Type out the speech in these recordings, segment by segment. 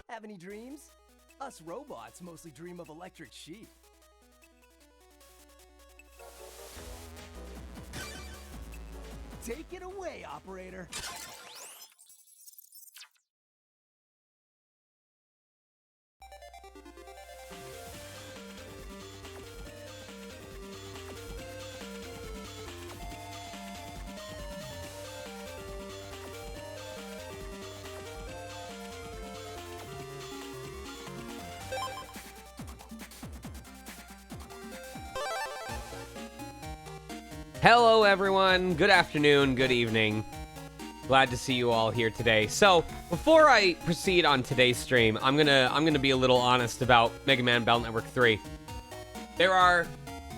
Have any dreams? Us robots mostly dream of electric sheep. Take it away, operator. Hello everyone, good afternoon, good evening. Glad to see you all here today. So, before I proceed on today's stream, I'm gonna be a little honest about Mega Man Battle Network 3. There are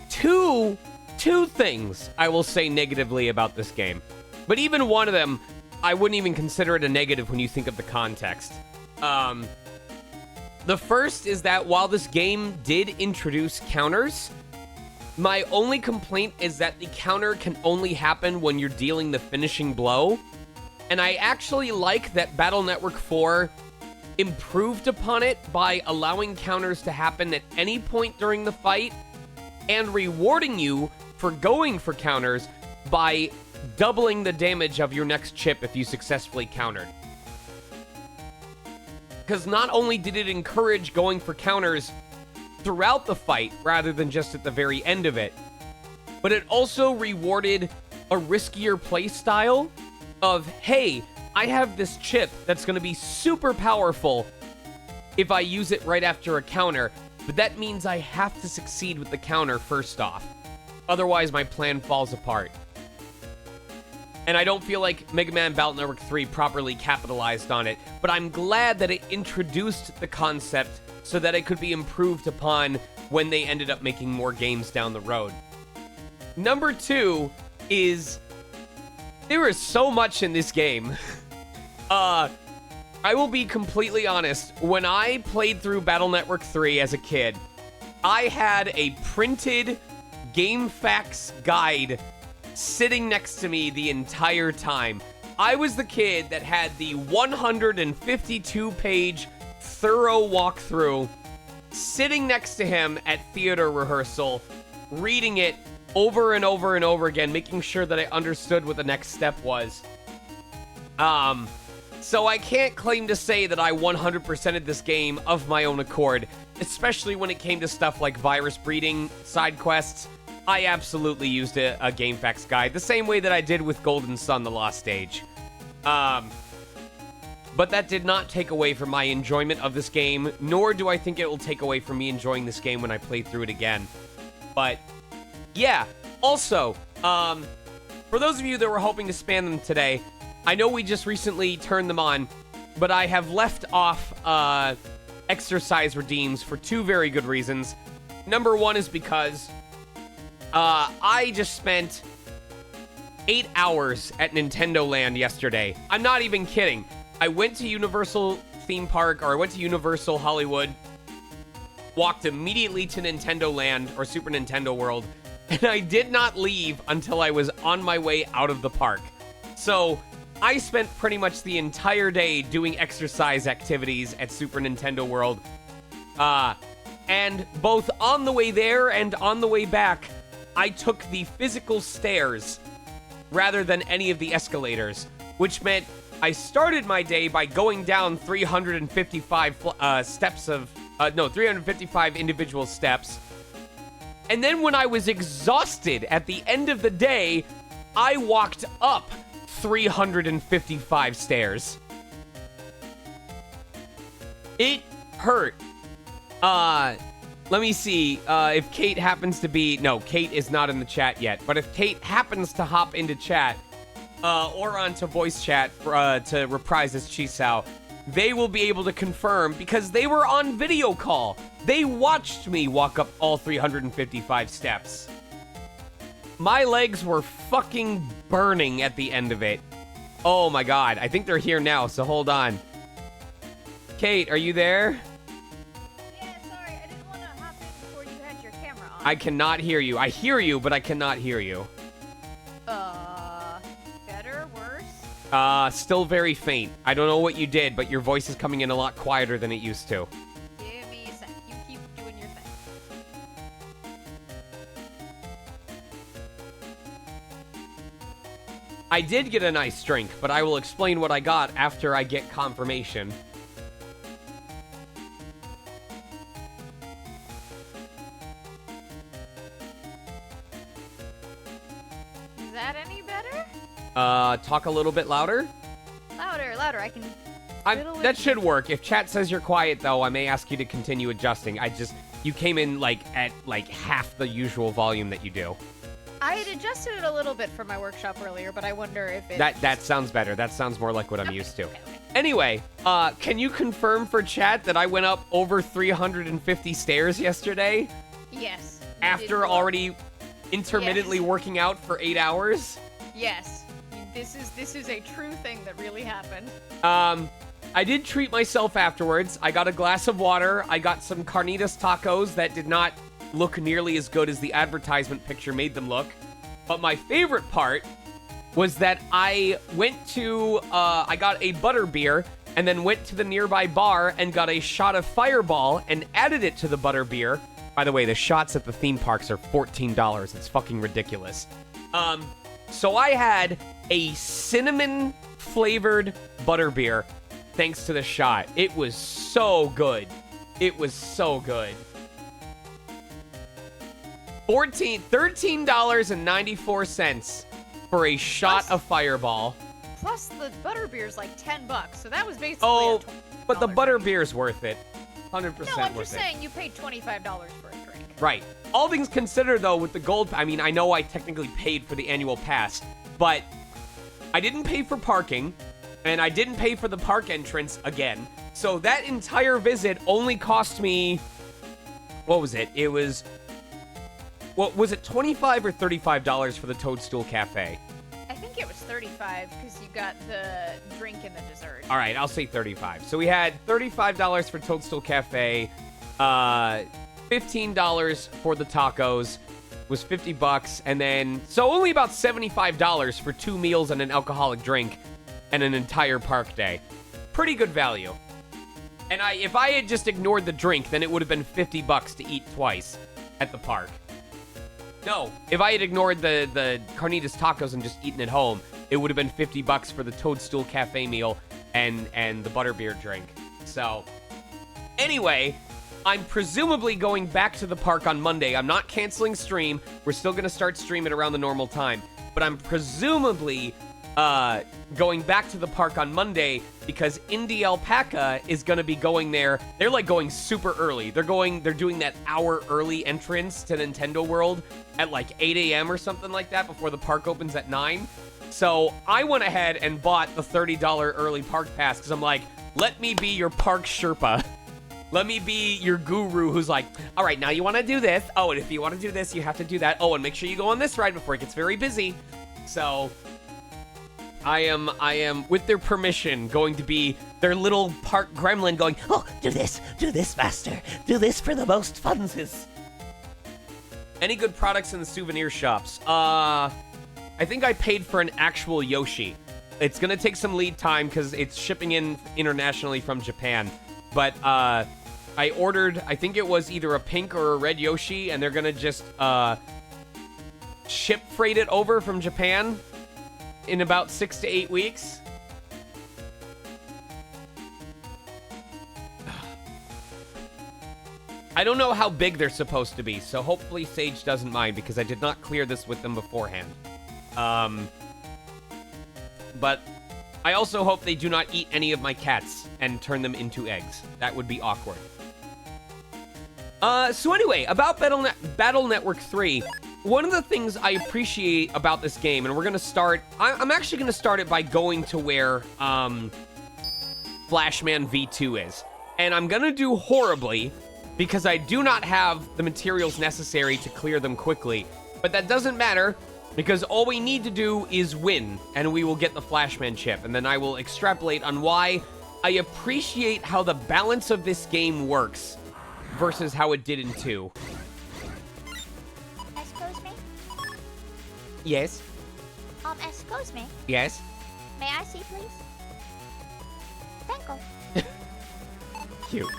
two things I will say negatively about this game. But even one of them, I wouldn't even consider it a negative when you think of the context. The first is that while this game did introduce counters, my only complaint is that the counter can only happen when you're dealing the finishing blow. And I actually like that Battle Network 4 improved upon it by allowing counters to happen at any point during the fight and rewarding you for going for counters by doubling the damage of your next chip if you successfully countered. Because not only did it encourage going for counters throughout the fight rather than just at the very end of it, but it also rewarded a riskier playstyle of, hey, I have this chip that's going to be super powerful if I use it right after a counter, but that means I have to succeed with the counter first off. Otherwise, my plan falls apart. And I don't feel like Mega Man Battle Network 3 properly capitalized on it, but I'm glad that it introduced the concept so that it could be improved upon when they ended up making more games down the road. Number two is, there is so much in this game. I will be completely honest. When I played through Battle Network 3 as a kid, I had a printed game facts guide sitting next to me the entire time. I was the kid that had the 152-page thorough walkthrough sitting next to him at theater rehearsal, reading it over and over and over again, making sure that I understood what the next step was. So I can't claim to say that I 100%ed this game of my own accord, especially when it came to stuff like virus breeding side quests. I absolutely used a GameFAQs guide, the same way that I did with Golden Sun, The Lost Stage. But that did not take away from my enjoyment of this game, nor do I think it will take away from me enjoying this game when I play through it again. But, yeah. Also, for those of you that were hoping to spam them today, I know we just recently turned them on, but I have left off exercise redeems for two very good reasons. Number one is because I just spent 8 hours at Nintendo Land yesterday. I'm not even kidding. I went to Universal Theme Park, or I went to Universal Hollywood, walked immediately to Nintendo Land, or Super Nintendo World, and I did not leave until I was on my way out of the park. So I spent pretty much the entire day doing exercise activities at Super Nintendo World. And both on the way there and on the way back, I took the physical stairs rather than any of the escalators, which meant I started my day by going down 355 355 individual steps. And then when I was exhausted at the end of the day, I walked up 355 stairs. It hurt. Let me see if Kate happens to be... No, Kate is not in the chat yet. But if Kate happens to hop into chat or onto voice chat to reprise as Chisao, they will be able to confirm because they were on video call. They watched me walk up all 355 steps. My legs were fucking burning at the end of it. Oh my god. I think they're here now, so hold on. Kate, are you there? Yeah, sorry. I didn't want to hop in before you had your camera on. I cannot hear you. I hear you, but I cannot hear you. Better? Worse? Still very faint. I don't know what you did, but your voice is coming in a lot quieter than it used to. Give me a sec. You keep doing your thing. I did get a nice drink, but I will explain what I got after I get confirmation. Is that any better? Talk a little bit louder? Louder. I can... That should work. If chat says you're quiet, though, I may ask you to continue adjusting. You came in, at half the usual volume that you do. I had adjusted it a little bit for my workshop earlier, but I wonder if it... That sounds better. That sounds more like what I'm used to. Okay. Anyway, can you confirm for chat that I went up over 350 stairs yesterday? Yes. After already intermittently working out for 8 hours? Yes. This is a true thing that really happened. I did treat myself afterwards. I got a glass of water. I got some carnitas tacos that did not look nearly as good as the advertisement picture made them look. But my favorite part was that I went to, I got a butter beer and then went to the nearby bar and got a shot of Fireball and added it to the butter beer. By the way, the shots at the theme parks are $14. It's fucking ridiculous. So I had a cinnamon-flavored butterbeer thanks to the shot. It was so good. It was so good. $13.94 for a shot of Fireball. Plus, the butterbeer's like $10, so that was basically Oh, a but the $20 butterbeer's worth it. 100% No, I'm worth just it. saying you paid $25 for a drink. Right. All things considered, though, with the gold... I mean, I know I technically paid for the annual pass, but I didn't pay for parking, and I didn't pay for the park entrance again. So that entire visit only cost me... What was it? It was... What was it, $25 or $35 for the Toadstool Cafe? I think it was $35 because you got the drink and the dessert. All right, I'll say $35. So we had $35 for Toadstool Cafe, $15 for the tacos, was $50, and then so only about $75 for 2 meals and an alcoholic drink and an entire park day. Pretty good value. And if I had just ignored the drink, then it would have been $50 to eat twice at the park. No, if I had ignored the carnitas tacos and just eaten at home, it would have been $50 for the Toadstool Cafe meal and the butterbeer drink. So, anyway, I'm presumably going back to the park on Monday. I'm not canceling stream. We're still going to start streaming around the normal time. But I'm presumably going back to the park on Monday because Indie Alpaca is going to be going there. They're like going super early. They're doing that hour early entrance to Nintendo World at like 8 a.m. or something like that before the park opens at 9. So I went ahead and bought the $30 early park pass because I'm like, let me be your park Sherpa. Let me be your guru who's like, all right, now you want to do this. Oh, and if you want to do this, you have to do that. Oh, and make sure you go on this ride before it gets very busy. So I am, with their permission, going to be their little park gremlin going, oh, do this, master. Do this for the most funses. Any good products in the souvenir shops? I think I paid for an actual Yoshi. It's going to take some lead time because it's shipping in internationally from Japan. But I ordered, I think it was either a pink or a red Yoshi, and they're going to just ship freight it over from Japan in about 6 to 8 weeks. I don't know how big they're supposed to be, so hopefully Sage doesn't mind because I did not clear this with them beforehand. But I also hope they do not eat any of my cats and turn them into eggs. That would be awkward. So anyway, about Battle Network 3, one of the things I appreciate about this game, and we're going to start... I'm actually going to start it by going to where Flashman V2 is. And I'm going to do horribly because I do not have the materials necessary to clear them quickly. But that doesn't matter because all we need to do is win, and we will get the Flashman chip. And then I will extrapolate on why I appreciate how the balance of this game works versus how it did in 2. Excuse me? Yes? Excuse me? Yes? May I see, please? Thank you. Cute.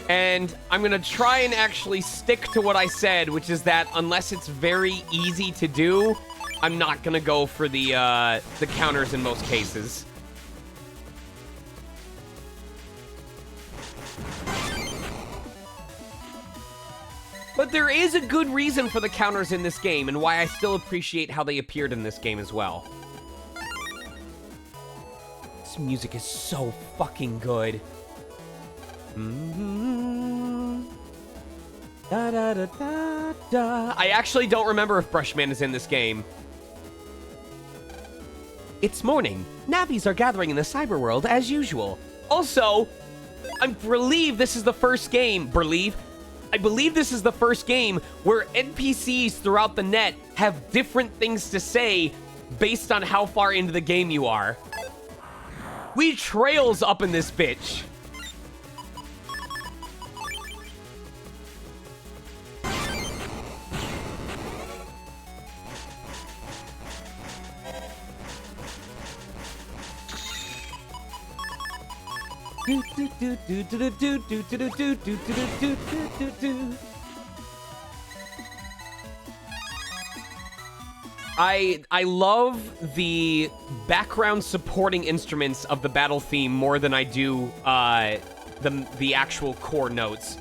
And I'm going to try and actually stick to what I said, which is that unless it's very easy to do, I'm not going to go for the counters in most cases. But there is a good reason for the counters in this game, and why I still appreciate how they appeared in this game as well. This music is so fucking good. Da, da, da, da, da. I actually don't remember if Brushman is in this game. It's morning. Navis are gathering in the cyber world as usual. Also, I believe this is the first game. I believe this is the first game where NPCs throughout the net have different things to say based on how far into the game you are. We trails up in this bitch. I love the background supporting instruments of the battle theme more than I do the actual core notes.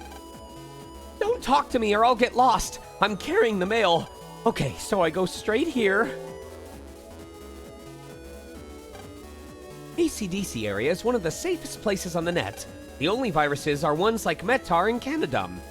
Don't talk to me or I'll get lost. I'm carrying the mail. Okay, so I go straight here. ACDC area is one of the safest places on the net. The only viruses are ones like Metar and Canadum.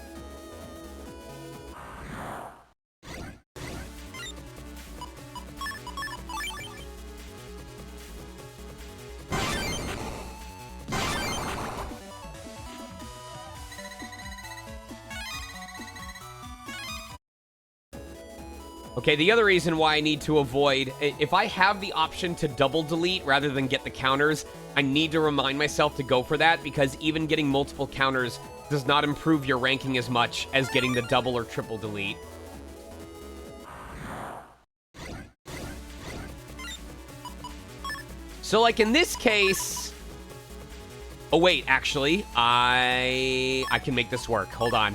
Okay, the other reason why I need to avoid... If I have the option to double delete rather than get the counters, I need to remind myself to go for that, because even getting multiple counters does not improve your ranking as much as getting the double or triple delete. So, like, in this case... Oh, wait, actually, I can make this work. Hold on.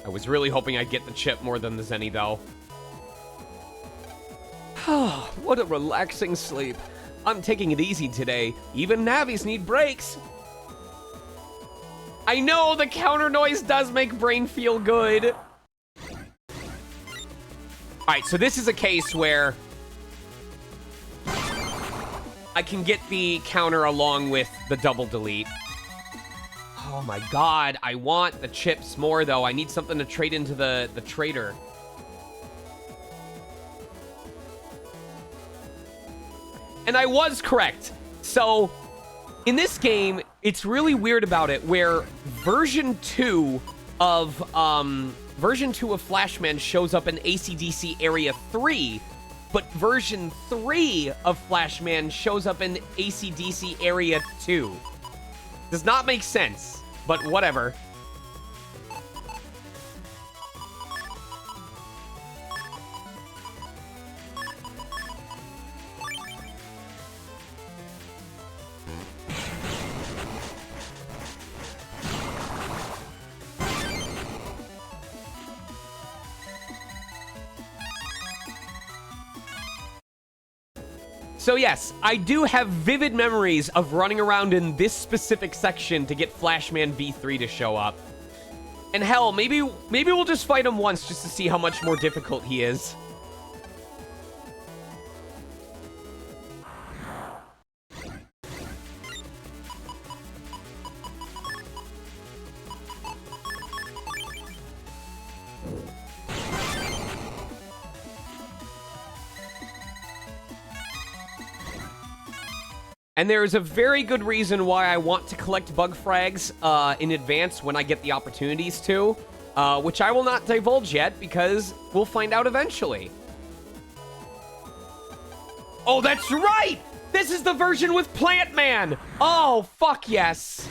I was really hoping I'd get the chip more than the Zenny, though. What a relaxing sleep. I'm taking it easy today. Even Navis need breaks. I know the counter noise does make brain feel good. Alright, so this is a case where I can get the counter along with the double delete. Oh my god, I want the chips more, though. I need something to trade into the trader. And I was correct. So, in this game, it's really weird about it, where version 2 of Flashman shows up in AC/DC Area 3, but version 3 of Flashman shows up in AC/DC Area 2. Does not make sense, but whatever. So yes, I do have vivid memories of running around in this specific section to get Flashman V3 to show up. And hell, maybe we'll just fight him once just to see how much more difficult he is. And there is a very good reason why I want to collect bug frags in advance when I get the opportunities to, which I will not divulge yet because we'll find out eventually. Oh, that's right! This is the version with Plant Man! Oh, fuck yes!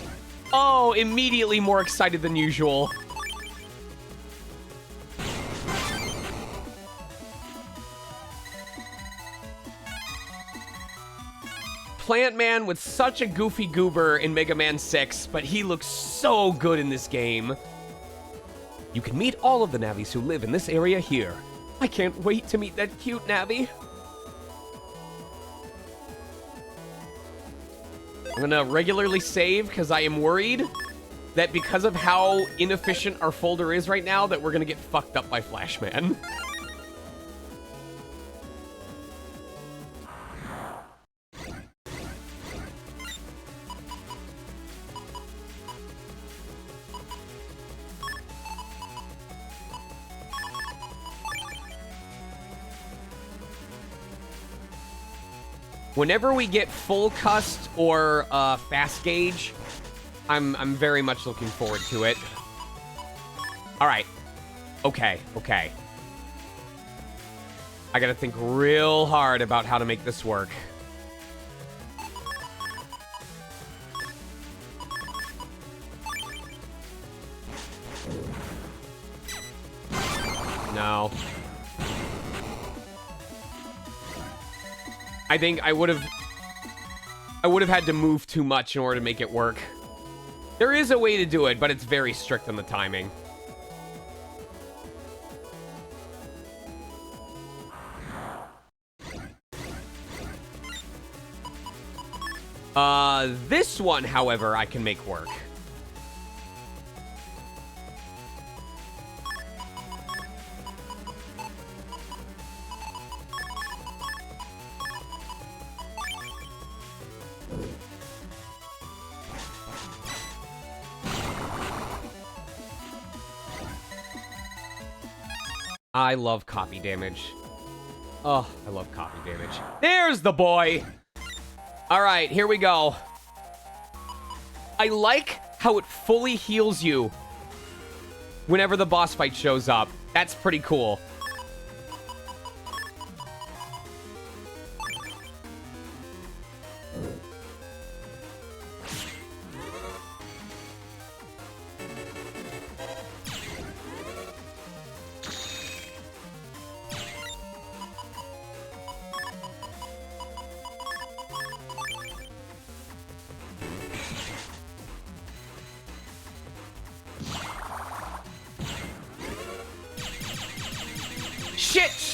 Oh, immediately more excited than usual. Plant Man with such a goofy goober in Mega Man 6, but he looks so good in this game. You can meet all of the Navis who live in this area here. I can't wait to meet that cute Navi. I'm gonna regularly save because I am worried that because of how inefficient our folder is right now that we're gonna get fucked up by Flashman. Whenever we get full cust or fast gauge, I'm very much looking forward to it. All right. Okay. I gotta think real hard about how to make this work. No. I think I would have had to move too much in order to make it work. There is a way to do it, but it's very strict on the timing. This one, however, I can make work. I love copy damage. Oh, I love copy damage. There's the boy! Alright, here we go. I like how it fully heals you whenever the boss fight shows up. That's pretty cool.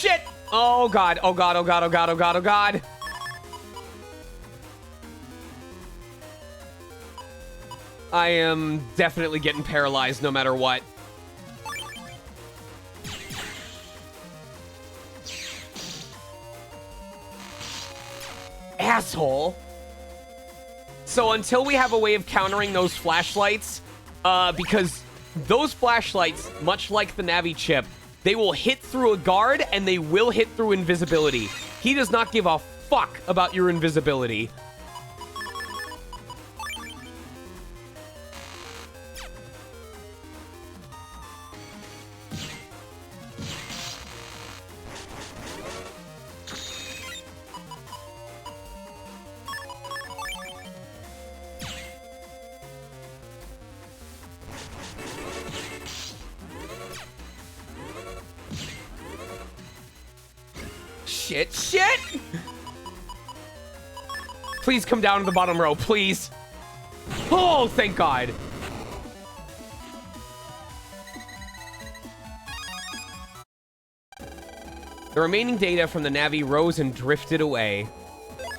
shit! Oh god, oh god, oh god, oh god, oh god, oh god. I am definitely getting paralyzed no matter what. Asshole. So until we have a way of countering those flashlights, because those flashlights, much like the Navi chip, they will hit through a guard and they will hit through invisibility. He does not give a fuck about your invisibility. Shit, shit! Please come down to the bottom row, please. Oh, thank God. The remaining data from the Navi rose and drifted away.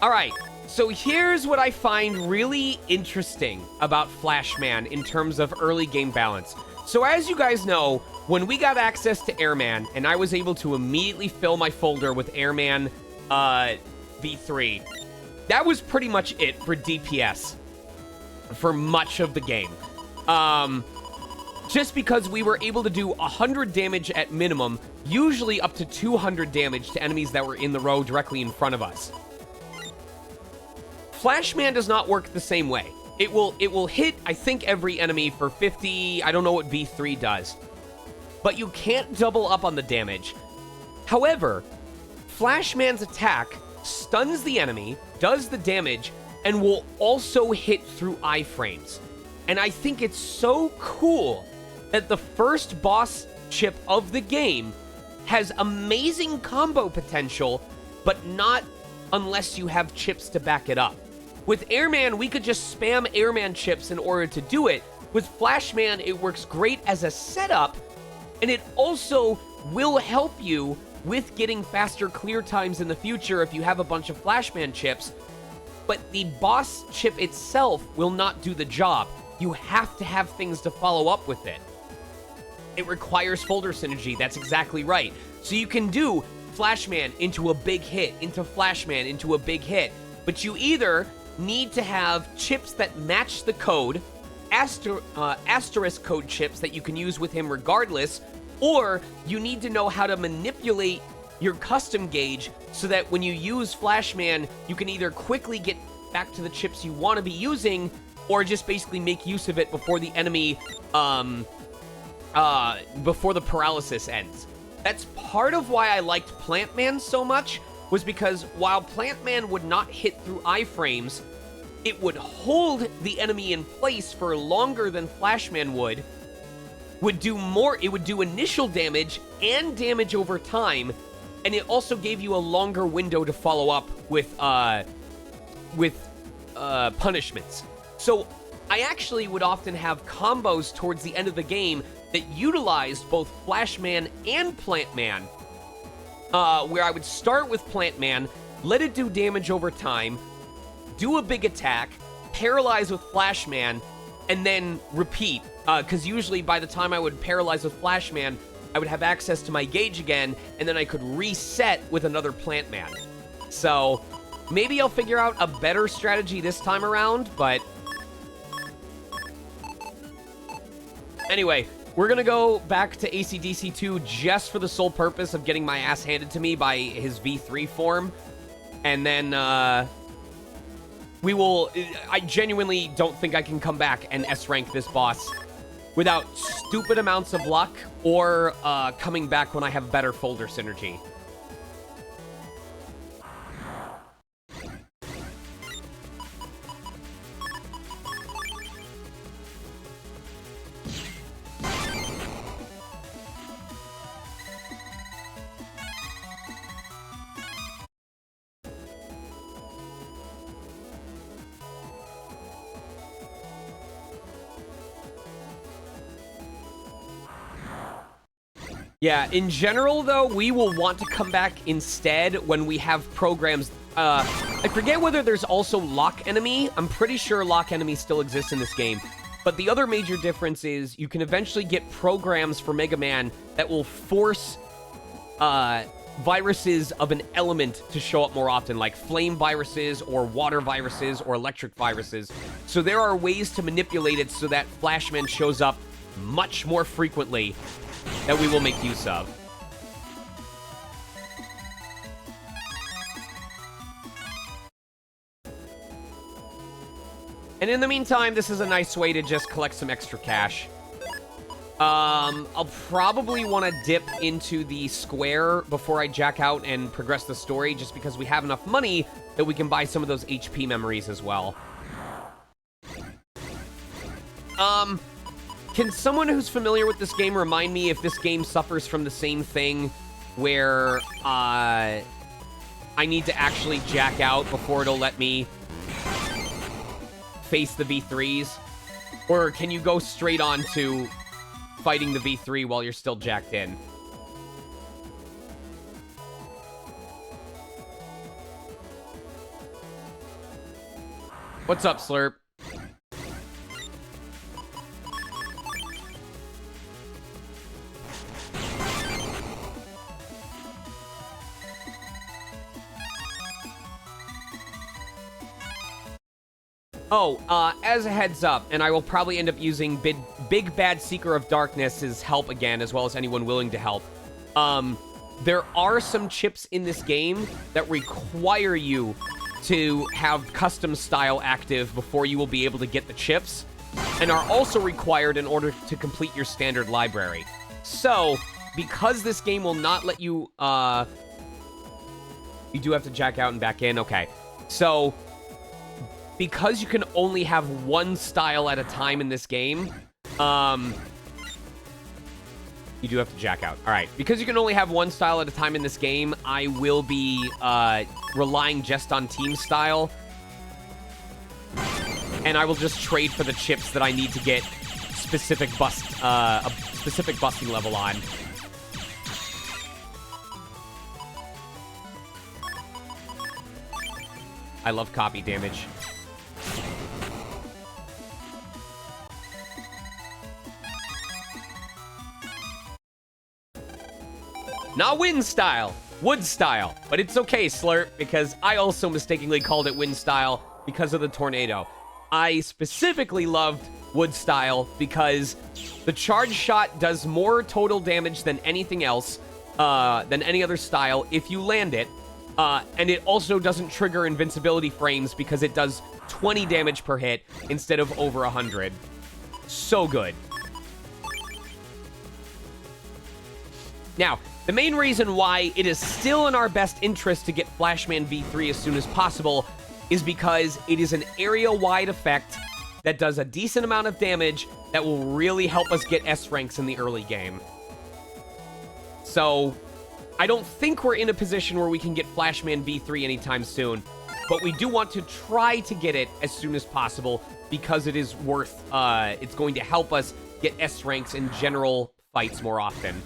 All right, so here's what I find really interesting about Flashman in terms of early game balance. So as you guys know, when we got access to Airman, and I was able to immediately fill my folder with Airman V3, that was pretty much it for DPS for much of the game. Just because we were able to do 100 damage at minimum, usually up to 200 damage to enemies that were in the row directly in front of us. Flashman does not work the same way. It will hit, I think, every enemy for 50. I don't know what V3 does. But you can't double up on the damage. However, Flashman's attack stuns the enemy, does the damage, and will also hit through iframes. And I think it's so cool that the first boss chip of the game has amazing combo potential, but not unless you have chips to back it up. With Airman, we could just spam Airman chips in order to do it. With Flashman, it works great as a setup, and it also will help you with getting faster clear times in the future if you have a bunch of Flashman chips. But the boss chip itself will not do the job. You have to have things to follow up with it. It requires folder synergy, that's exactly right. So you can do Flashman into a big hit, into Flashman into a big hit, but you either need to have chips that match the code, asterisk code chips that you can use with him regardless, or you need to know how to manipulate your custom gauge so that when you use Flashman, you can either quickly get back to the chips you want to be using, or just basically make use of it before the enemy, before the paralysis ends. That's part of why I liked Plant Man so much, was because while Plant Man would not hit through iframes, it would hold the enemy in place for longer than Flashman would do more, it would do initial damage and damage over time, and it also gave you a longer window to follow up with punishments. So I actually would often have combos towards the end of the game that utilized both Flashman and Plant Man, where I would start with Plant Man, let it do damage over time, do a big attack, paralyze with Flashman, and then repeat. Because usually by the time I would paralyze with Flashman, I would have access to my gauge again, and then I could reset with another Plant Man. So maybe I'll figure out a better strategy this time around, but anyway, we're going to go back to AC/DC 2 just for the sole purpose of getting my ass handed to me by his V3 form. And then, I genuinely don't think I can come back and S-rank this boss without stupid amounts of luck or coming back when I have better folder synergy. Yeah, in general, though, we will want to come back instead when we have programs. I forget whether there's also Lock Enemy. I'm pretty sure Lock Enemy still exists in this game. But the other major difference is you can eventually get programs for Mega Man that will force viruses of an element to show up more often, like flame viruses or water viruses or electric viruses. So there are ways to manipulate it so that Flashman shows up much more frequently that we will make use of. And in the meantime, this is a nice way to just collect some extra cash. I'll probably want to dip into the square before I jack out and progress the story, just because we have enough money that we can buy some of those HP memories as well. Can someone who's familiar with this game remind me if this game suffers from the same thing where I need to actually jack out before it'll let me face the V3s? Or can you go straight on to fighting the V3 while you're still jacked in? What's up, Slurp? Oh, as a heads up, and I will probably end up using Big Bad Seeker of Darkness's help again, as well as anyone willing to help. There are some chips in this game that require you to have custom style active before you will be able to get the chips, and are also required in order to complete your standard library. So, because this game will not let you, you do have to jack out and back in, okay. So, because you can only have one style at a time in this game, you do have to jack out. All right, because you can only have one style at a time in this game, I will be relying just on team style. And I will just trade for the chips that I need to get specific a specific busting level on. I love copy damage. Not wind style, wood style. But it's okay, Slurp, because I also mistakenly called it wind style because of the tornado. I specifically loved wood style because the charge shot does more total damage than anything else, than any other style if you land it. And it also doesn't trigger invincibility frames because it does 20 damage per hit instead of over 100. So good. Now, the main reason why it is still in our best interest to get Flashman V3 as soon as possible is because it is an area-wide effect that does a decent amount of damage that will really help us get S ranks in the early game. So, I don't think we're in a position where we can get Flashman V3 anytime soon, but we do want to try to get it as soon as possible because it is worth, it's going to help us get S ranks in general fights more often.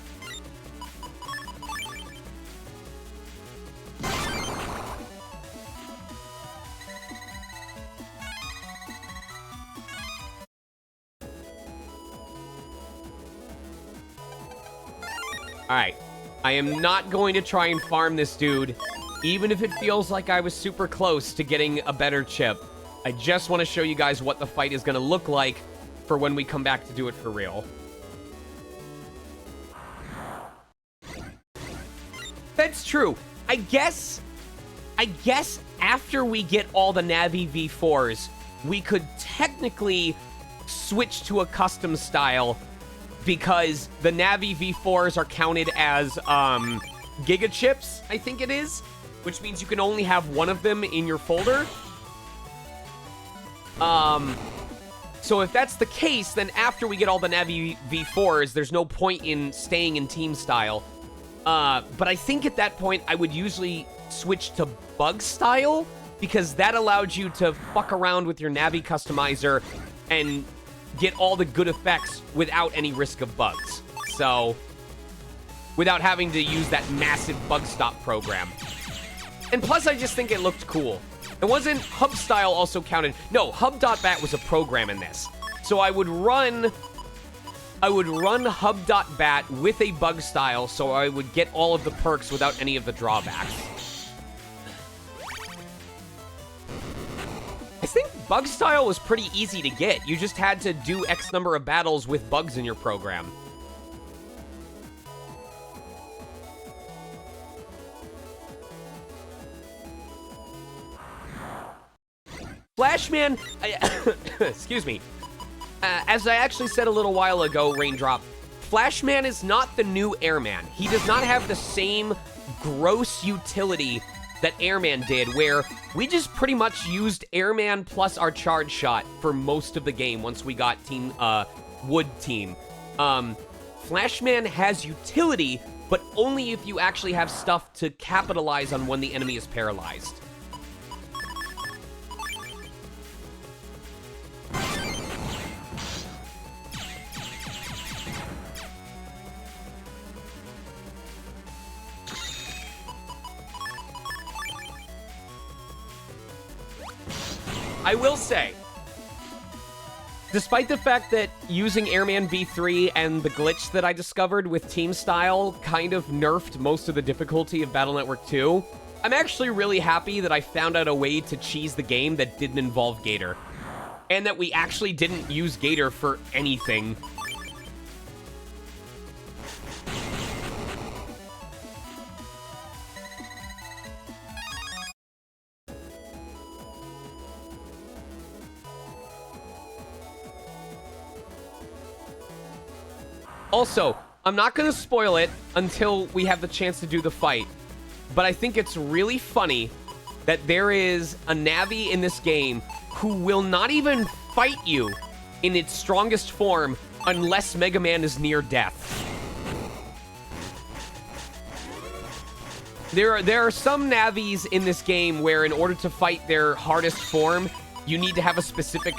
Alright, I am not going to try and farm this dude, even if it feels like I was super close to getting a better chip. I just want to show you guys what the fight is going to look like for when we come back to do it for real. That's true. I guess after we get all the Navi V4s, we could technically switch to a custom style because the Navi V4s are counted as Giga Chips, I think it is, which means you can only have one of them in your folder. So if that's the case, then after we get all the Navi V4s, there's no point in staying in team style. But I think at that point, I would usually switch to bug style, because that allowed you to fuck around with your Navi customizer and get all the good effects without any risk of bugs. So, without having to use that massive bug stop program. And plus, I just think it looked cool. It wasn't hub style also counted. No, hub.bat was a program in this. So I would run hub.bat with a bug style so I would get all of the perks without any of the drawbacks. I think bug style was pretty easy to get. You just had to do X number of battles with bugs in your program. Flashman, excuse me. As I actually said a little while ago, Raindrop, Flashman is not the new Airman. He does not have the same gross utility that Airman did, where we just pretty much used Airman plus our charge shot for most of the game once we got Wood Team. Flashman has utility, but only if you actually have stuff to capitalize on when the enemy is paralyzed. I will say, despite the fact that using Airman B3 and the glitch that I discovered with Team Style kind of nerfed most of the difficulty of Battle Network 2, I'm actually really happy that I found out a way to cheese the game that didn't involve Gator. And that we actually didn't use Gator for anything. Also, I'm not going to spoil it until we have the chance to do the fight, but I think it's really funny that there is a Navi in this game who will not even fight you in its strongest form unless Mega Man is near death. There are some Navis in this game where in order to fight their hardest form, you need to have a specific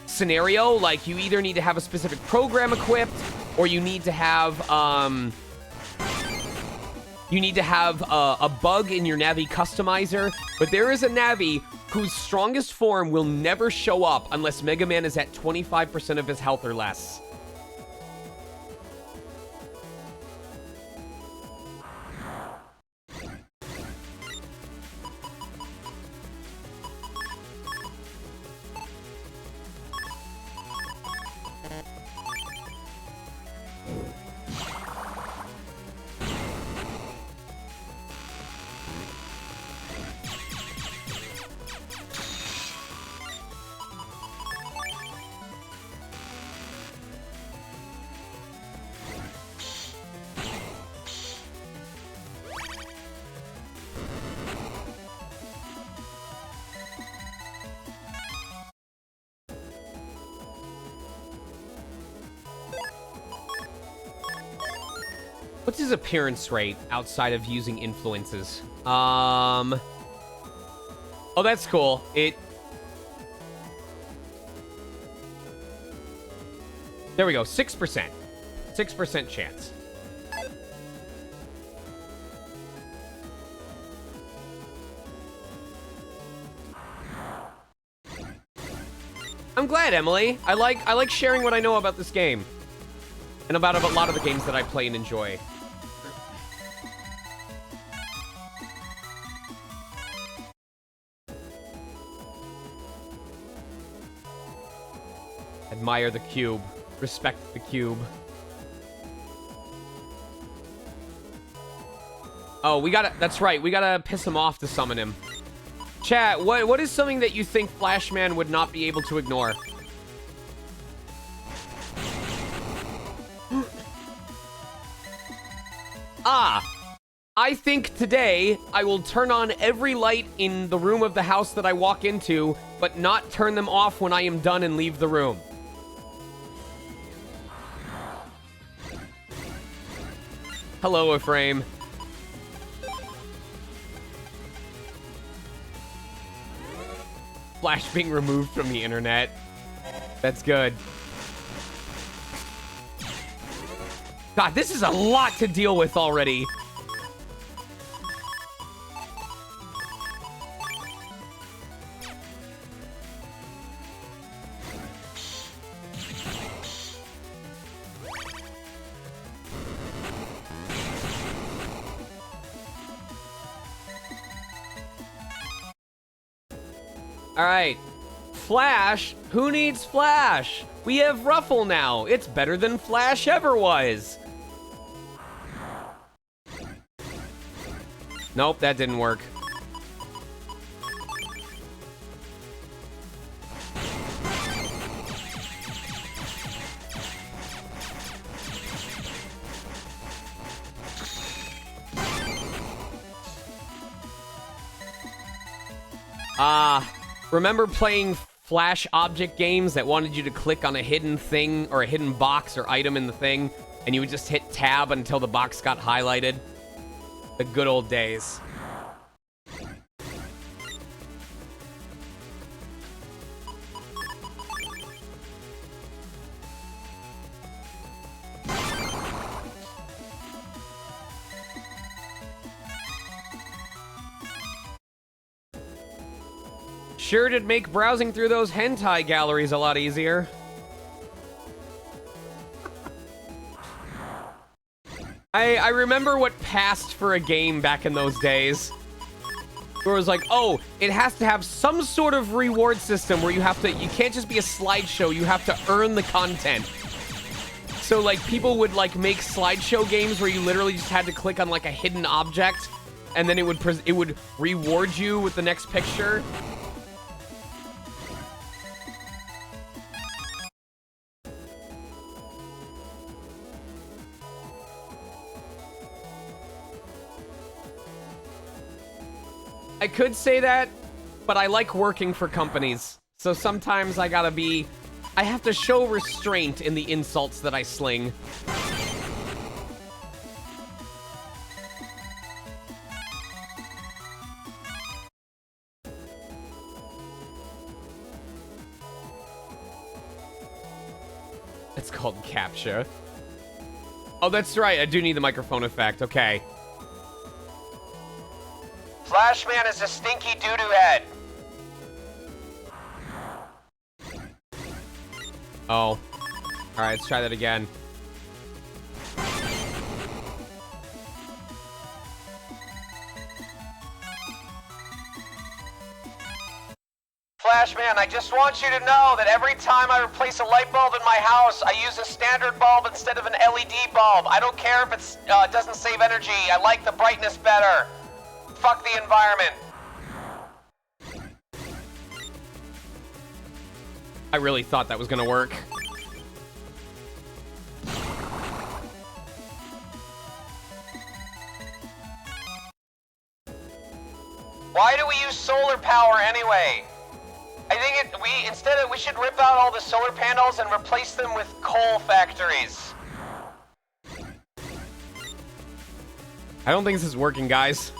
scenario. Like, you either need to have a specific program equipped, or you need to have a bug in your Navi customizer. But there is a Navi whose strongest form will never show up unless Mega Man is at 25% of his health or less. What's his appearance rate outside of using influences? Oh, that's cool. There we go, 6%. 6% chance. I'm glad, Emily. I like sharing what I know about this game. And about a lot of the games that I play and enjoy. Admire the cube. Respect the cube. Oh, that's right. We gotta piss him off to summon him. Chat, what is something that you think Flashman would not be able to ignore? I think today I will turn on every light in the room of the house that I walk into, but not turn them off when I am done and leave the room. Hello, Ephraim. Flash being removed from the internet. That's good. God, this is a lot to deal with already. All right, Flash. Who needs Flash? We have Ruffle now. It's better than Flash ever was. Nope, that didn't work. Remember playing Flash object games that wanted you to click on a hidden thing or a hidden box or item in the thing, and you would just hit tab until the box got highlighted? The good old days. Sure did make browsing through those hentai galleries a lot easier. I remember what passed for a game back in those days. Where it was like, oh, it has to have some sort of reward system where you can't just be a slideshow, you have to earn the content. So, like, people would, like, make slideshow games where you literally just had to click on, like, a hidden object, and then it would reward you with the next picture. I could say that, but I like working for companies. So sometimes I have to show restraint in the insults that I sling. It's called capture. Oh, that's right. I do need the microphone effect. Okay. Flashman is a stinky doo-doo head. Oh. Alright, let's try that again. Flashman, I just want you to know that every time I replace a light bulb in my house, I use a standard bulb instead of an LED bulb. I don't care if it doesn't save energy. I like the brightness better. Fuck the environment. I really thought that was gonna work. Why do we use solar power anyway? I think we should rip out all the solar panels and replace them with coal factories. I don't think this is working, guys.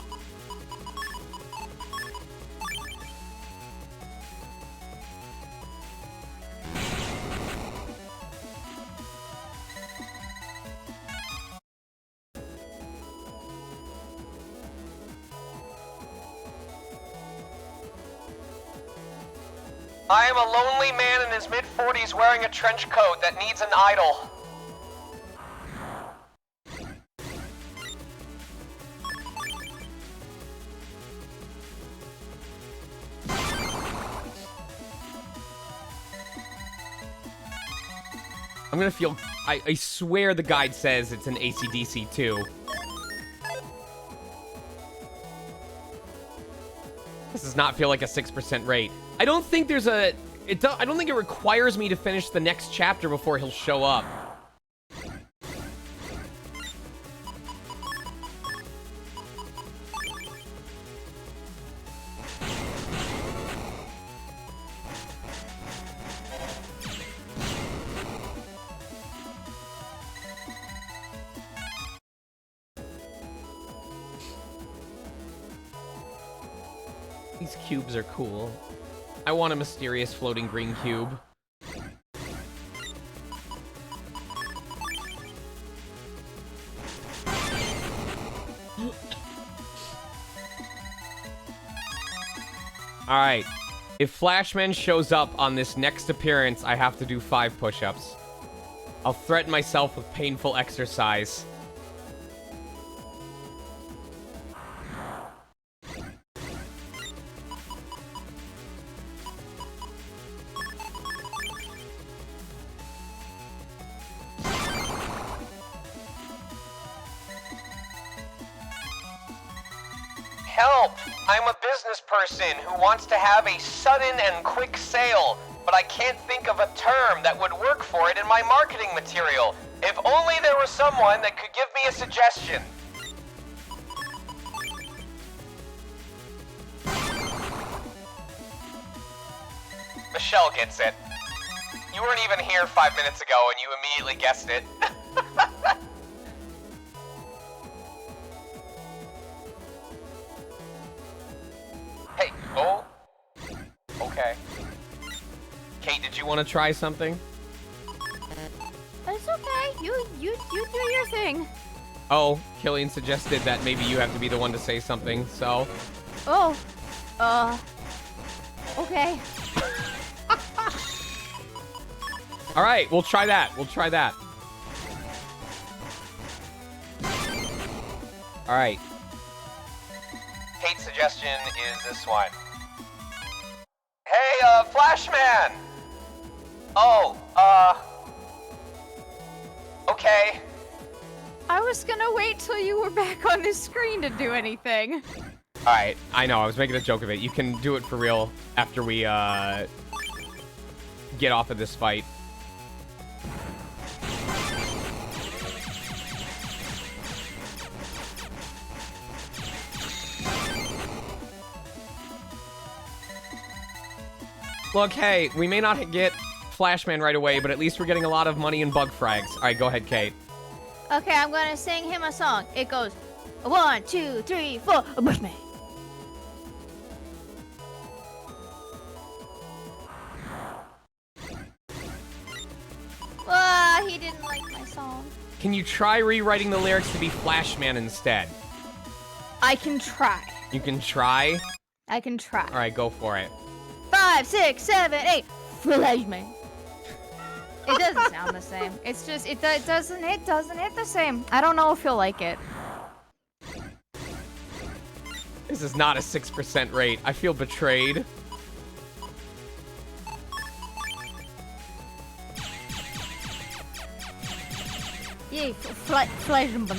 I am a lonely man in his mid-40s wearing a trench coat that needs an idol. I'm gonna feel... I swear the guide says it's an AC/DC too. This does not feel like a 6% rate. I don't think there's a... I don't think it requires me to finish the next chapter before he'll show up. These cubes are cool. I want a mysterious floating green cube. Alright. If Flashman shows up on this next appearance, I have to do 5 push-ups. I'll threaten myself with painful exercise. Help! I'm a business person who wants to have a sudden and quick sale, but I can't think of a term that would work for it in my marketing material. If only there was someone that could give me a suggestion. Michelle gets it. You weren't even here 5 minutes ago and you immediately guessed it. Hey, oh. Okay. Kate, did you want to try something? It's okay. You do your thing. Oh, Killian suggested that maybe you have to be the one to say something, so... Oh. Okay. Alright, we'll try that. We'll try that. Alright. Kate's suggestion is this one. Hey, Flashman! Oh, okay. I was gonna wait till you were back on the screen to do anything. Alright, I know, I was making a joke of it. You can do it for real after we, get off of this fight. Look, hey, we may not get Flashman right away, but at least we're getting a lot of money in bug frags. Alright, go ahead, Kate. Okay, I'm gonna sing him a song. It goes 1, 2, 3, 4. Bushman. He didn't like my song. Can you try rewriting the lyrics to be Flashman instead? I can try. You can try? I can try. Alright, go for it. 5, 6, 7, 8. Flashman. It doesn't sound the same. It's just it doesn't hit the same. I don't know if you'll like it. This is not a 6% rate. I feel betrayed. Yay, Flashman.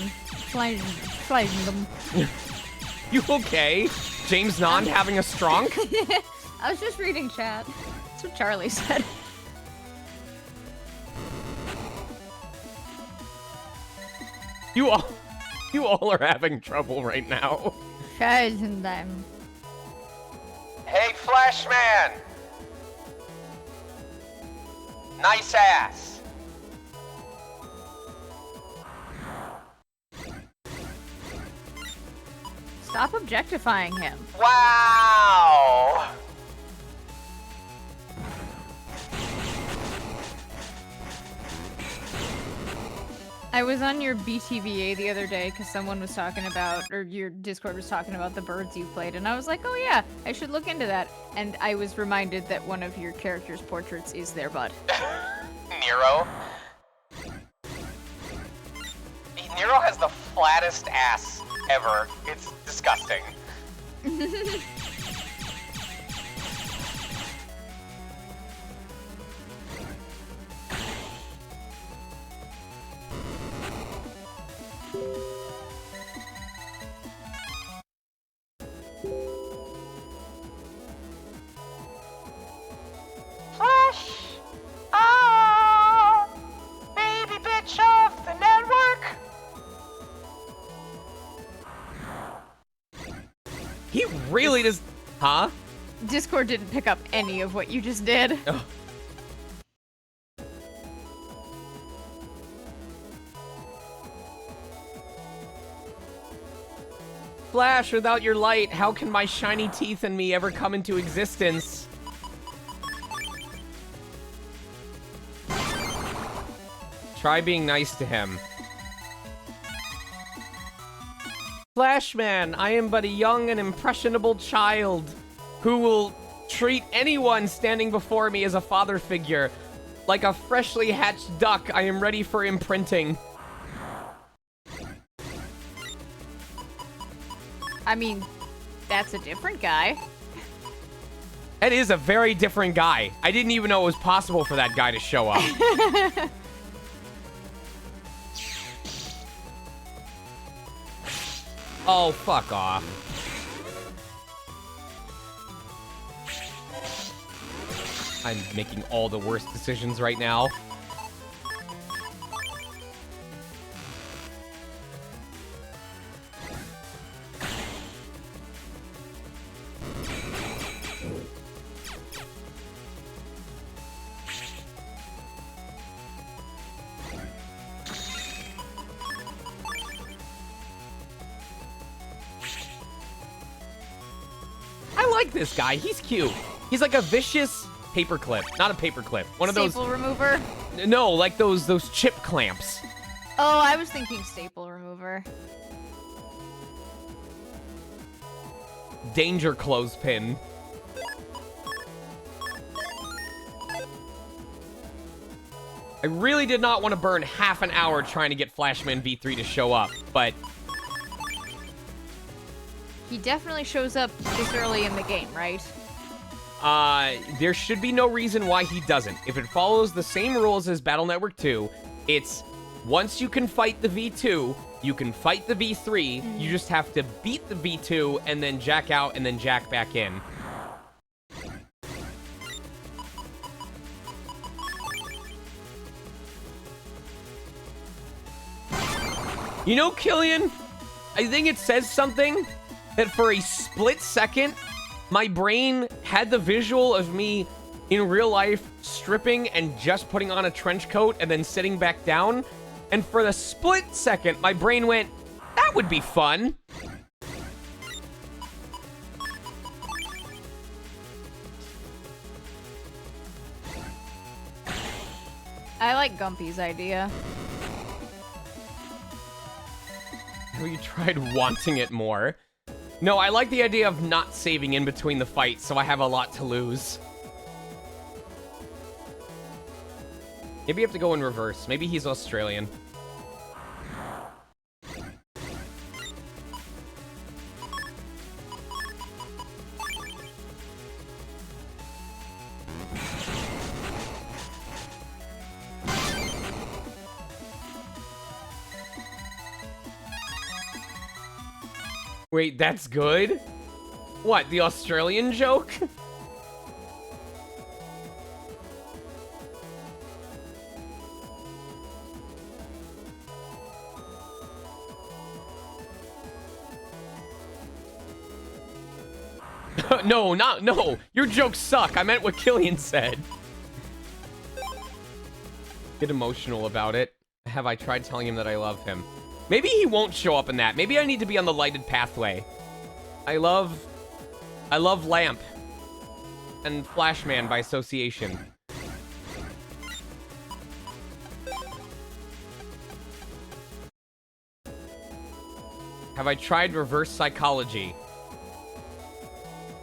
You okay? James Nond having a strong? I was just reading chat. That's what Charlie said. You all are having trouble right now. Flashman. Hey, Flashman! Nice ass. Stop objectifying him. Wow! I was on your BTVA the other day because someone was talking about, or your Discord was talking about the birds you played, and I was like, oh yeah, I should look into that. And I was reminded that one of your character's portraits is their bud. Nero? Nero has the flattest ass ever. It's disgusting. Flash! Ah! Baby bitch off the network! He really does... Huh? Discord didn't pick up any of what you just did. Ugh. Flash, without your light, how can my shiny teeth and me ever come into existence? Try being nice to him. Flashman, I am but a young and impressionable child who will treat anyone standing before me as a father figure. Like a freshly hatched duck, I am ready for imprinting. I mean, that's a different guy. That is a very different guy. I didn't even know it was possible for that guy to show up. Oh, fuck off. I'm making all the worst decisions right now. I like this guy. He's cute. He's like a vicious paperclip. Not a paperclip. One of those... Staple remover? No, like those chip clamps. Oh, I was thinking staple remover. Danger clothespin. I really did not want to burn half an hour trying to get Flashman V3 to show up, but... He definitely shows up this early in the game, right? There should be no reason why he doesn't. If it follows the same rules as Battle Network 2, it's once you can fight the V2, you can fight the V3, you just have to beat the V2 and then jack out and then jack back in. You know, Killian, I think it says something that for a split second, my brain had the visual of me in real life stripping and just putting on a trench coat and then sitting back down. And for the split second, my brain went, that would be fun. I like Gumpy's idea. Have you tried wanting it more? No, I like the idea of not saving in between the fights, so I have a lot to lose. Maybe you have to go in reverse. Maybe he's Australian. Wait, that's good? What, the Australian joke? No. Your jokes suck. I meant what Killian said. Get emotional about it. Have I tried telling him that I love him? Maybe he won't show up in that. Maybe I need to be on the lighted pathway. I love Lamp and Flashman by association. Have I tried reverse psychology?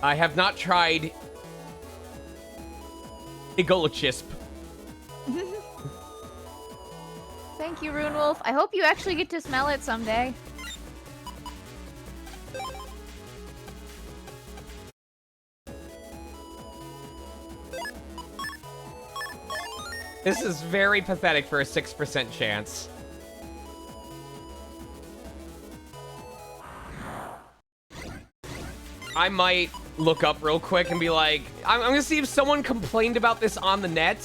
I have not tried Igolochisp. Thank you, Rune Wolf. I hope you actually get to smell it someday. This is very pathetic for a 6% chance. I might look up real quick and be like, I'm gonna see if someone complained about this on the net.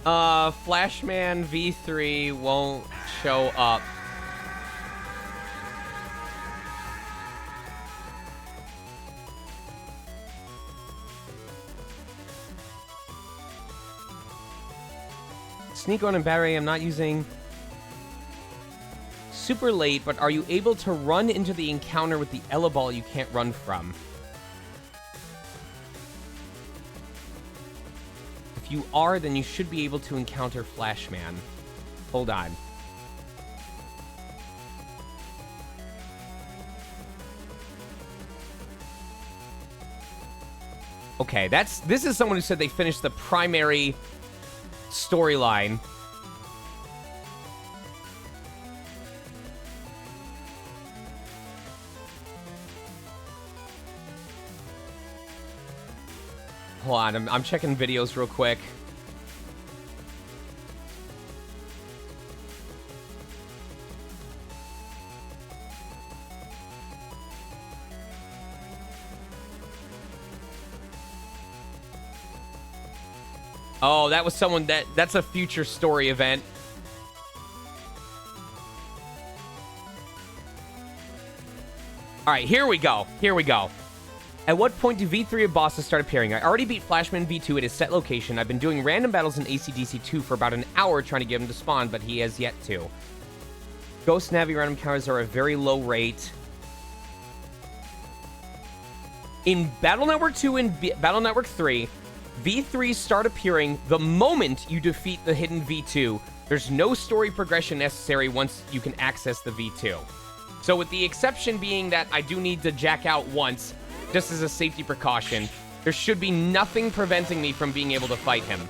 Flashman V3 won't show up. Sneak on and Barry, I'm not using super late, but are you able to run into the encounter with the Ella Ball you can't run from? If you are, then you should be able to encounter Flashman. Hold on. Okay, this is someone who said they finished the primary storyline. Hold on, I'm checking videos real quick. Oh, that was someone that's a future story event. All right, here we go. Here we go. At what point do V3 of bosses start appearing? I already beat Flashman V2 at his set location. I've been doing random battles in ACDC 2 for about an hour trying to get him to spawn, but he has yet to. Ghost Navi random encounters are a very low rate. In Battle Network 2 and Battle Network 3, V3s start appearing the moment you defeat the hidden V2. There's no story progression necessary once you can access the V2. So with the exception being that I do need to jack out once, just as a safety precaution, there should be nothing preventing me from being able to fight him.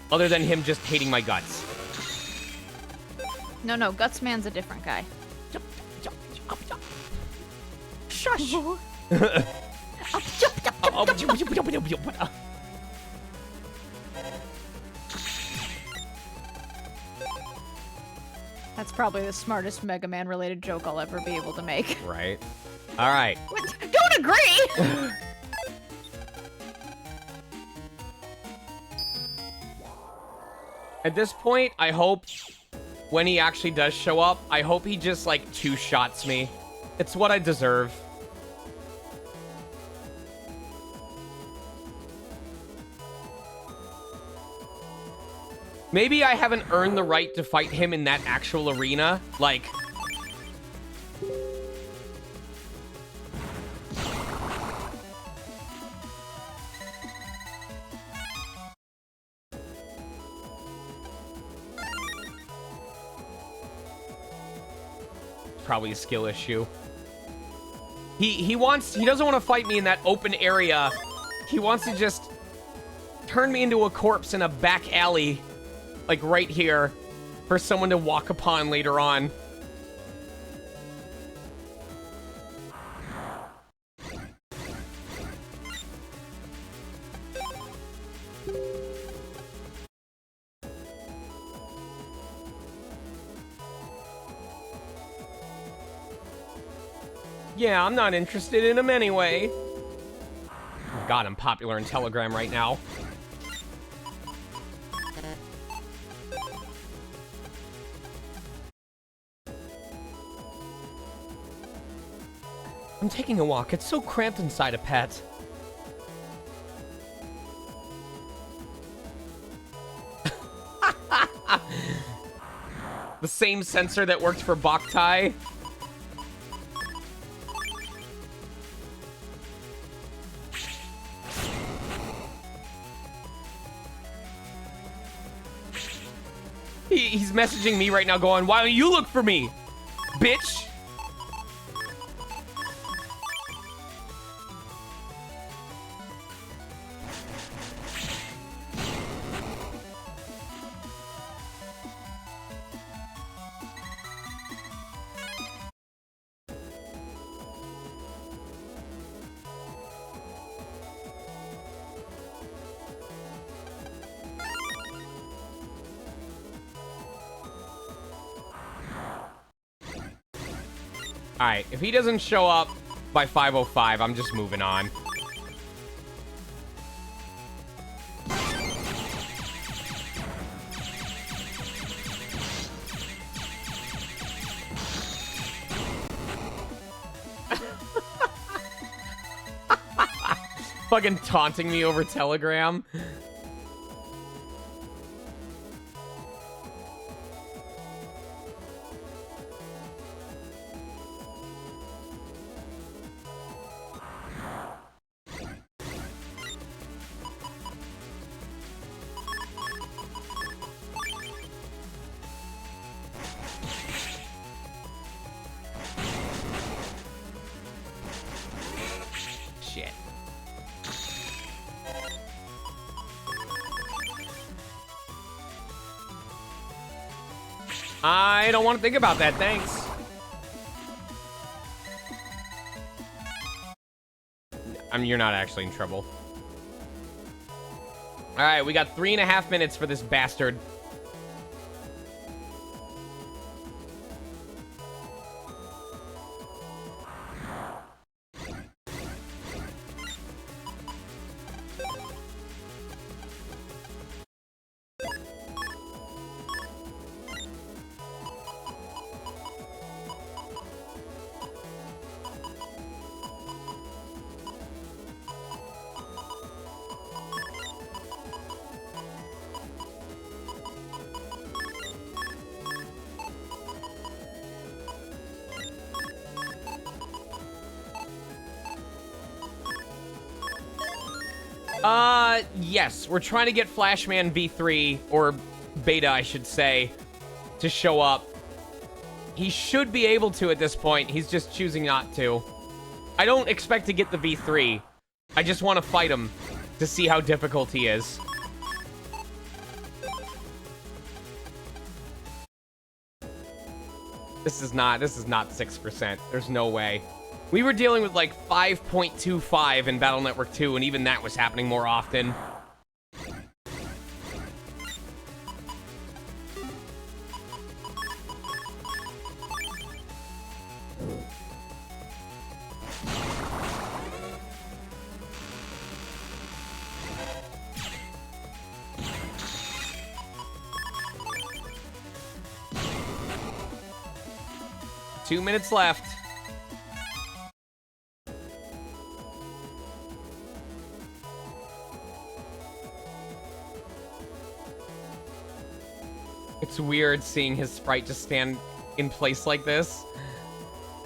Other than him just hating my guts. No, Gutsman's a different guy. Shush! That's probably the smartest Mega Man related joke I'll ever be able to make. Right. All right. What? Don't agree! At this point, I hope when he actually does show up, I hope he just like two-shots me. It's what I deserve. Maybe I haven't earned the right to fight him in that actual arena. Like... probably a skill issue. He doesn't want to fight me in that open area. He wants to just turn me into a corpse in a back alley. Like right here, for someone to walk upon later on. Yeah, I'm not interested in him anyway. Oh God, I'm popular in Telegram right now. I'm taking a walk. It's so cramped inside a pet. The same sensor that worked for Boktai. He's messaging me right now going, why don't you look for me, bitch? Alright, if he doesn't show up by 5:05, I'm just moving on. Fucking taunting me over Telegram. I don't want to think about that, thanks. I mean, you're not actually in trouble. All right, we got 3.5 minutes for this bastard. Yes, we're trying to get Flashman V3, or Beta, I should say, to show up. He should be able to at this point. He's just choosing not to. I don't expect to get the V3. I just want to fight him to see how difficult he is. This is not 6%. There's no way. We were dealing with like 5.25 in Battle Network 2, and even that was happening more often. Two minutes left. It's weird seeing his sprite just stand in place like this.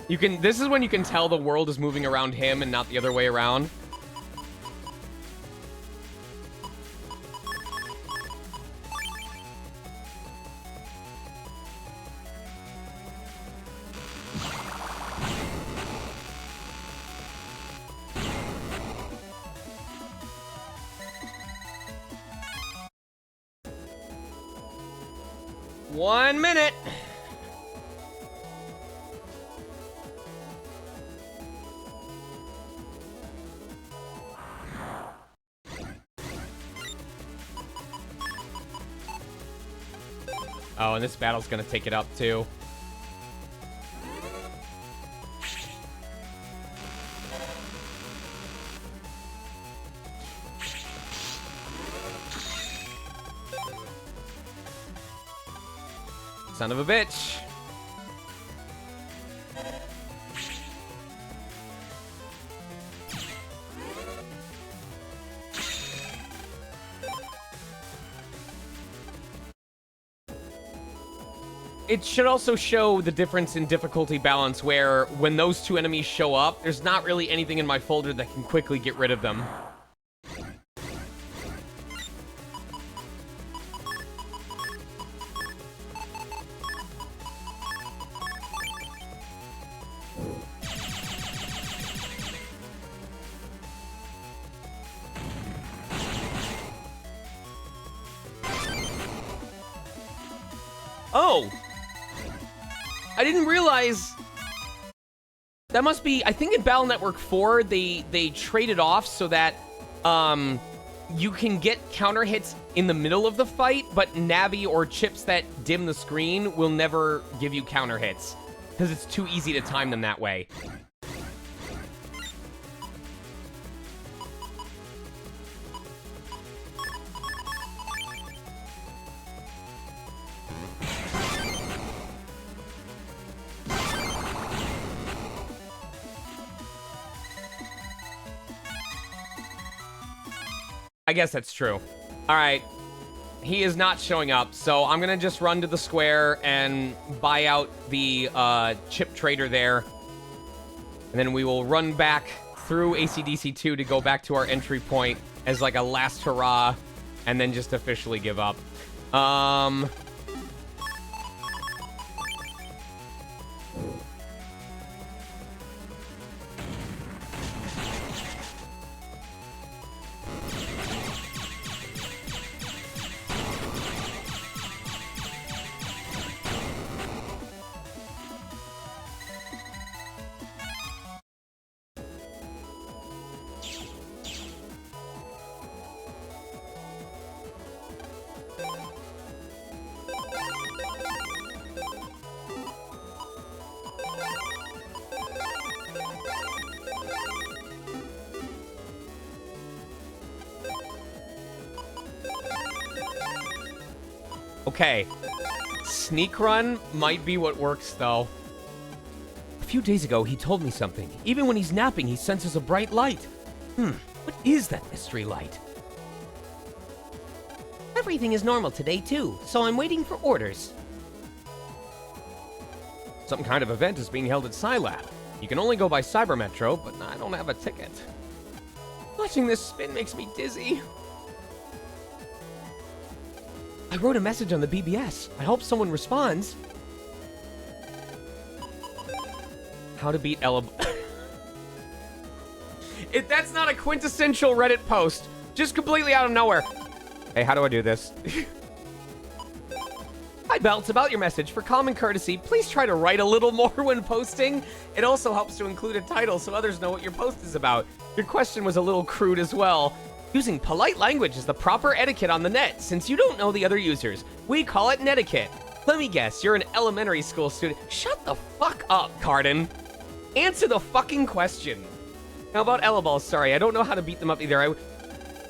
This is when you can tell the world is moving around him and not the other way around. One minute. Oh, and this battle's gonna take it up too. Son of a bitch. It should also show the difference in difficulty balance where when those two enemies show up, there's not really anything in my folder that can quickly get rid of them. Oh! I didn't realize... That must be... I think in Battle Network 4, they traded off so that you can get counter hits in the middle of the fight, but Navi or chips that dim the screen will never give you counter hits, because it's too easy to time them that way. I guess that's true. All right. He is not showing up, so I'm going to just run to the square and buy out the chip trader there. And then we will run back through ACDC 2 to go back to our entry point as like a last hurrah, and then just officially give up. Okay. Sneak run might be what works, though. A few days ago, he told me something. Even when he's napping, he senses a bright light. What is that mystery light? Everything is normal today, too, so I'm waiting for orders. Some kind of event is being held at Scilab. You can only go by Cybermetro, but I don't have a ticket. Watching this spin makes me dizzy. I wrote a message on the BBS. I hope someone responds. How to beat Ella... If that's not a quintessential Reddit post, just completely out of nowhere. Hey, how do I do this? Hi, Belts. About your message. For common courtesy, please try to write a little more when posting. It also helps to include a title so others know what your post is about. Your question was a little crude as well. Using polite language is the proper etiquette on the net. Since you don't know the other users, we call it netiquette. Let me guess, you're an elementary school student. Shut the fuck up, Cardin. Answer the fucking question. Now about Ella Balls, sorry, I don't know how to beat them up either.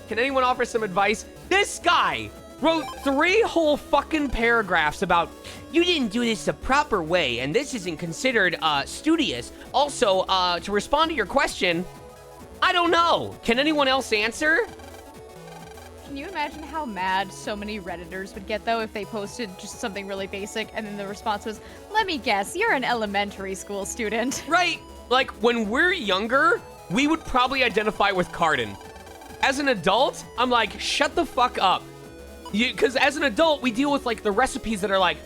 Can anyone offer some advice? This guy wrote 3 whole fucking paragraphs about, you didn't do this the proper way, and this isn't considered, studious. Also, to respond to your question, I don't know. Can anyone else answer? Can you imagine how mad so many Redditors would get, though, if they posted just something really basic, and then the response was, let me guess, you're an elementary school student. Right. Like, when we're younger, we would probably identify with Cardin. As an adult, I'm like, shut the fuck up. Because as an adult, we deal with, like, the recipes that are like,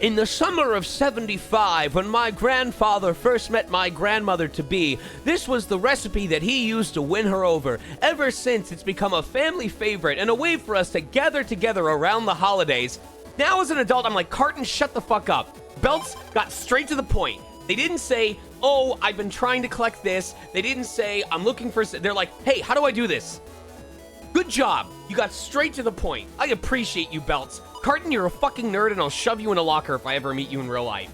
in the summer of 75, when my grandfather first met my grandmother-to-be, this was the recipe that he used to win her over. Ever since, it's become a family favorite and a way for us to gather together around the holidays. Now, as an adult, I'm like, Carton, shut the fuck up. Belts got straight to the point. They didn't say, oh, I've been trying to collect this. They didn't say, I'm looking for... They're like, hey, how do I do this? Good job. You got straight to the point. I appreciate you, Belts. Carton, you're a fucking nerd, and I'll shove you in a locker if I ever meet you in real life.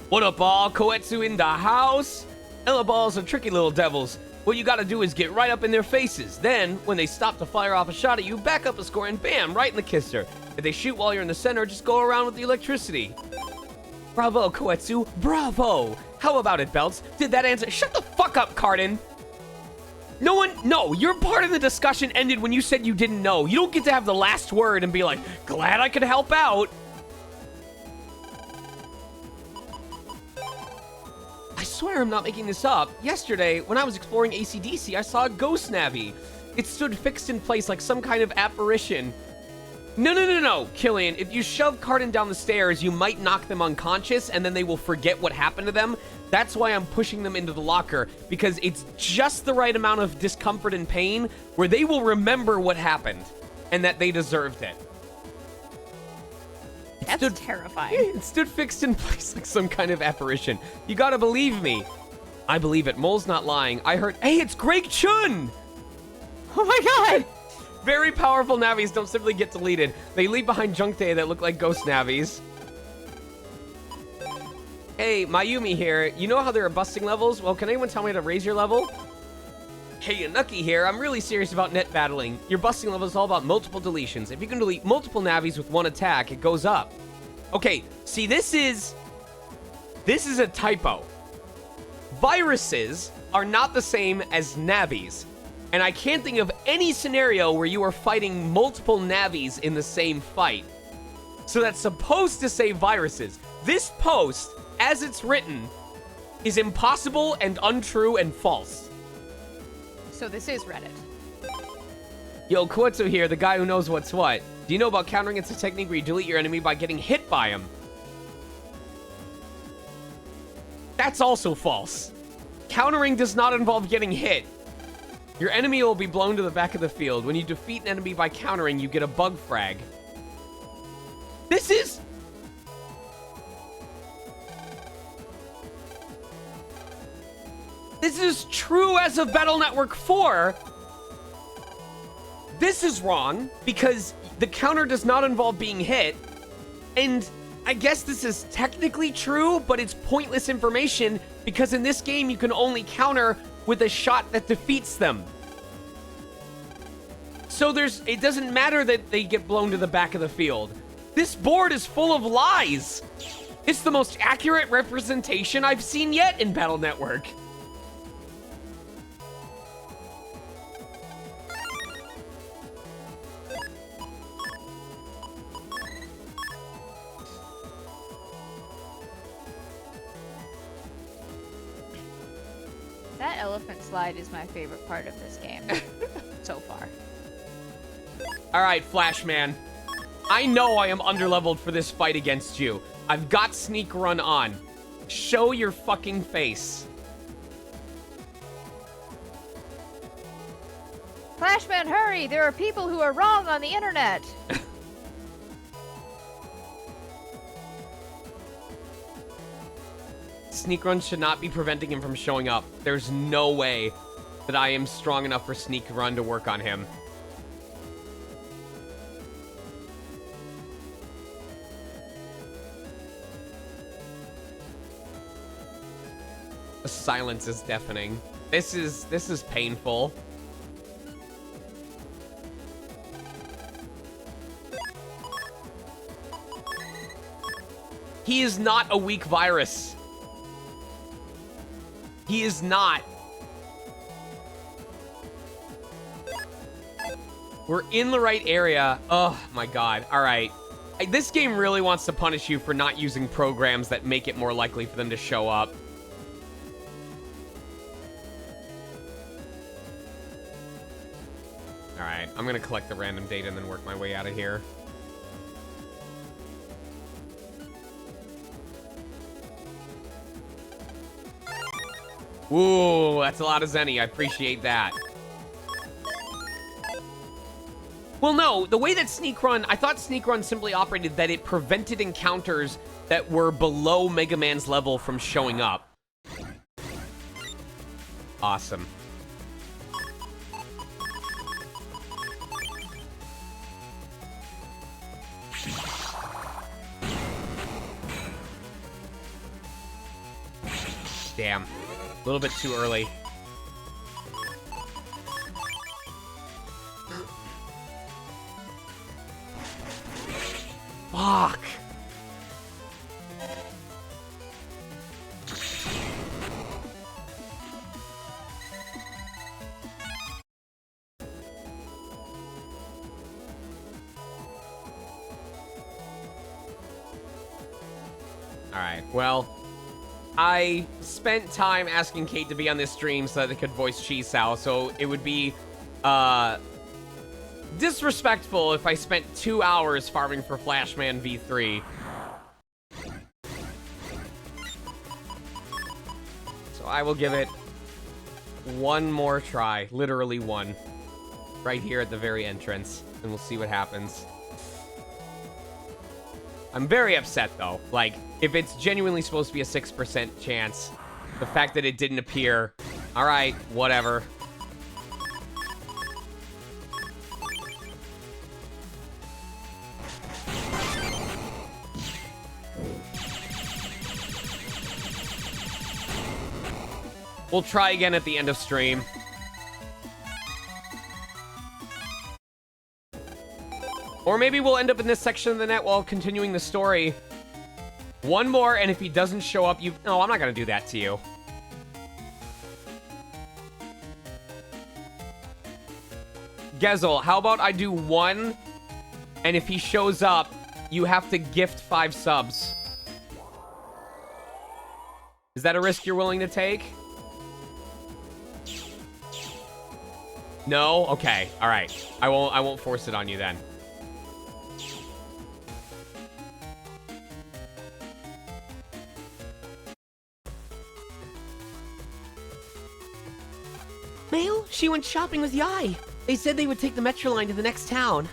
What up, all? Koetsu in the house? Ella Balls are tricky little devils. What you gotta do is get right up in their faces. Then, when they stop to fire off a shot at you, back up a score and bam, right in the kisser. If they shoot while you're in the center, just go around with the electricity. Bravo, Koetsu. Bravo. How about it, Belts? Did that answer? Shut the fuck up, Carton. No, your part of the discussion ended when you said you didn't know. You don't get to have the last word and be like, glad I could help out. I swear I'm not making this up. Yesterday, when I was exploring AC/DC, I saw a ghost Navi. It stood fixed in place like some kind of apparition. No, Killian. If you shove Cardin down the stairs, you might knock them unconscious, and then they will forget what happened to them. That's why I'm pushing them into the locker, because it's just the right amount of discomfort and pain where they will remember what happened, and that they deserved it. That's terrifying. It stood fixed in place like some kind of apparition. You gotta believe me. I believe it. Mole's not lying. I heard... Hey, it's Greg Chun! Oh my god! Very powerful Navis don't simply get deleted. They leave behind junk data that look like ghost Navis. Hey, Mayumi here. You know how there are busting levels? Well, can anyone tell me how to raise your level? Hey, Yanuki here. I'm really serious about net battling. Your busting level is all about multiple deletions. If you can delete multiple Navis with one attack, it goes up. Okay, see, this is a typo. Viruses are not the same as Navis. And I can't think of any scenario where you are fighting multiple Navis in the same fight. So that's supposed to say viruses. This post, as it's written, is impossible and untrue and false. So this is Reddit. Yo, Koetsu here, the guy who knows what's what. Do you know about countering? It's a technique where you delete your enemy by getting hit by him. That's also false. Countering does not involve getting hit. Your enemy will be blown to the back of the field. When you defeat an enemy by countering, you get a bug frag. This is... This is true as of Battle Network 4. This is wrong, because the counter does not involve being hit. And I guess this is technically true, but it's pointless information, because in this game, you can only counter with a shot that defeats them. So it doesn't matter that they get blown to the back of the field. This board is full of lies. It's the most accurate representation I've seen yet in Battle Network. That elephant slide is my favorite part of this game so far. All right, Flashman. I know I am underleveled for this fight against you. I've got Sneak Run on. Show your fucking face. Flashman, hurry! There are people who are wrong on the internet! Sneak Run should not be preventing him from showing up. There's no way that I am strong enough for Sneak Run to work on him. The silence is deafening. This is painful. He is not a weak virus. He is not. We're in the right area. Oh my god. All right. This game really wants to punish you for not using programs that make it more likely for them to show up. All right. I'm going to collect the random data and then work my way out of here. Ooh, that's a lot of Zenny. I appreciate that. Well, no, the way that Sneak Run, I thought Sneak Run simply operated that it prevented encounters that were below Mega Man's level from showing up. Awesome. Damn. A little bit too early. Fuck. All right, well, I spent time asking Kate to be on this stream so that they could voice Chisao, so it would be disrespectful if I spent 2 hours farming for Flashman V3. So I will give it one more try, literally one, right here at the very entrance, and we'll see what happens. I'm very upset, though. Like, if it's genuinely supposed to be a 6% chance, the fact that it didn't appear, all right, whatever. We'll try again at the end of stream. Or maybe we'll end up in this section of the net while continuing the story. One more, and if he doesn't show up, you... No, I'm not going to do that to you. Gezel, how about I do one, and if he shows up, you have to gift 5 subs. Is that a risk you're willing to take? No? Okay. All right. I won't force it on you then. Mail? She went shopping with Yai. They said they would take the metro line to the next town.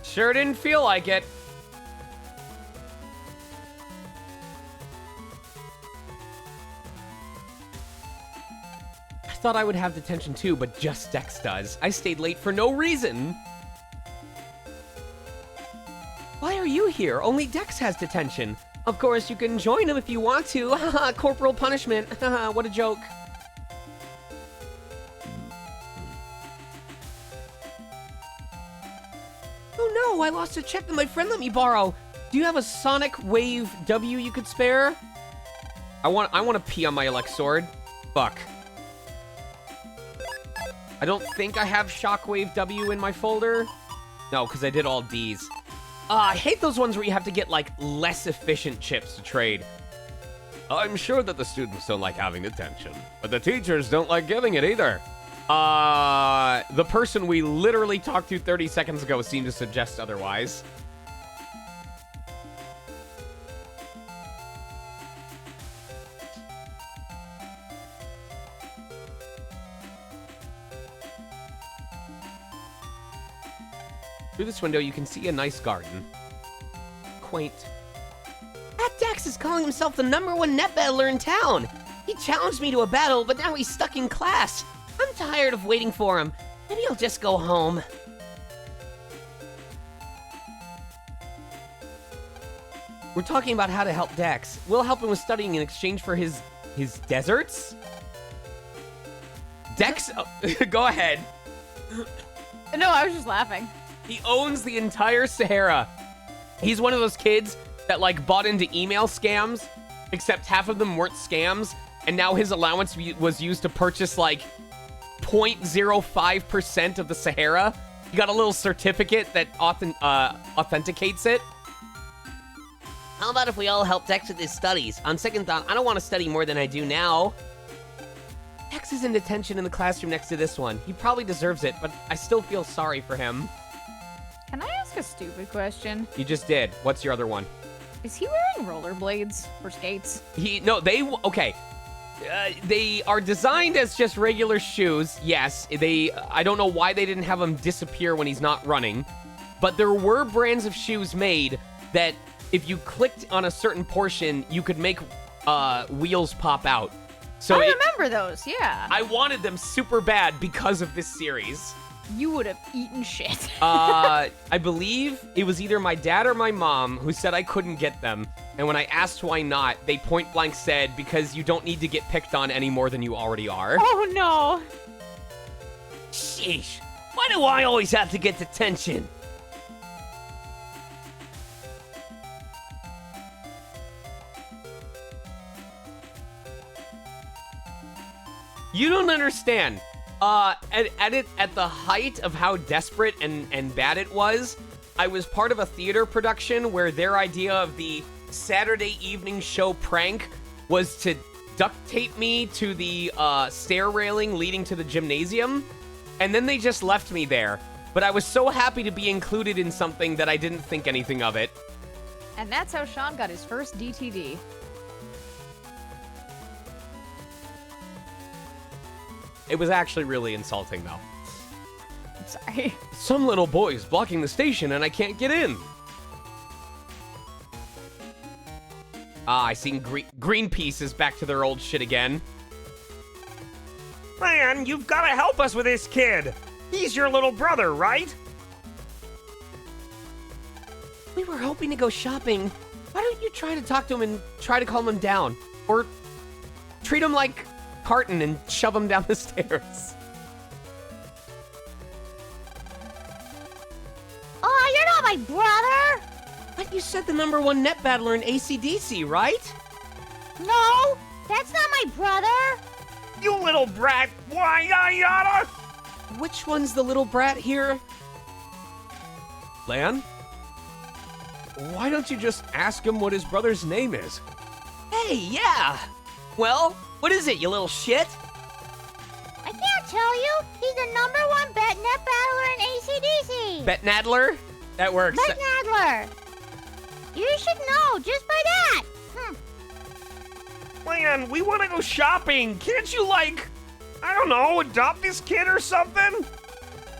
Sure didn't feel like it. I thought I would have detention too, but just Dex does. I stayed late for no reason. you here? Only Dex has detention. Of course, you can join him if you want to. Haha, corporal punishment. Haha, what a joke. Oh no, I lost a check that my friend let me borrow. Do you have a Sonic Wave W you could spare? I want to pee on my elect sword. Fuck. I don't think I have Shockwave W in my folder. No, because I did all Ds. I hate those ones where you have to get, like, less efficient chips to trade. I'm sure that the students don't like having attention, but the teachers don't like giving it either. The person we literally talked to 30 seconds ago seemed to suggest otherwise. Through this window, you can see a nice garden. Quaint. That Dex is calling himself the #1 net battler in town. He challenged me to a battle, but now he's stuck in class. I'm tired of waiting for him. Maybe I'll just go home. We're talking about how to help Dex. We'll help him with studying in exchange for his deserts? Dex, oh, go ahead. No, I was just laughing. He owns the entire Sahara. He's one of those kids that, like, bought into email scams, except half of them weren't scams, and now his allowance was used to purchase, like, 0.05% of the Sahara. He got a little certificate that authenticates it. How about if we all help Dex with his studies? On second thought, I don't want to study more than I do now. Dex is in detention in the classroom next to this one. He probably deserves it, but I still feel sorry for him. Can I ask a stupid question? You just did. What's your other one? Is he wearing rollerblades or skates? Okay. They are designed as just regular shoes. Yes, I don't know why they didn't have them disappear when he's not running. But there were brands of shoes made that if you clicked on a certain portion, you could make wheels pop out. So I remember those, yeah. I wanted them super bad because of this series. You would have eaten shit. I believe it was either my dad or my mom who said I couldn't get them. And when I asked why not, they point blank said, because you don't need to get picked on any more than you already are. Oh, no. Sheesh. Why do I always have to get detention? You don't understand. At the height of how desperate and bad it was, I was part of a theater production where their idea of the Saturday evening show prank was to duct tape me to the stair railing leading to the gymnasium, and then they just left me there. But I was so happy to be included in something that I didn't think anything of it. And that's how Sean got his first DTD. It was actually really insulting, though. I'm sorry. Some little boy's blocking the station and I can't get in. I seen Greenpeace is back to their old shit again. Man, you've got to help us with this kid. He's your little brother, right? We were hoping to go shopping. Why don't you try to talk to him and try to calm him down? Or treat him like Carton and shove him down the stairs. Oh, you're not my brother! But you said the #1 net battler in AC/DC, right? No, that's not my brother! You little brat! Why, yada? Which one's the little brat here? Lan? Why don't you just ask him what his brother's name is? Hey, yeah! Well, what is it, you little shit? I can't tell you. He's the #1 bet net battler in AC/DC. Bet Nadler? That works. Bet Nadler. You should know just by that. Man, we want to go shopping. Can't you, like, I don't know, adopt this kid or something?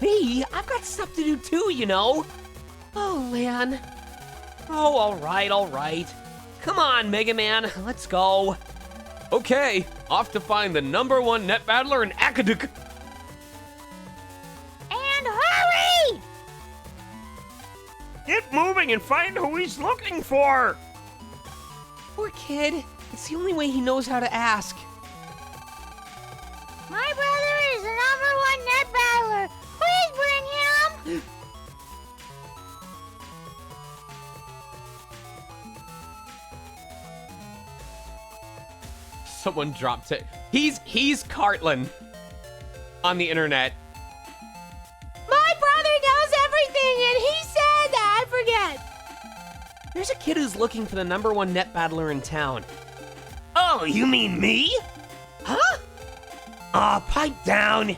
Me? I've got stuff to do too, you know. Oh, Lan. Oh, all right. Come on, Mega Man, let's go. Okay, off to find the #1 net battler in Akaduk. And hurry! Get get moving and find who he's looking for. Poor kid. It's the only way he knows how to ask. My brother is the #1 net battler. Please bring him. Someone dropped it. He's Cartland on the internet. My brother knows everything, and he said that I forget. There's a kid who's looking for the #1 net battler in town. Oh, you mean me? Huh? Aw, pipe down.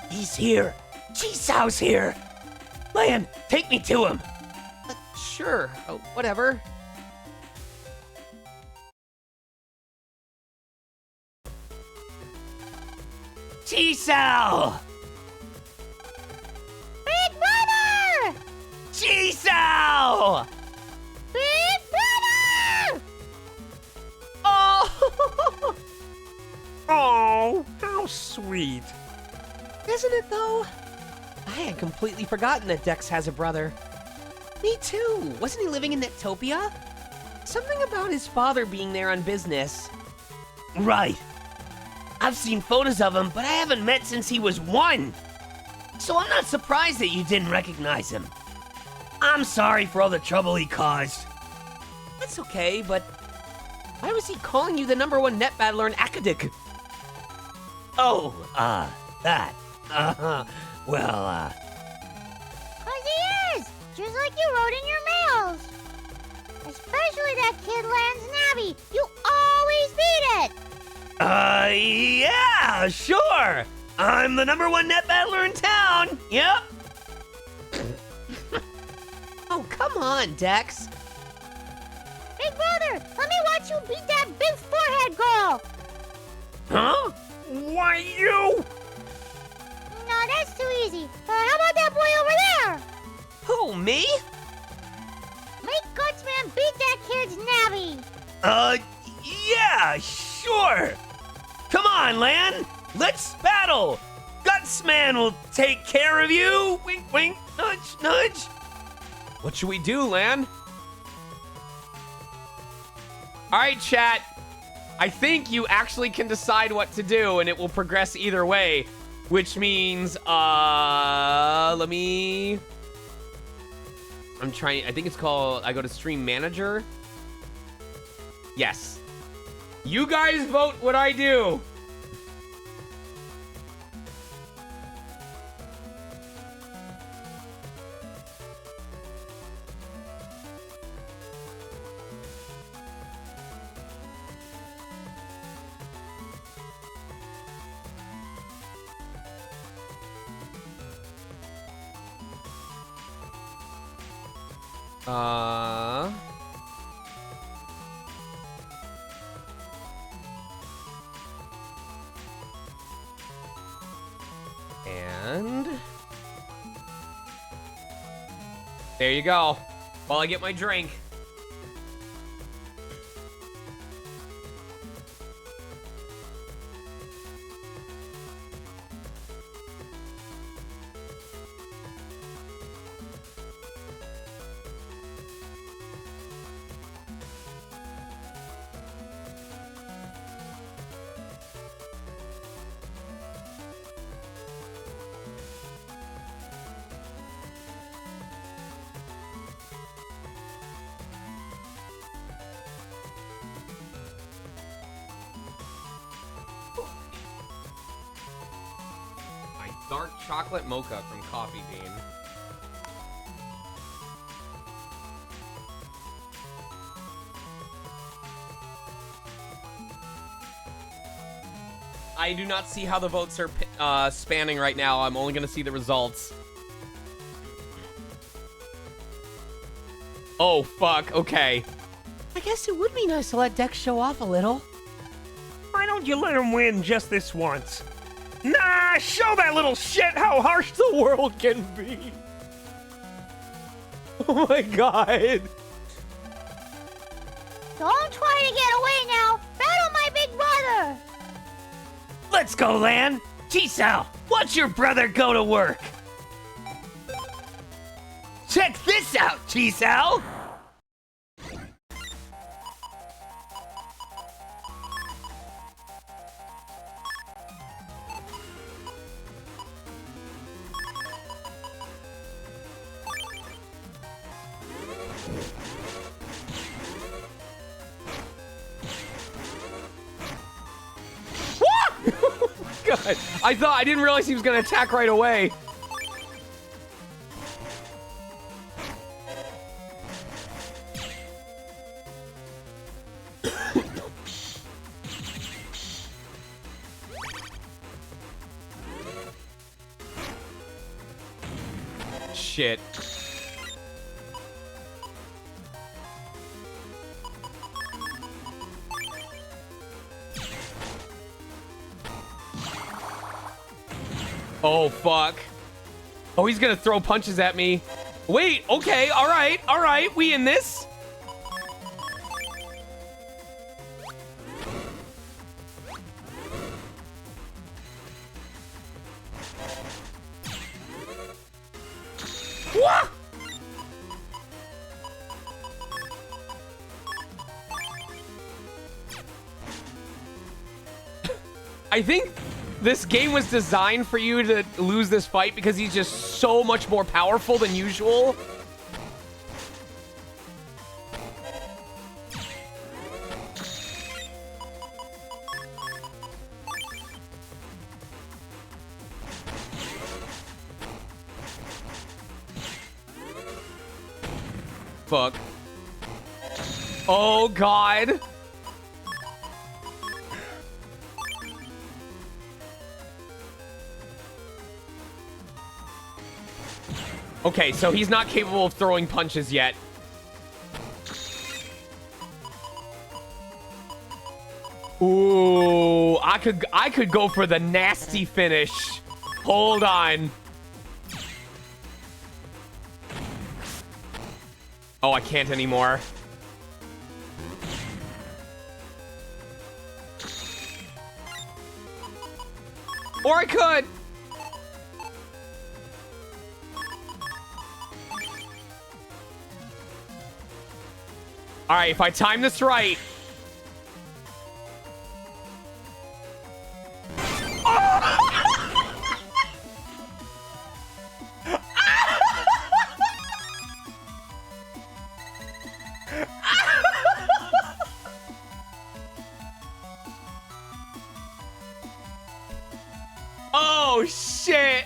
He's here. Jisoo's here. Lan, take me to him. Sure. Oh, whatever. Jisoo! Big brother! Jisoo! Big brother! Oh! Oh, how sweet. Isn't it though? I had completely forgotten that Dex has a brother. Me too. Wasn't he living in Netopia? Something about his father being there on business. Right. I've seen photos of him, but I haven't met since he was 1. So I'm not surprised that you didn't recognize him. I'm sorry for all the trouble he caused. That's okay, but why was he calling you the #1 net battler in Akadik? Oh, that. Well, 'Cause he is! Just like you wrote in your mails! Especially that kid Lan's Navi! You always beat it! yeah, sure. I'm the #1 net battler in town. Yep. Oh, come on, Dex. Big brother, let me watch you beat that big forehead girl! Huh? Why you? No, that's too easy. How about that boy over there? Who, me? Make Gutsman beat that kid's Navi! Yeah, sure. Come on, Lan. Let's battle. Gutsman will take care of you. Wink, wink, nudge, nudge. What should we do, Lan? All right, chat. I think you actually can decide what to do, and it will progress either way. Which means, let me... I'm trying, I think it's called, I go to Stream Manager. Yes. You guys vote what I do. And there you go. While I get my drink. Dark chocolate mocha from Coffee Bean. I do not see how the votes are spanning right now. I'm only going to see the results. Oh, fuck. Okay. I guess it would be nice to let Dex show off a little. Why don't you let him win just this once? Nah, show that little shit how harsh the world can be. Oh my god. Don't try to get away now! Battle my big brother! Let's go, Lan. Jisoo, watch your brother go to work. Check this out, Chisel! God, I didn't realize he was gonna attack right away. Shit. Oh, fuck. Oh, he's gonna throw punches at me. Wait, okay, all right, we in this? What? I think this game was designed for you to lose this fight because he's just so much more powerful than usual. Fuck. Oh, God. Okay, so he's not capable of throwing punches yet. Ooh, I could go for the nasty finish. Hold on. Oh, I can't anymore. Or I could. All right, if I time this right. Oh, shit.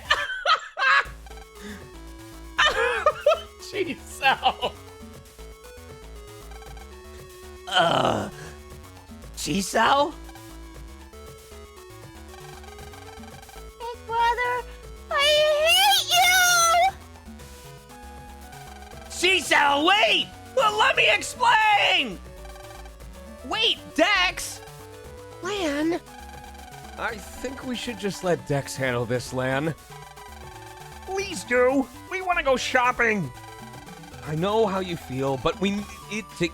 Jeez, Sal. Chisel? Big brother, I hate you! Chisel, wait! Well, let me explain! Wait, Dex! Lan? I think we should just let Dex handle this, Lan. Please do. We want to go shopping. I know how you feel, but we need to...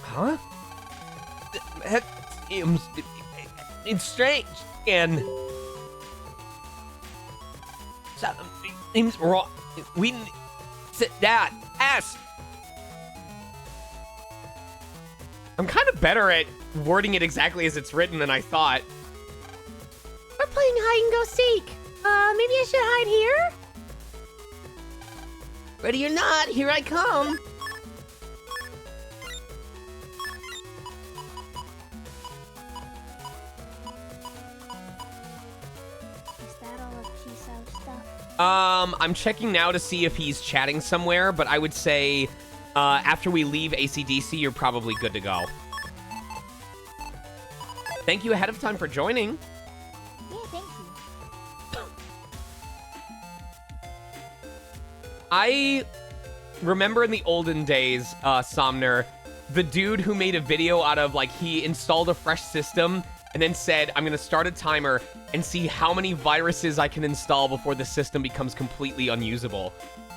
huh? That it's strange, and... Something's wrong. We... Sit down. Ask. I'm kind of better at wording it exactly as it's written than I thought. We're playing hide and go seek. Maybe I should hide here? Ready or not, here I come. Is that all of Chiso's stuff? I'm checking now to see if he's chatting somewhere, but I would say after we leave AC/DC, you're probably good to go. Thank you ahead of time for joining. Yeah, thank you. I remember in the olden days, Somner, the dude who made a video out of, like, he installed a fresh system and then said, I'm going to start a timer and see how many viruses I can install before the system becomes completely unusable.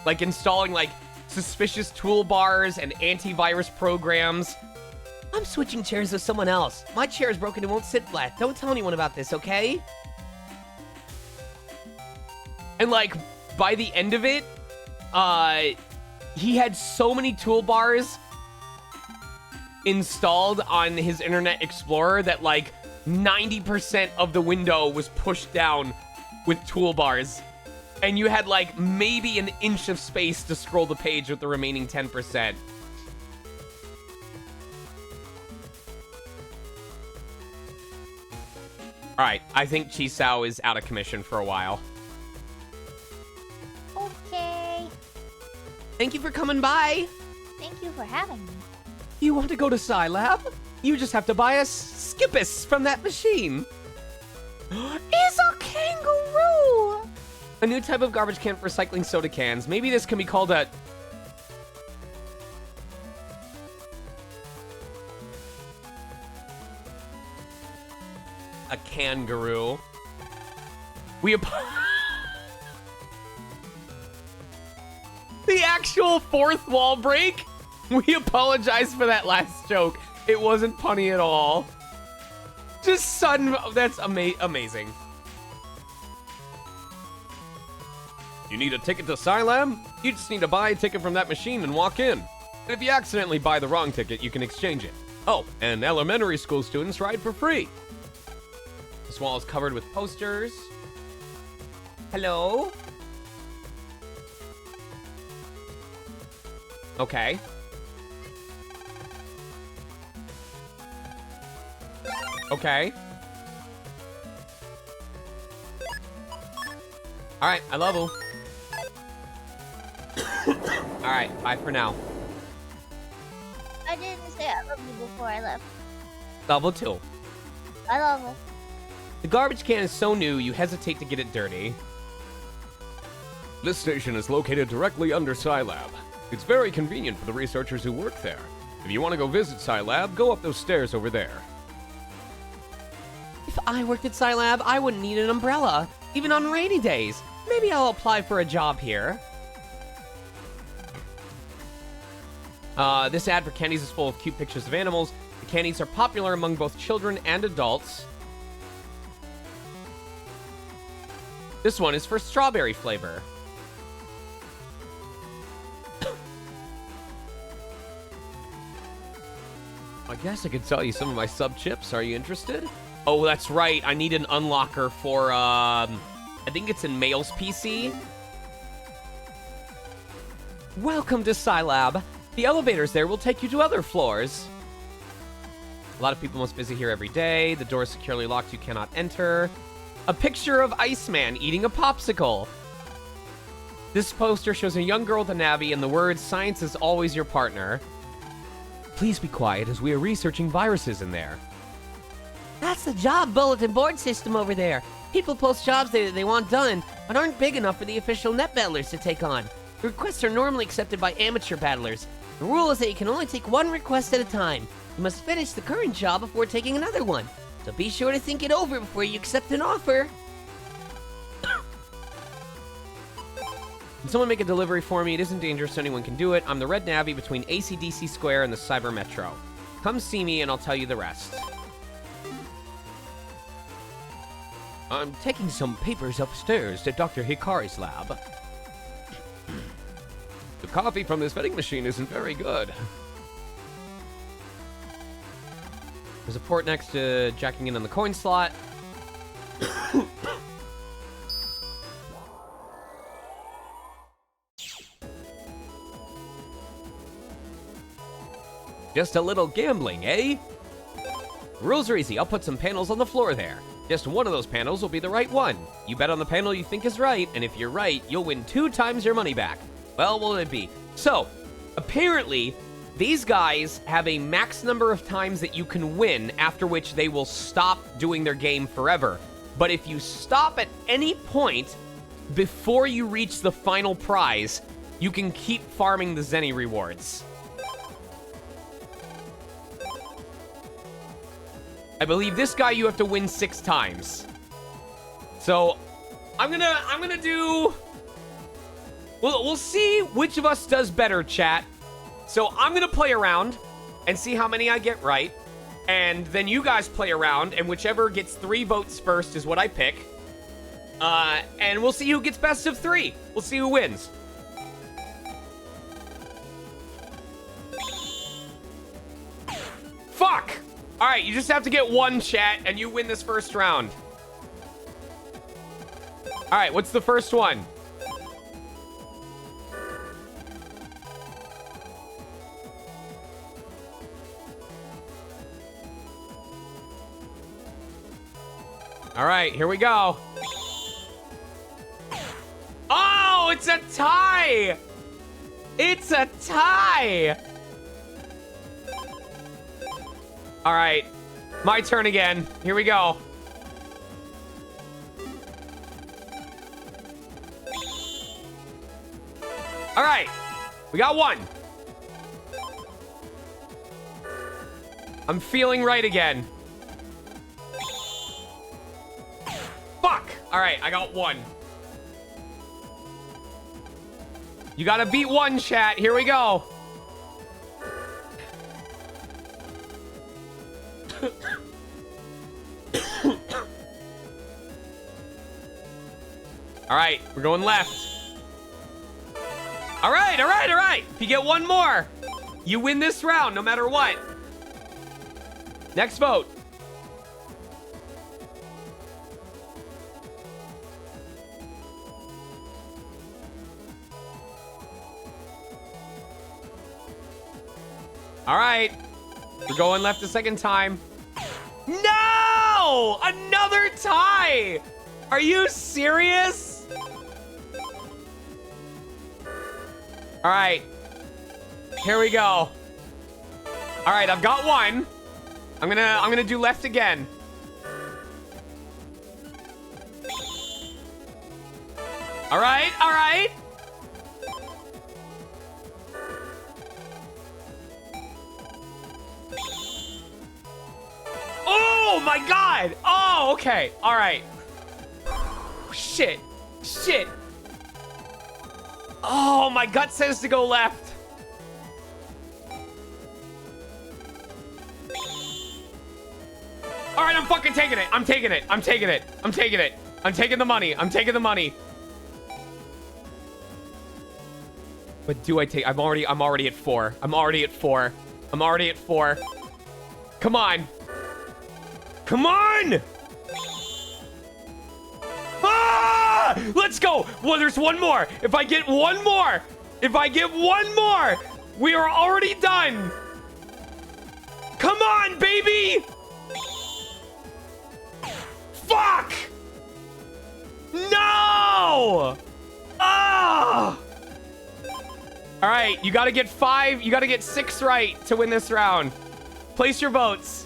Like, installing, like, suspicious toolbars and antivirus programs. I'm switching chairs with someone else. My chair is broken and won't sit flat. Don't tell anyone about this, okay? And, like, by the end of it, he had so many toolbars installed on his Internet Explorer that like 90% of the window was pushed down with toolbars. And you had like maybe an inch of space to scroll the page with the remaining 10%. All right, I think Chisao is out of commission for a while. Okay. Thank you for coming by. Thank you for having me. You want to go to Scilab? You just have to buy a Skippus from that machine. It's a kangaroo! A new type of garbage can for recycling soda cans. Maybe this can be called a... a kangaroo. We... The actual fourth wall break? We apologize for that last joke. It wasn't punny at all. Just sudden... That's amazing. You need a ticket to Scilab? You just need to buy a ticket from that machine and walk in. And if you accidentally buy the wrong ticket, you can exchange it. Oh, and elementary school students ride for free. This wall is covered with posters. Hello? Okay. Okay. Alright, I love you. Alright, bye for now. I didn't say I love you before I left. Double two. I love you. The garbage can is so new, you hesitate to get it dirty. This station is located directly under Scilab. It's very convenient for the researchers who work there. If you want to go visit Scilab, go up those stairs over there. If I worked at Scilab, I wouldn't need an umbrella, even on rainy days. Maybe I'll apply for a job here. This ad for candies is full of cute pictures of animals. The candies are popular among both children and adults. This one is for strawberry flavor. I guess I could sell you some of my sub chips. Are you interested? Oh, that's right. I need an unlocker for, I think it's in Mail's PC. Welcome to Scilab. The elevators there will take you to other floors. A lot of people must visit here every day. The door is securely locked. You cannot enter. A picture of Iceman eating a popsicle. This poster shows a young girl with a Navi and the words, "Science is always your partner." Please be quiet as we are researching viruses in there. That's the job bulletin board system over there. People post jobs they want done, but aren't big enough for the official net battlers to take on. The requests are normally accepted by amateur battlers. The rule is that you can only take one request at a time. You must finish the current job before taking another one. So be sure to think it over before you accept an offer. Can someone make a delivery for me? It isn't dangerous, anyone can do it. I'm the red Navi between ACDC Square and the Cyber Metro. Come see me and I'll tell you the rest. I'm taking some papers upstairs to Dr. Hikari's lab. The coffee from this vending machine isn't very good. There's a port next to jacking in on the coin slot. Just a little gambling, eh? The rules are easy. I'll put some panels on the floor there. Just one of those panels will be the right one. You bet on the panel you think is right, and if you're right, you'll win 2 times your money back. Well, what will it be? So, apparently, these guys have a max number of times that you can win, after which they will stop doing their game forever. But if you stop at any point before you reach the final prize, you can keep farming the Zenny rewards. I believe this guy you have to win 6 times. So, I'm gonna do... We'll see which of us does better, chat. So I'm gonna play around and see how many I get right. And then you guys play around, and whichever gets 3 votes first is what I pick. And we'll see who gets best of 3. We'll see who wins. All right, you just have to get one, chat, and you win this first round. All right, what's the first one? All right, here we go. Oh, it's a tie! It's a tie! All right, my turn again. Here we go. All right, we got one. I'm feeling right again. Fuck! All right, I got one. You gotta beat one, chat. Here we go. All right, we're going left. All right, all right, all right. If you get one more, you win this round no matter what. Next vote. All right, we're going left a second time. No! Another tie! Are you serious? All right, here we go. All right, I've got one. I'm gonna do left again. All right, all right. Oh my God! Oh, okay. All right. Shit. Shit. Oh, my gut says to go left. All right, I'm fucking taking it. I'm taking it. I'm taking it. I'm taking it. I'm taking the money. I'm taking the money. But do I take? I'm already at 4. I'm already at 4. I'm already at 4. Come on. Come on! Ah! Let's go! Well, there's one more. If I get one more, we are already done. Come on, baby! Fuck! No! Ah! All right, you gotta get 5. You gotta get 6 right to win this round. Place your votes.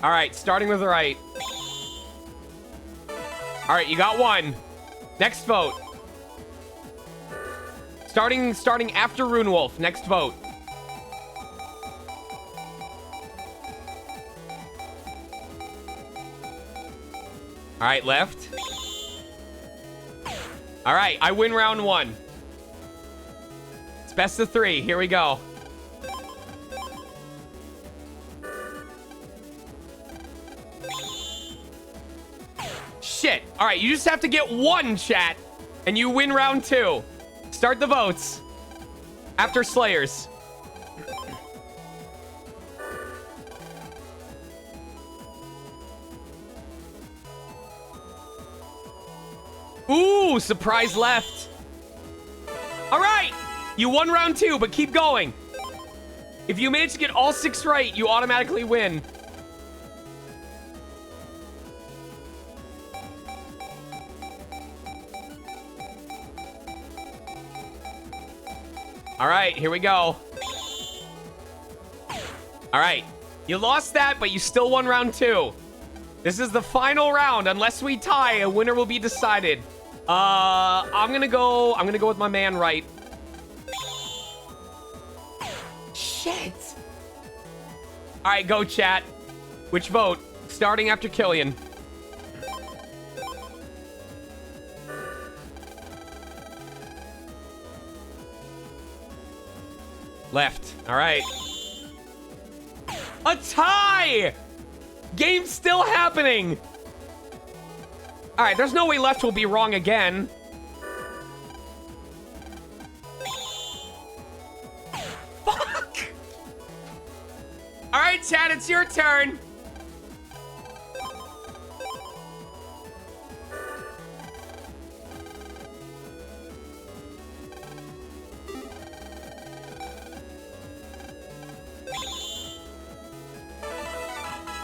All right, starting with the right. All right, you got one. Next vote. Starting after Runewolf. Next vote. All right, left. All right, I win round 1. It's best of 3. Here we go. Shit. All right, you just have to get 1, chat, and you win round 2. Start the votes after Slayers. Ooh, surprise left. All right, you won round 2, but keep going. If you manage to get all 6 right, you automatically win. All right, here we go. All right, you lost that, but you still won round 2. This is the final round. Unless we tie, a winner will be decided. I'm gonna go with my man right. Shit. All right, go chat. Which vote? Starting after Killian. Left. All right. A tie! Game's still happening. All right, there's no way left will be wrong again. right, Chad, it's your turn.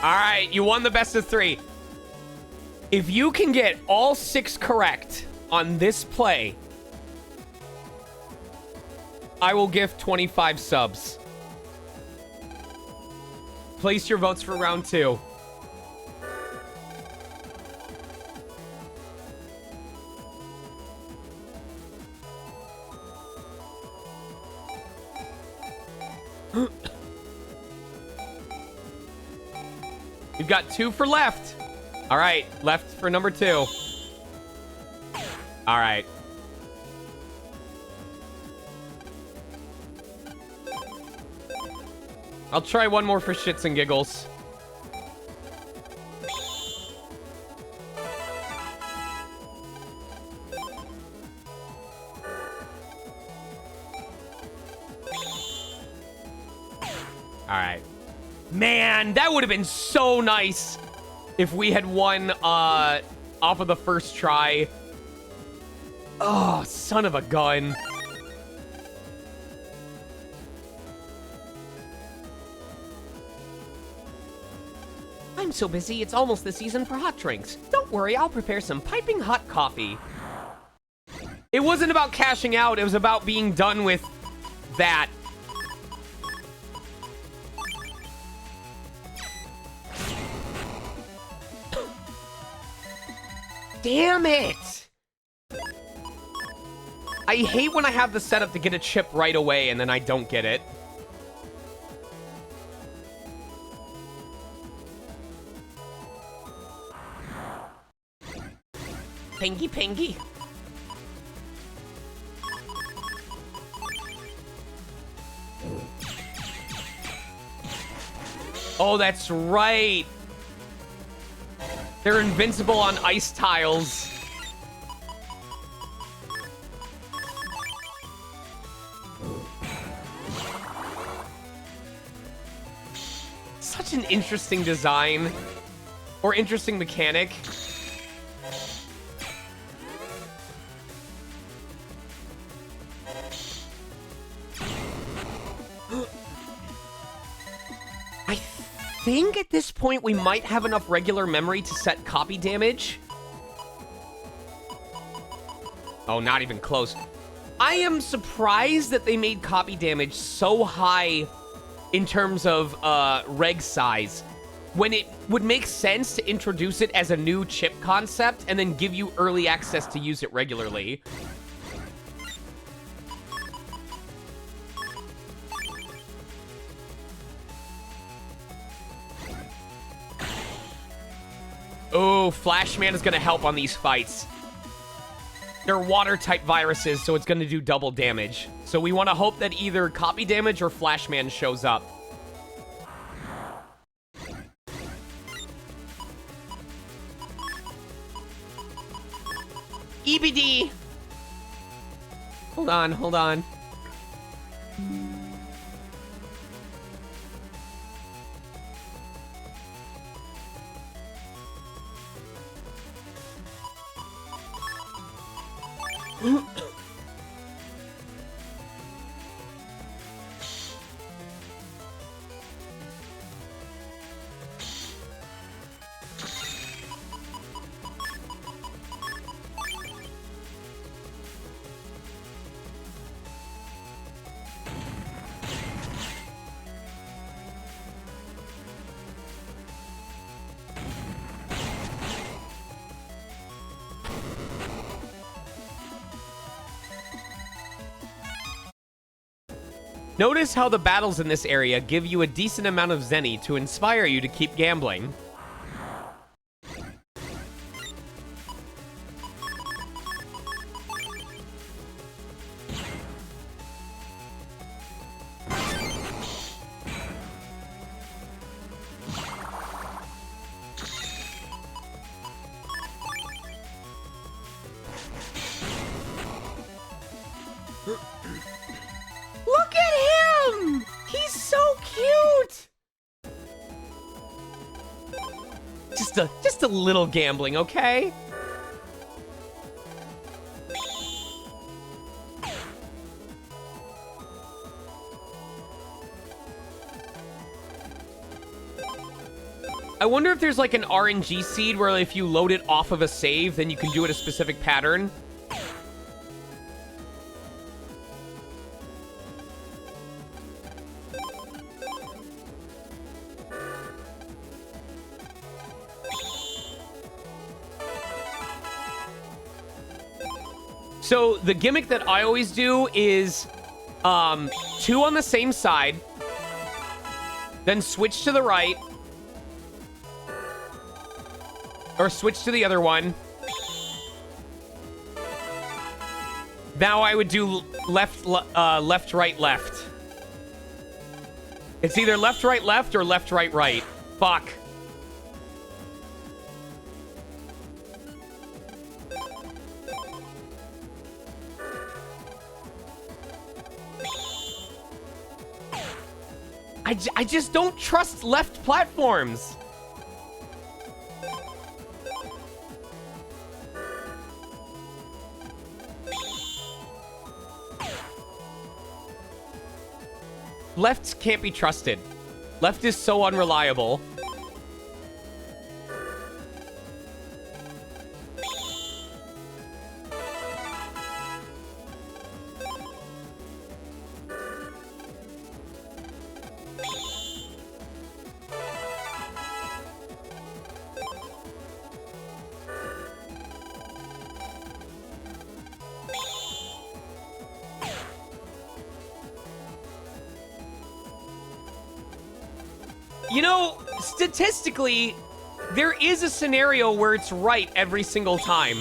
All right, you won the best of 3. If you can get all 6 correct on this play, I will gift 25 subs. Place your votes for round 2. You've got 2 for left. All right, left for number 2. All right. I'll try one more for shits and giggles. All right. Man, that would have been so nice if we had won off of the first try. Oh, son of a gun. I'm so busy, it's almost the season for hot drinks. Don't worry, I'll prepare some piping hot coffee. It wasn't about cashing out. It was about being done with that. Damn it! I hate when I have the setup to get a chip right away and then I don't get it. Pingy, pingy. Oh, that's right. They're invincible on ice tiles. Such an interesting design. Or interesting mechanic. I think at this point we might have enough regular memory to set copy damage. Oh, not even close. I am surprised that they made copy damage so high in terms of reg size, when it would make sense to introduce it as a new chip concept and then give you early access to use it regularly. Oh, Flashman is going to help on these fights. They're water-type viruses, so it's going to do double damage. So we want to hope that either copy damage or Flashman shows up. EBD! Hold on, hold on. Notice how the battles in this area give you a decent amount of Zenny to inspire you to keep gambling. Look at him! He's so cute! just a little gambling, okay? I wonder if there's like an RNG seed where if you load it off of a save, then you can do it a specific pattern. So the gimmick that I always do is 2 on the same side, then switch to the right, or switch to the other one. Now I would do left, right, left. It's either left, right, left, or left, right, right. Fuck. I just don't trust left platforms. Left can't be trusted. Left is so unreliable. You know, statistically, there is a scenario where it's right every single time.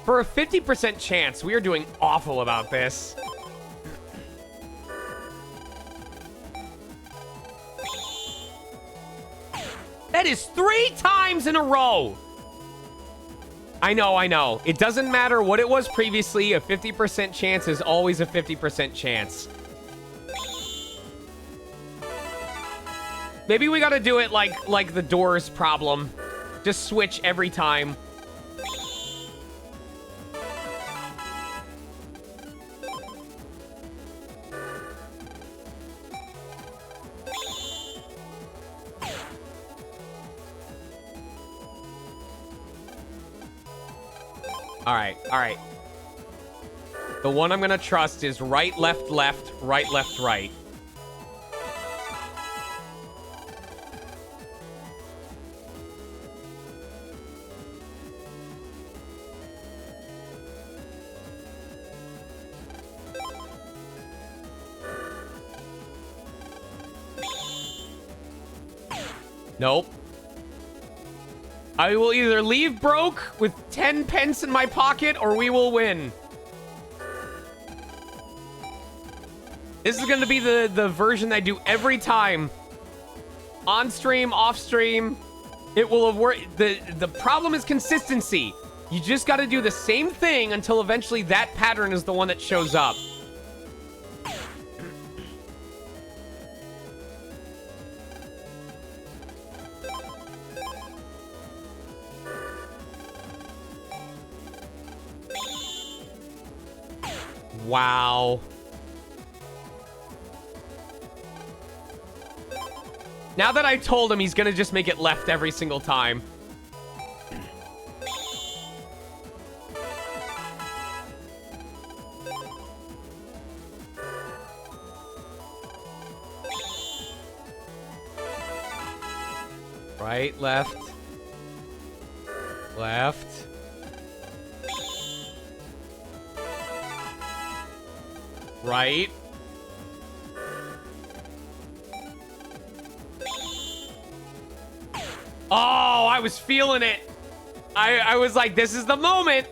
For a 50% chance, we are doing awful about this. That is 3 times in a row. I know. It doesn't matter what it was previously. A 50% chance is always a 50% chance. Maybe we gotta do it like the Doors problem. Just switch every time. All right. The one I'm gonna trust is right, left, left, right, left, right. Nope. I will either leave broke with 10 pence in my pocket, or we will win. This is going to be the version I do every time. On stream, off stream. It will have worked. The problem is consistency. You just got to do the same thing until eventually that pattern is the one that shows up. Wow. Now that I told him, he's gonna just make it left every single time. Right, left. Left. Right. Oh, I was feeling it. I was like, this is the moment.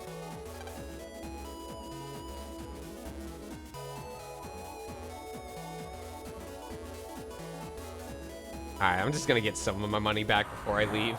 All right, I'm just going to get some of my money back before I leave.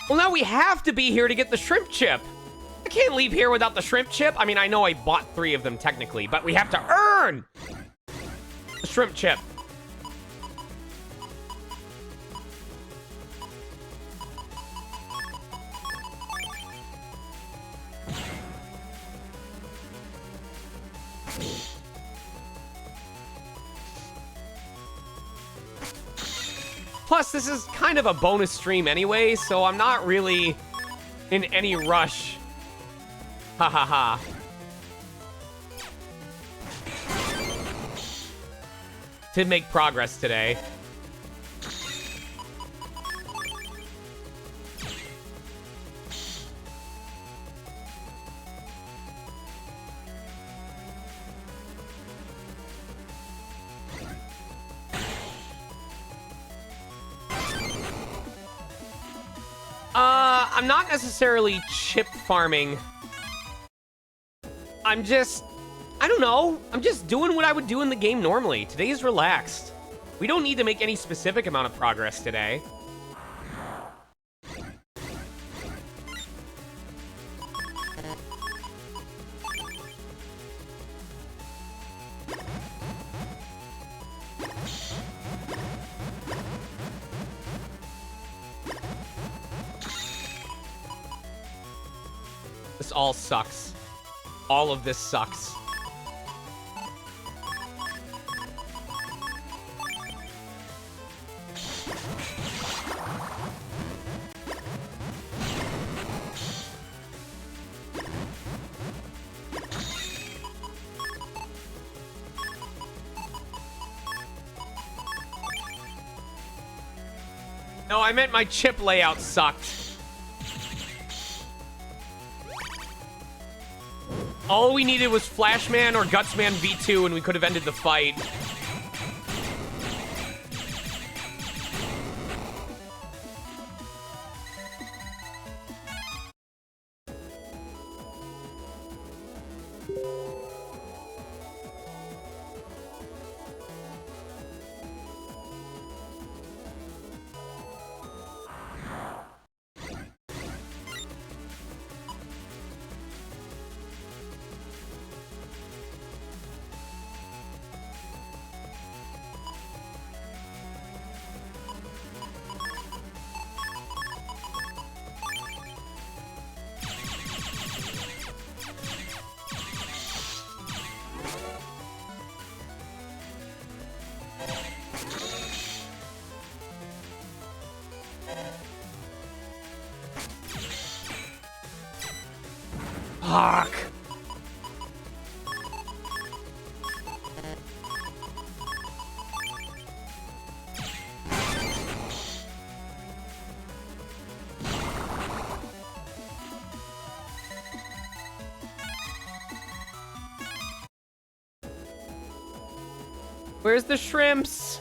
Well, now we have to be here to get the shrimp chip. I can't leave here without the shrimp chip. I mean, I know I bought 3 of them technically, but we have to earn the shrimp chip. Plus, this is kind of a bonus stream anyway, so I'm not really in any rush. Ha ha ha. To make progress today. I'm not necessarily chip farming. I don't know. I'm just doing what I would do in the game normally. Today is relaxed. We don't need to make any specific amount of progress today. This all sucks. All of this sucks. No, I meant my chip layout sucked. All we needed was Flashman or Gutsman V2 and we could have ended the fight. Fuck. Where's the shrimps?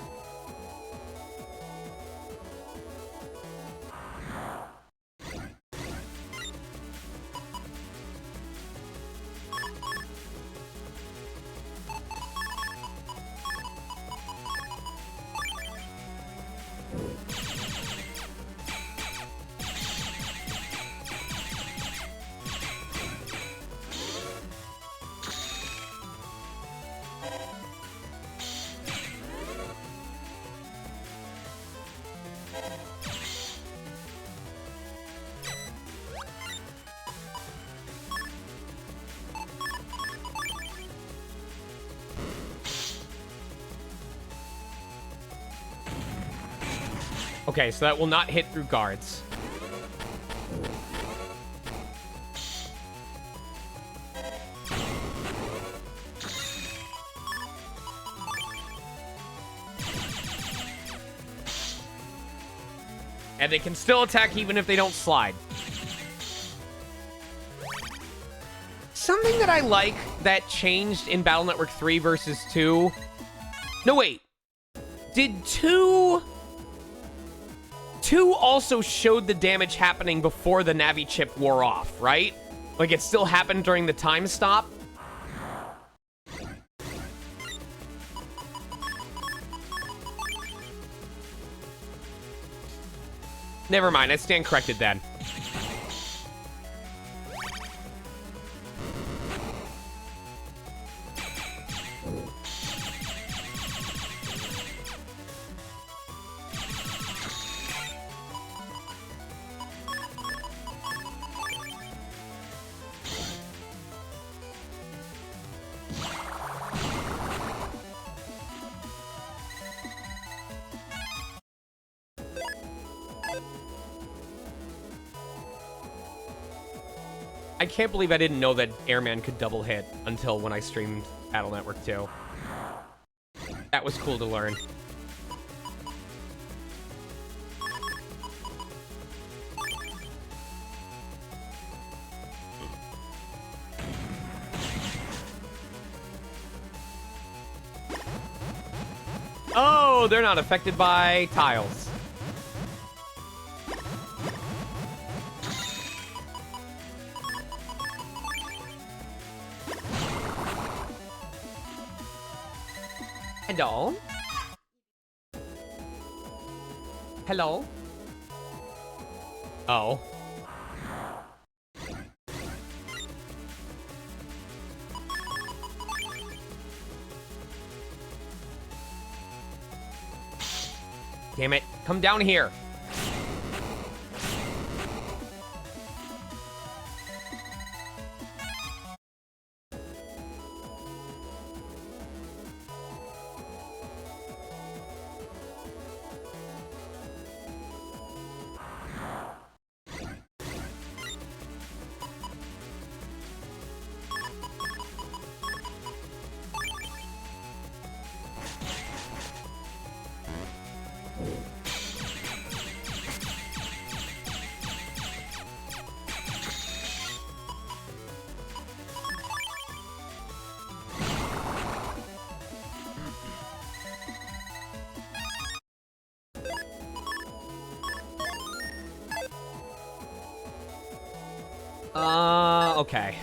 Okay, so that will not hit through guards. And they can still attack even if they don't slide. Something that I like that changed in Battle Network 3 versus 2... No, wait. Did 2 also showed the damage happening before the Navi chip wore off, right? Like, it still happened during the time stop? Never mind, I stand corrected then. I can't believe I didn't know that Airman could double hit until when I streamed Battle Network 2. That was cool to learn. Oh, they're not affected by tiles. Hello? Hello? Oh. Damn it. Come down here. Okay.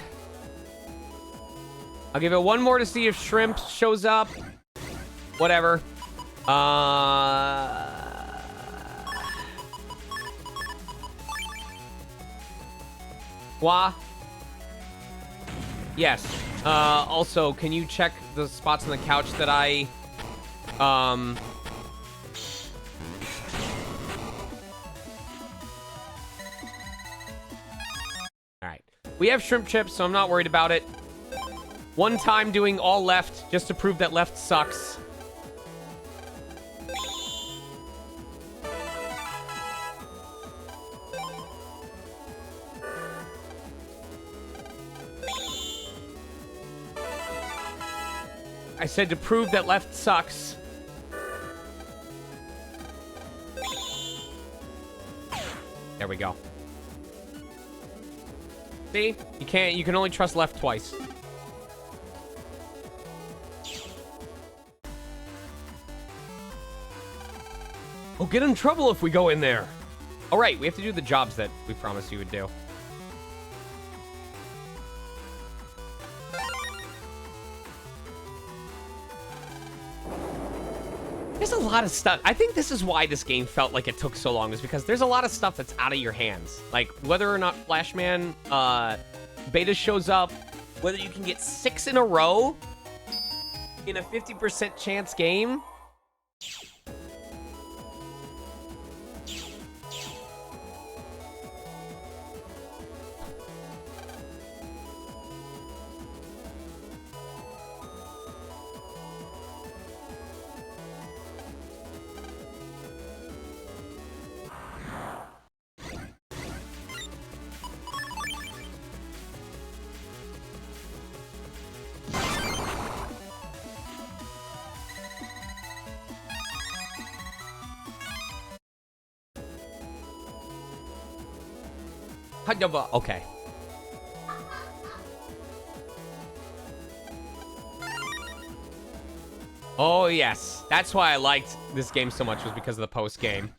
I'll give it one more to see if Shrimp shows up. Whatever. Wah. Yes. Also, can you check the spots on the couch that I, Alright. We have shrimp chips, so I'm not worried about it. One time doing all left, just to prove that left sucks. I said to prove that left sucks. There we go. See? You can only trust left twice. We'll get in trouble if we go in there. All right, we have to do the jobs that we promised you would do. There's a lot of stuff. I think this is why this game felt like it took so long, is because there's a lot of stuff that's out of your hands. Like, whether or not Flashman beta shows up, whether you can get 6 in a row in a 50% chance game. Okay. Oh, yes. That's why I liked this game so much, was because of the post-game.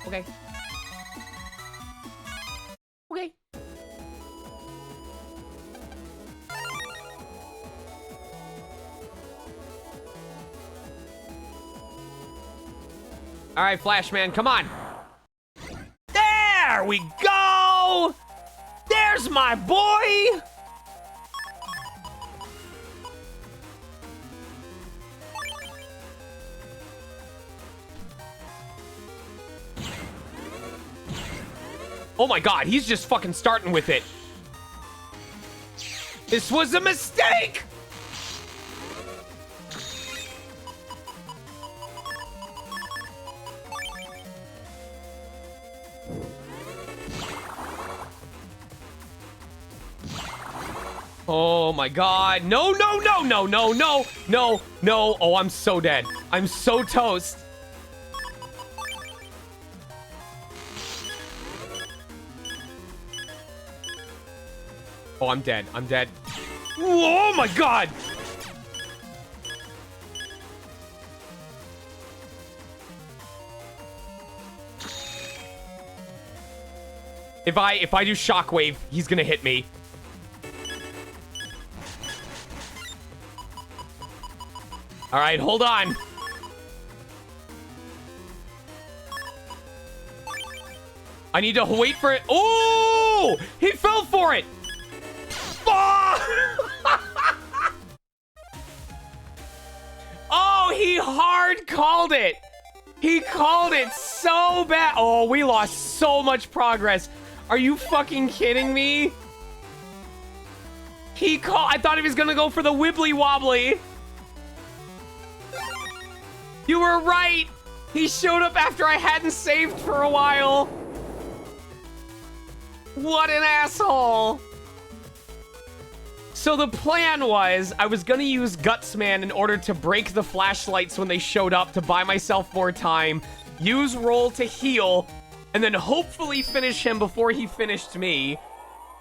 Okay. Okay. All right, Flash Man, come on. There we go! There's my boy! Oh my god, he's just fucking starting with it. This was a mistake! Oh my god. No, no, no, no, no, no, no, no. Oh, I'm so dead. I'm so toast. Oh, I'm dead. I'm dead. Oh my god! If I do shockwave, he's gonna hit me. All right, hold on. I need to wait for it. Oh! He fell for it! Oh, he hard called it. He called it so bad. Oh, we lost so much progress. Are you fucking kidding me? He called. I thought he was gonna go for the wibbly wobbly. You were right. He showed up after I hadn't saved for a while. What an asshole. So the plan was I was gonna use Gutsman in order to break the flashlights when they showed up to buy myself more time, use Roll to heal, and then hopefully finish him before he finished me.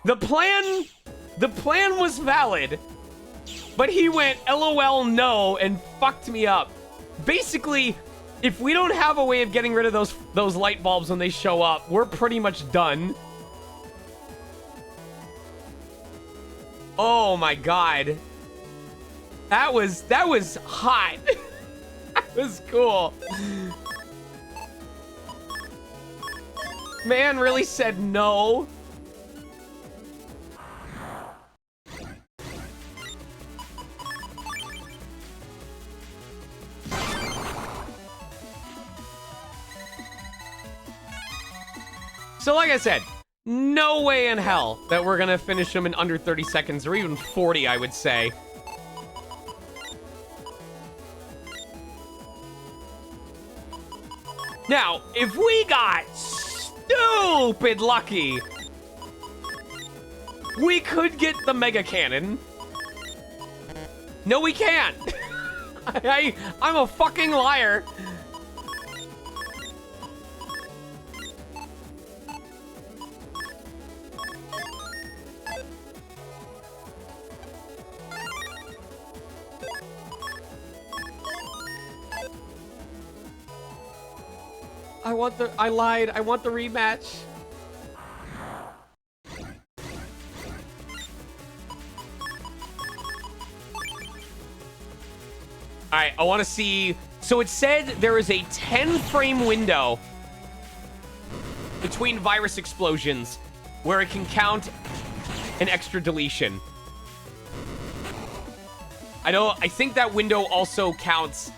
The plan was valid, but he went LOL no and fucked me up. Basically, if we don't have a way of getting rid of those light bulbs when they show up, we're pretty much done. Oh my god. That was hot. That was cool. Man really said no. So like I said, no way in hell that we're gonna finish him in under 30 seconds, or even 40, I would say. Now, if we got stupid lucky, we could get the Mega Cannon. No, we can't. I'm a fucking liar. I lied. I want the rematch. Alright, I want to see. So it said there is a 10-frame window between virus explosions where it can count an extra deletion. I think that window also counts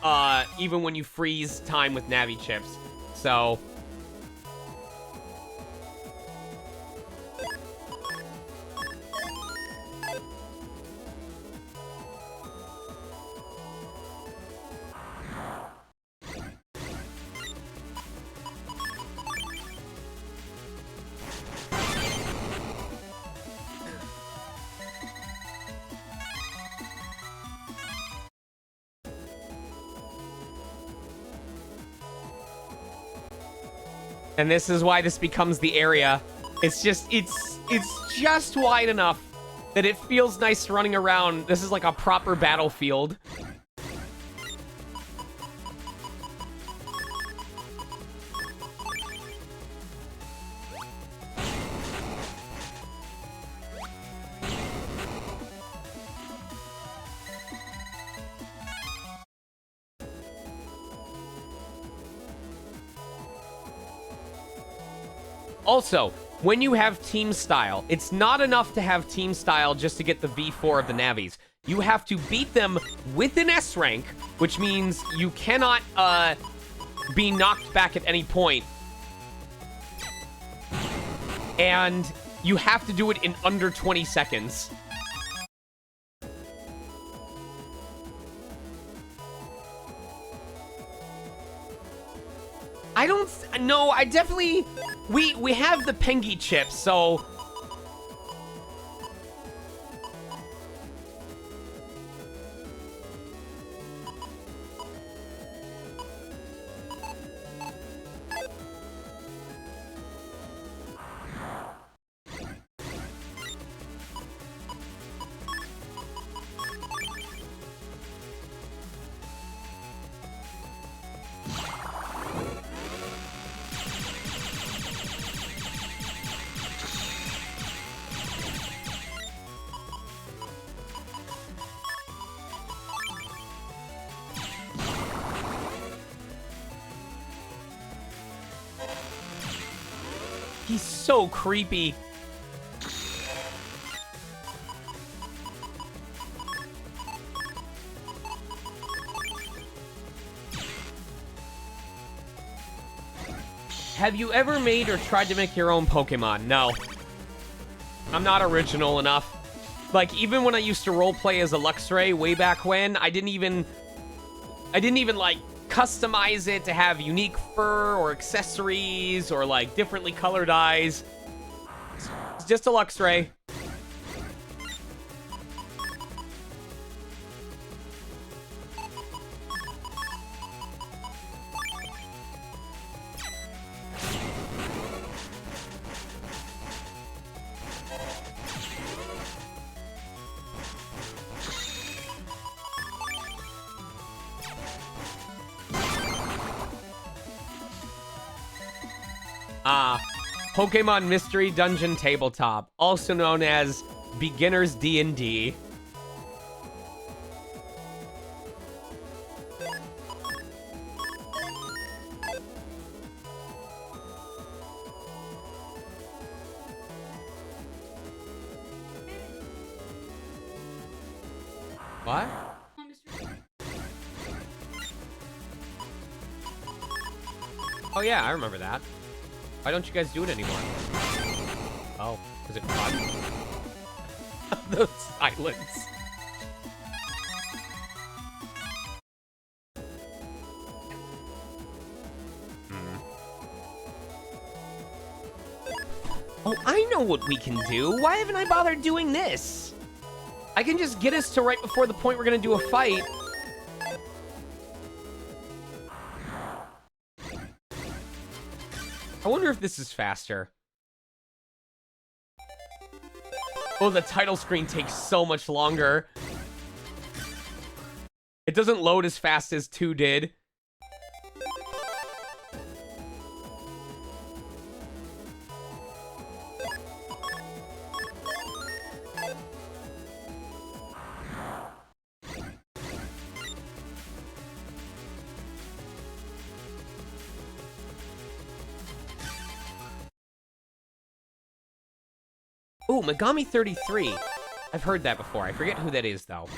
even when you freeze time with Navi chips. So and this is why this becomes the area. It's just wide enough that it feels nice running around. This is like a proper battlefield. Also, when you have team style, it's not enough to have team style just to get the V4 of the Navis. You have to beat them with an S rank, which means you cannot be knocked back at any point. And you have to do it in under 20 seconds. I don't no, I definitely we have the Pengy chip, so he's so creepy. Have you ever made or tried to make your own Pokemon? No. I'm not original enough. Like, even when I used to roleplay as a Luxray way back when, I didn't even, like, customize it to have unique fur or accessories or, like, differently colored eyes. It's just a Luxray. Pokemon Mystery Dungeon Tabletop, also known as Beginner's D&D. What? Oh yeah, I remember that. Why don't you guys do it anymore? Oh, is it fun? The silence. Oh, I know what we can do. Why haven't I bothered doing this? I can just get us to right before the point we're gonna do a fight. I wonder if this is faster. Oh, the title screen takes so much longer. It doesn't load as fast as 2 did. Ooh, Megami 33. I've heard that before. I forget who that is, though.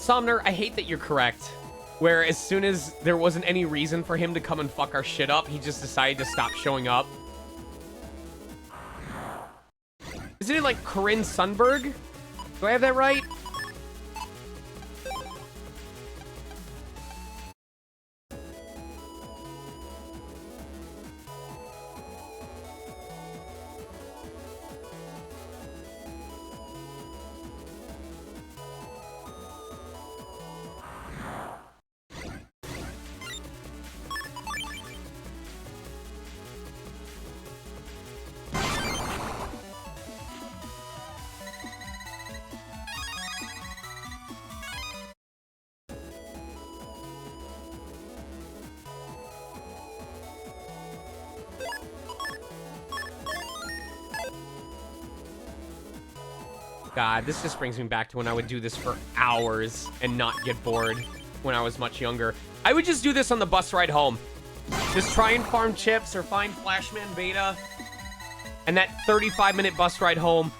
Somner, I hate that you're correct. Where as soon as there wasn't any reason for him to come and fuck our shit up, he just decided to stop showing up. Isn't it like Corinne Sundberg? Do I have that right? God, this just brings me back to when I would do this for hours and not get bored when I was much younger. I would just do this on the bus ride home. Just try and farm chips or find Flashman Beta. And that 35-minute bus ride home.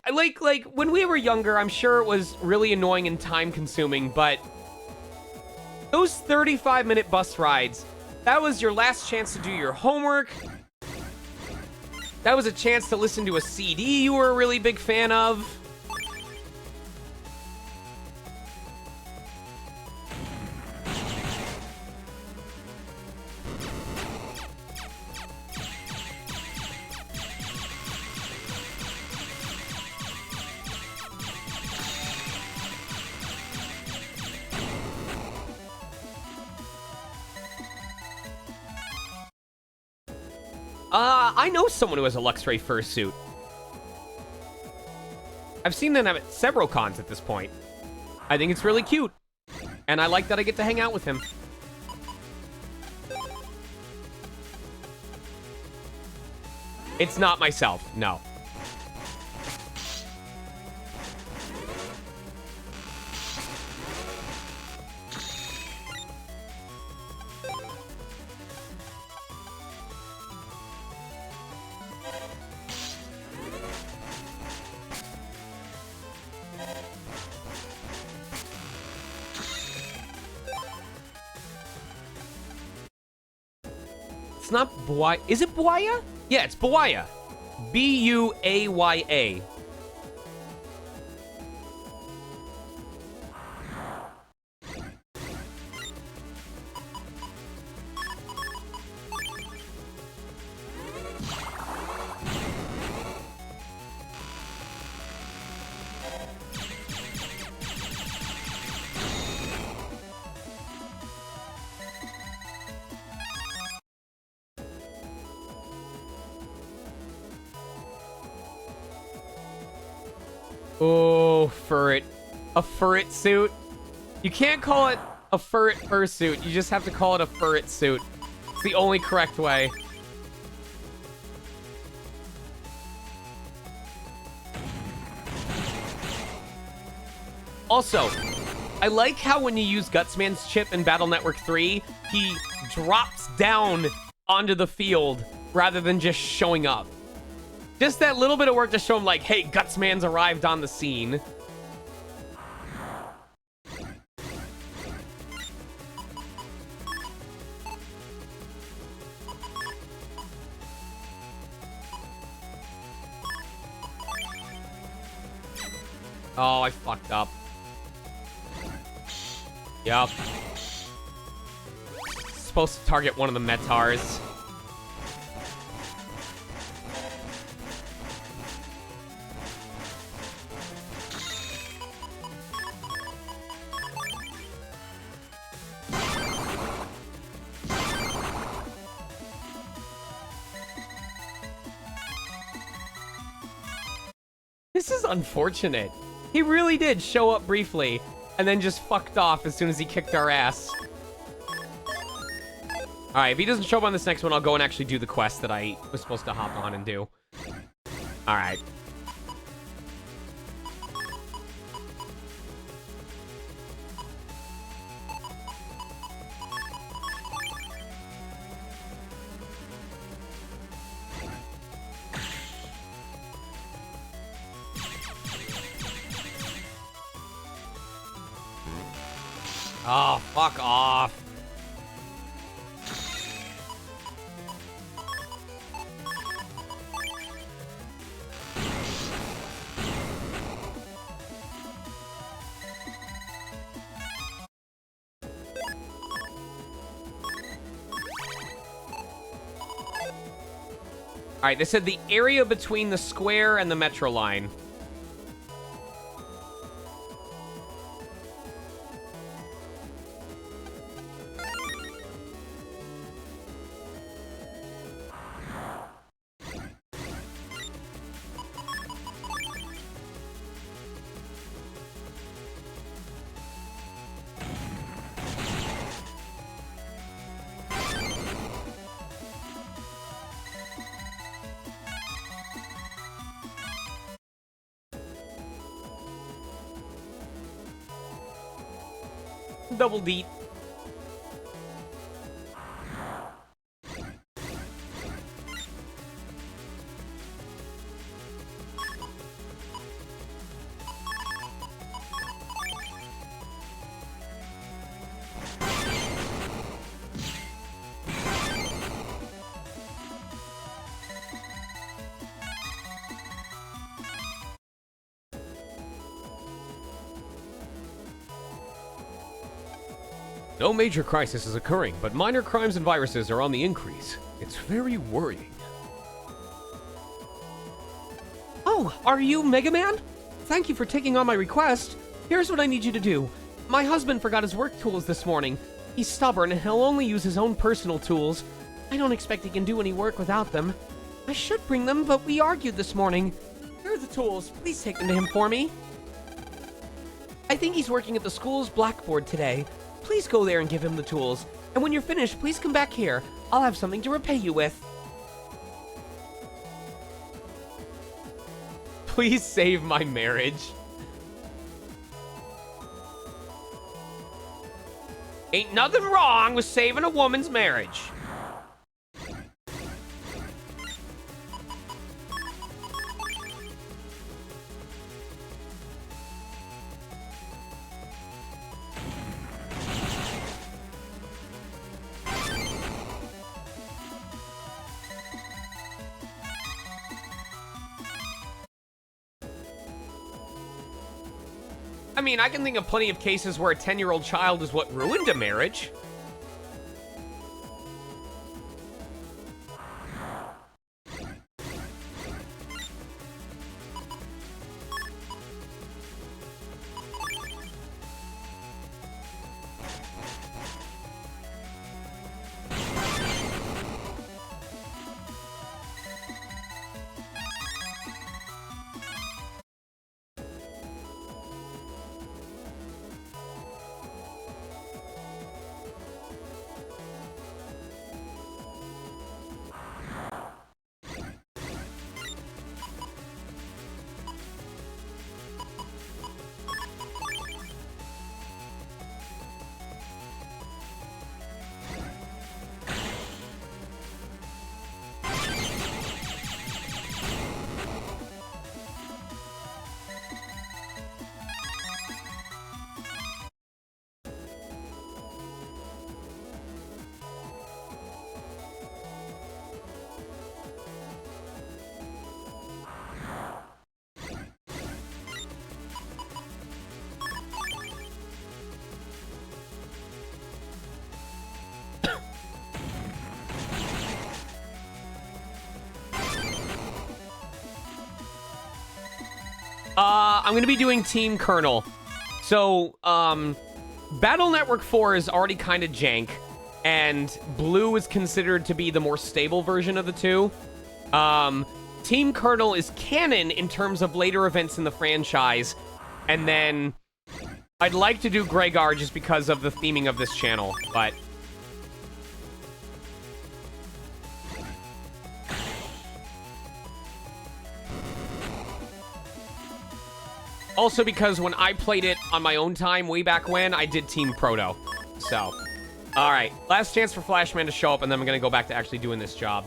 I like, when we were younger, I'm sure it was really annoying and time-consuming, but those 35-minute bus rides, that was your last chance to do your homework. That was a chance to listen to a CD you were a really big fan of. I know someone who has a Luxray fursuit. I've seen them at several cons at this point. I think it's really cute. And I like that I get to hang out with him. It's not myself, no. It's not Buaya. Is it Buaya? Yeah, it's Buaya. B-U-A-Y-A. Oh, furret. A furret suit? You can't call it a furret fursuit. You just have to call it a furret suit. It's the only correct way. Also, I like how when you use Gutsman's chip in Battle Network 3, he drops down onto the field rather than just showing up. Just that little bit of work to show him, like, hey, Gutsman's arrived on the scene. Oh, I fucked up. Yup. Supposed to target one of the Metars. This is unfortunate. He really did show up briefly and then just fucked off as soon as he kicked our ass. Alright, if he doesn't show up on this next one, I'll go and actually do the quest that I was supposed to hop on and do. Alright. Oh, fuck off. Alright, they said the area between the square and the metro line. double deep. No major crisis is occurring, but minor crimes and viruses are on the increase. It's very worrying. Oh, are you Mega Man? Thank you for taking on my request. Here's what I need you to do. My husband forgot his work tools this morning. He's stubborn and he'll only use his own personal tools. I don't expect he can do any work without them. I should bring them, but we argued this morning. Here are the tools. Please take them to him for me. I think he's working at the school's blackboard today. Please go there and give him the tools. And when you're finished, please come back here. I'll have something to repay you with. Please save my marriage. Ain't nothing wrong with saving a woman's marriage. I mean, I can think of plenty of cases where a 10-year-old child is what ruined a marriage. I'm gonna be doing Team Colonel. So, Battle Network 4 is already kind of jank, and Blue is considered to be the more stable version of the two. Team Colonel is canon in terms of later events in the franchise, and then I'd like to do Gregar just because of the theming of this channel, but... Also because when I played it on my own time way back when, I did Team Proto. So, alright. Last chance for Flashman to show up, and then I'm going to go back to actually doing this job.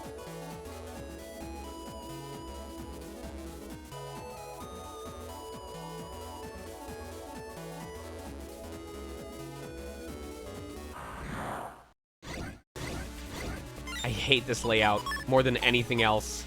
I hate this layout more than anything else.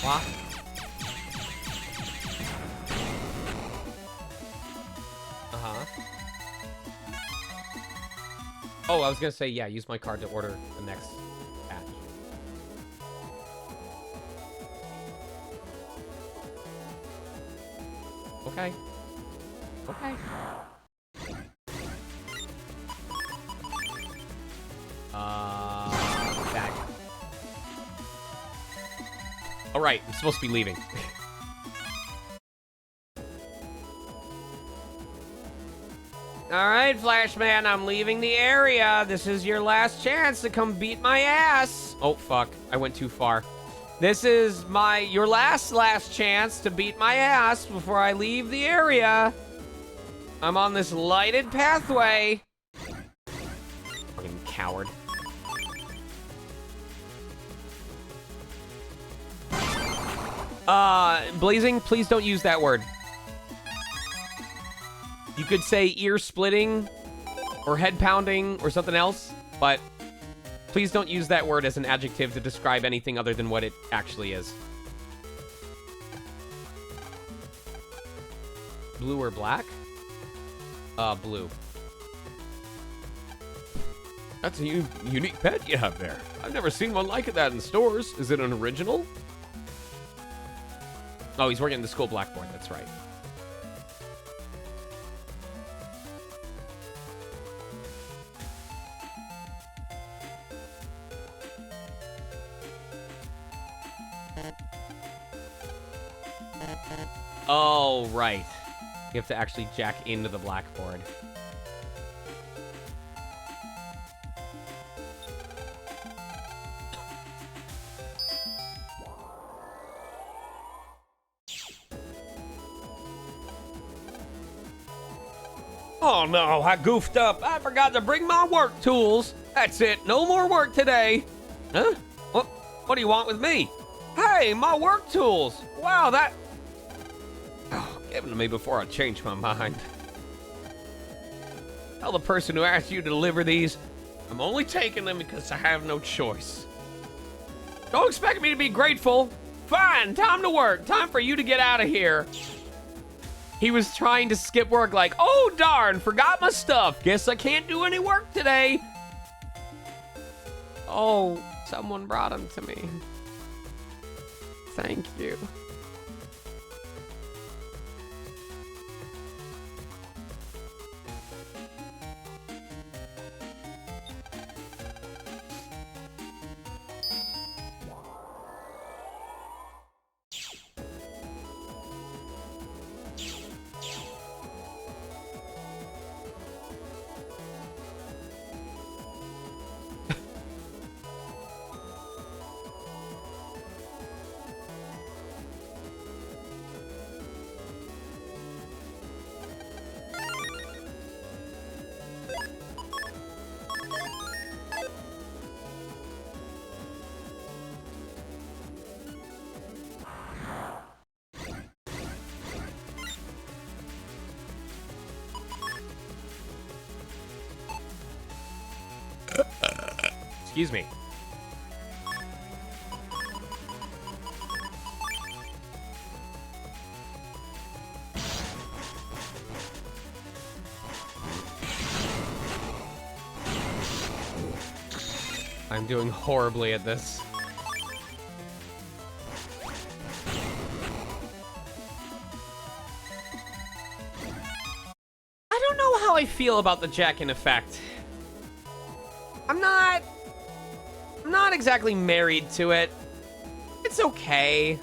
What? Uh-huh. Oh, I was gonna say, yeah, use my card to order the next batch. Okay. Okay. Back. All right, I'm supposed to be leaving. All right, Flashman, I'm leaving the area. This is your last chance to come beat my ass. Oh, fuck. I went too far. This is your last chance to beat my ass before I leave the area. I'm on this lighted pathway. Fucking coward. Blazing, please don't use that word. You could say ear splitting or head pounding or something else, but please don't use that word as an adjective to describe anything other than what it actually is. Blue or black? Blue. That's a unique pet you have there. I've never seen one like that in stores. Is it an original? Oh, he's working in the school blackboard, that's right. Oh, right. You have to actually jack into the blackboard. Oh no, I goofed up. I forgot to bring my work tools. That's it, no more work today. Huh? What do you want with me? Hey, my work tools. Wow, that... Oh, give them to me before I change my mind. Tell the person who asked you to deliver these, I'm only taking them because I have no choice. Don't expect me to be grateful. Fine, time to work. Time for you to get out of here. He was trying to skip work like, oh darn, forgot my stuff. Guess I can't do any work today. Oh, someone brought them to me. Thank you. Excuse me. I'm doing horribly at this. I don't know how I feel about the jack-in effect. I'm not exactly married to it. It's okay.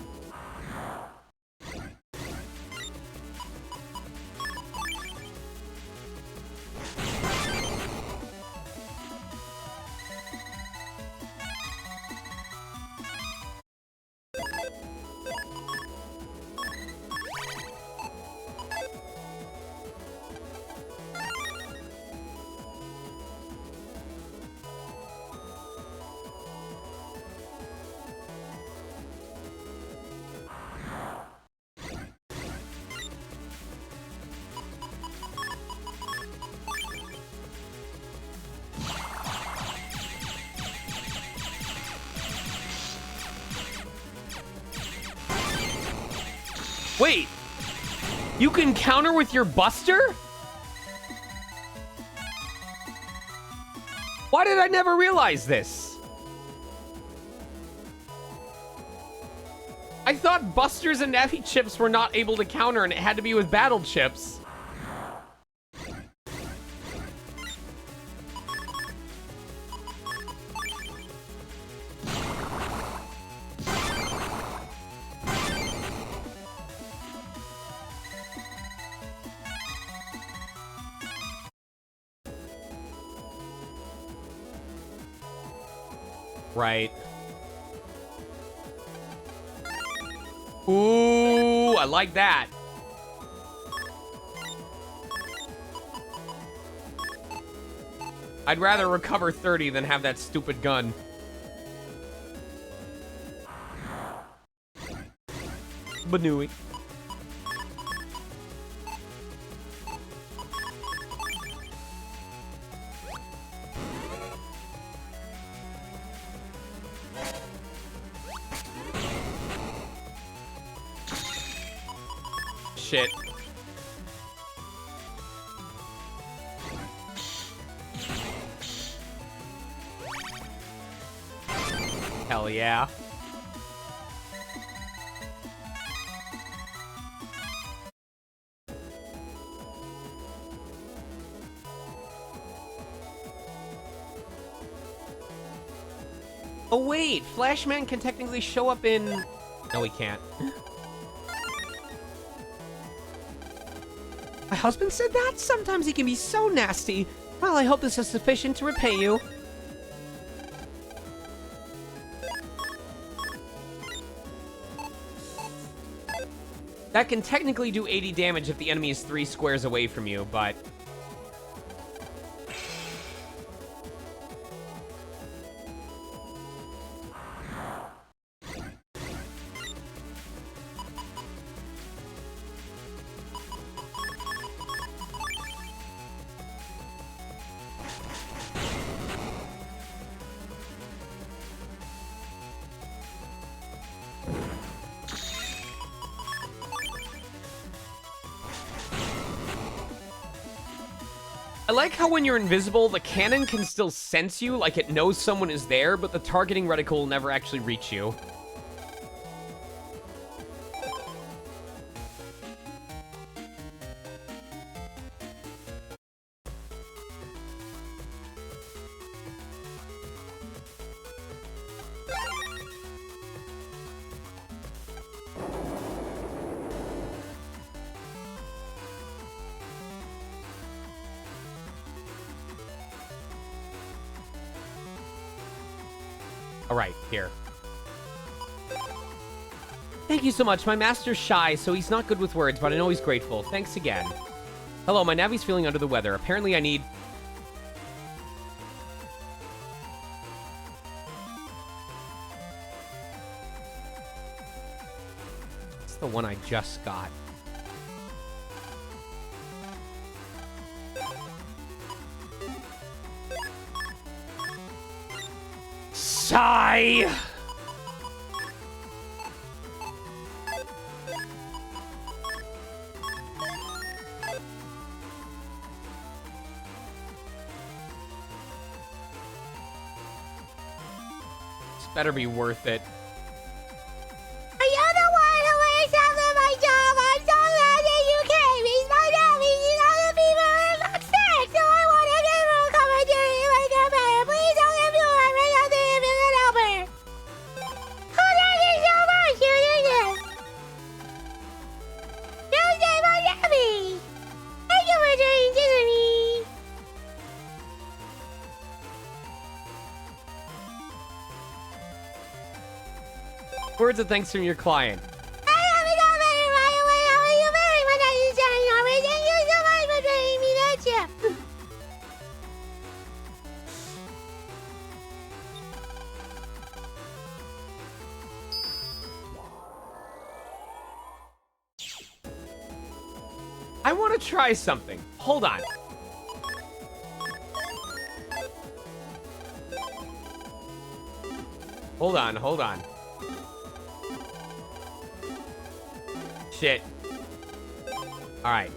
Wait, you can counter with your Buster? Why did I never realize this? I thought Busters and Nappy Chips were not able to counter and it had to be with Battle Chips. Right. Ooh, I like that. I'd rather recover 30 than have that stupid gun. Banooey. Shit. Hell yeah. Oh wait, Flashman can technically show up in... No, he can't. My husband said that? Sometimes he can be so nasty. Well, I hope this is sufficient to repay you. That can technically do 80 damage if the enemy is 3 squares away from you, but... I like how when you're invisible, the cannon can still sense you, like it knows someone is there, but the targeting reticle will never actually reach you. All right, here. Thank you so much. My master's shy, so he's not good with words, but I know he's grateful. Thanks again. Hello, my Navi's feeling under the weather. Apparently I need... It's the one I just got. Sigh! This better be worth it. Are you the one who works out of my job? I'm so glad that you came. He's my daddy. He's not a fever and not sick, so I want to give him a commentary like a bear. Please don't give me one right out there if you can help her. Oh, thank you so much. You did this. You saved my daddy. Thank you for doing this to me. Words of thanks from your client. I haven't got better right away. How are you very much understanding of it? Thank you so much for bringing me that chip. I want to try something. Hold on. Hold on, hold on. Shit. All right.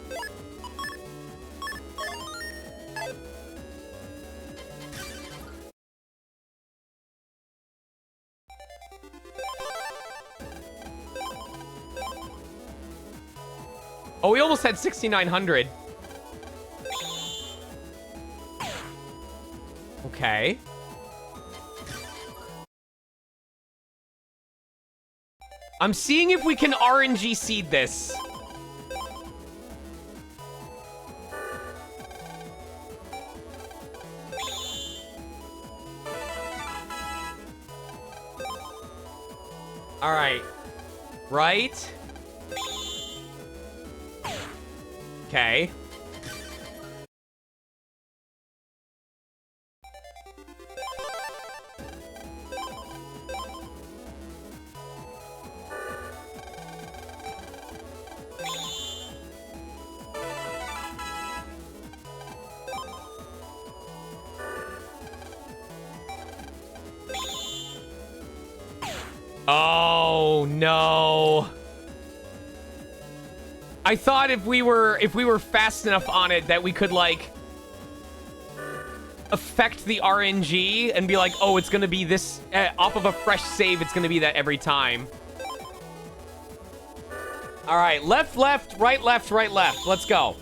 Oh, we almost had 6,900. Okay. I'm seeing if we can RNG seed this. All right. Right. Okay. Oh no. I thought if we were fast enough on it that we could like affect the RNG and be like, "Oh, it's going to be this off of a fresh save, it's going to be that every time." All right, left, left, right, left, right, left. Let's go.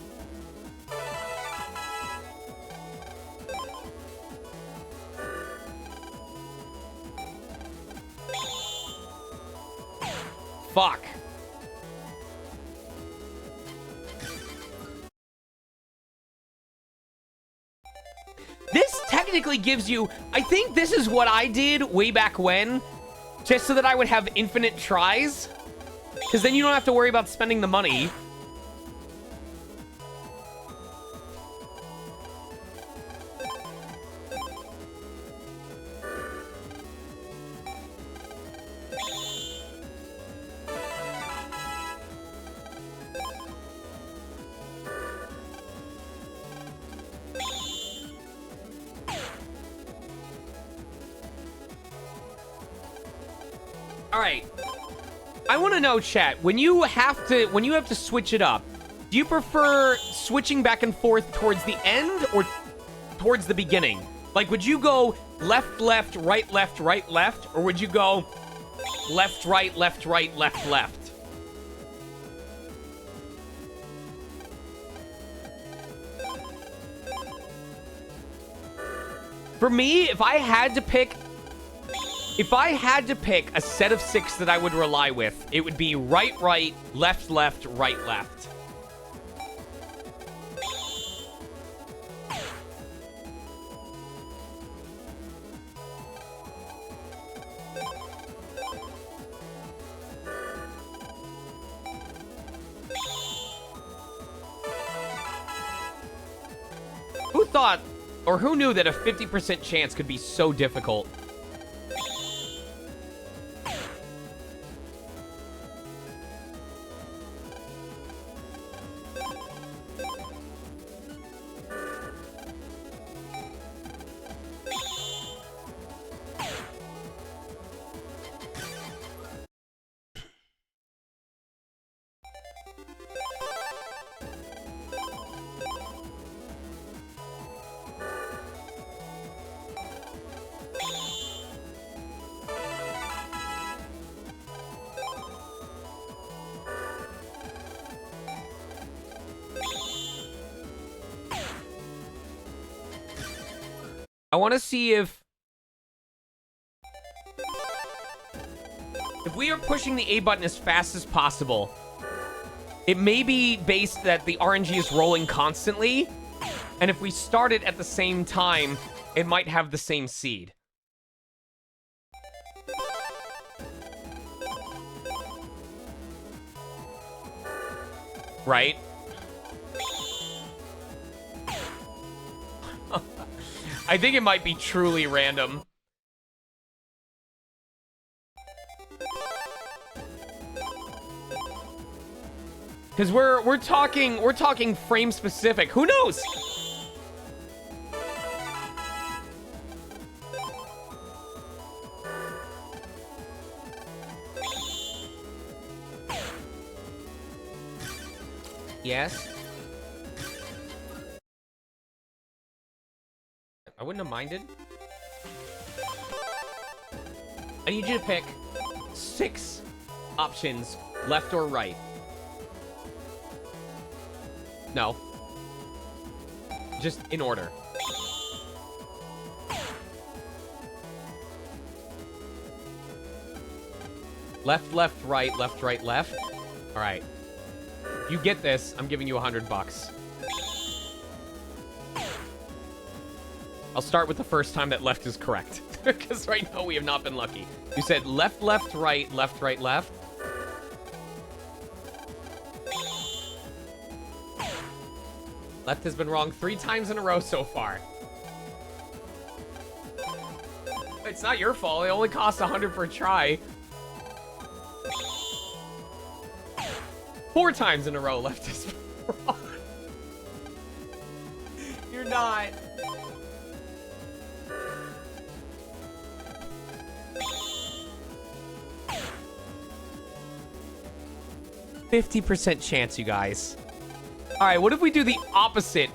Fuck. This technically gives you... I think this is what I did way back when, just so that I would have infinite tries. Because then you don't have to worry about spending the money. All right. I want to know, chat, when you have to switch it up, do you prefer switching back and forth towards the end or towards the beginning? Like, would you go left, left, right, left, right, left, or would you go left, right, left, right, left, left? For me, if I had to pick a set of 6 that I would rely with, it would be right, right, left, left, right, left. Who thought, or who knew that a 50% chance could be so difficult? I want to see if we are pushing the A button as fast as possible, it may be based that the RNG is rolling constantly, and if we start it at the same time, it might have the same seed. Right? I think it might be truly random. Because we're talking frame specific. Who knows? Yes. I wouldn't have minded. I need you to pick 6 options, left or right. No. Just in order. Left, left, right, left, right, left. All right. You get this. I'm giving you $100. I'll start with the first time that left is correct. Because right now we have not been lucky. You said left, left, right, left, right, left. Left has been wrong 3 times in a row so far. It's not your fault. It only costs 100 per try. 4 times in a row left has been wrong. You're not. %50 chance, you guys. All right, what if we do the opposite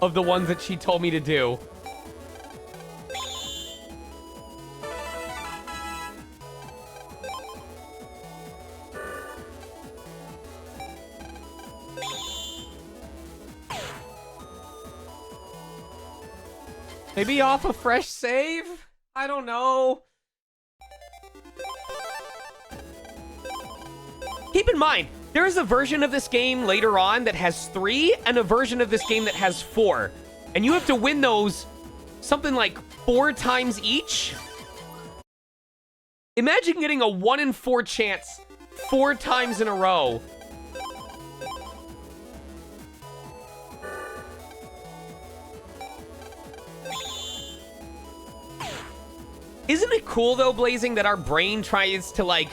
of the ones that she told me to do? Maybe off a fresh save? I don't know. Keep in mind, there is a version of this game later on that has 3 and a version of this game that has 4. And you have to win those something like 4 times each. Imagine getting a 1 in 4 chance 4 times in a row. Isn't it cool, though, Blazing, that our brain tries to, like,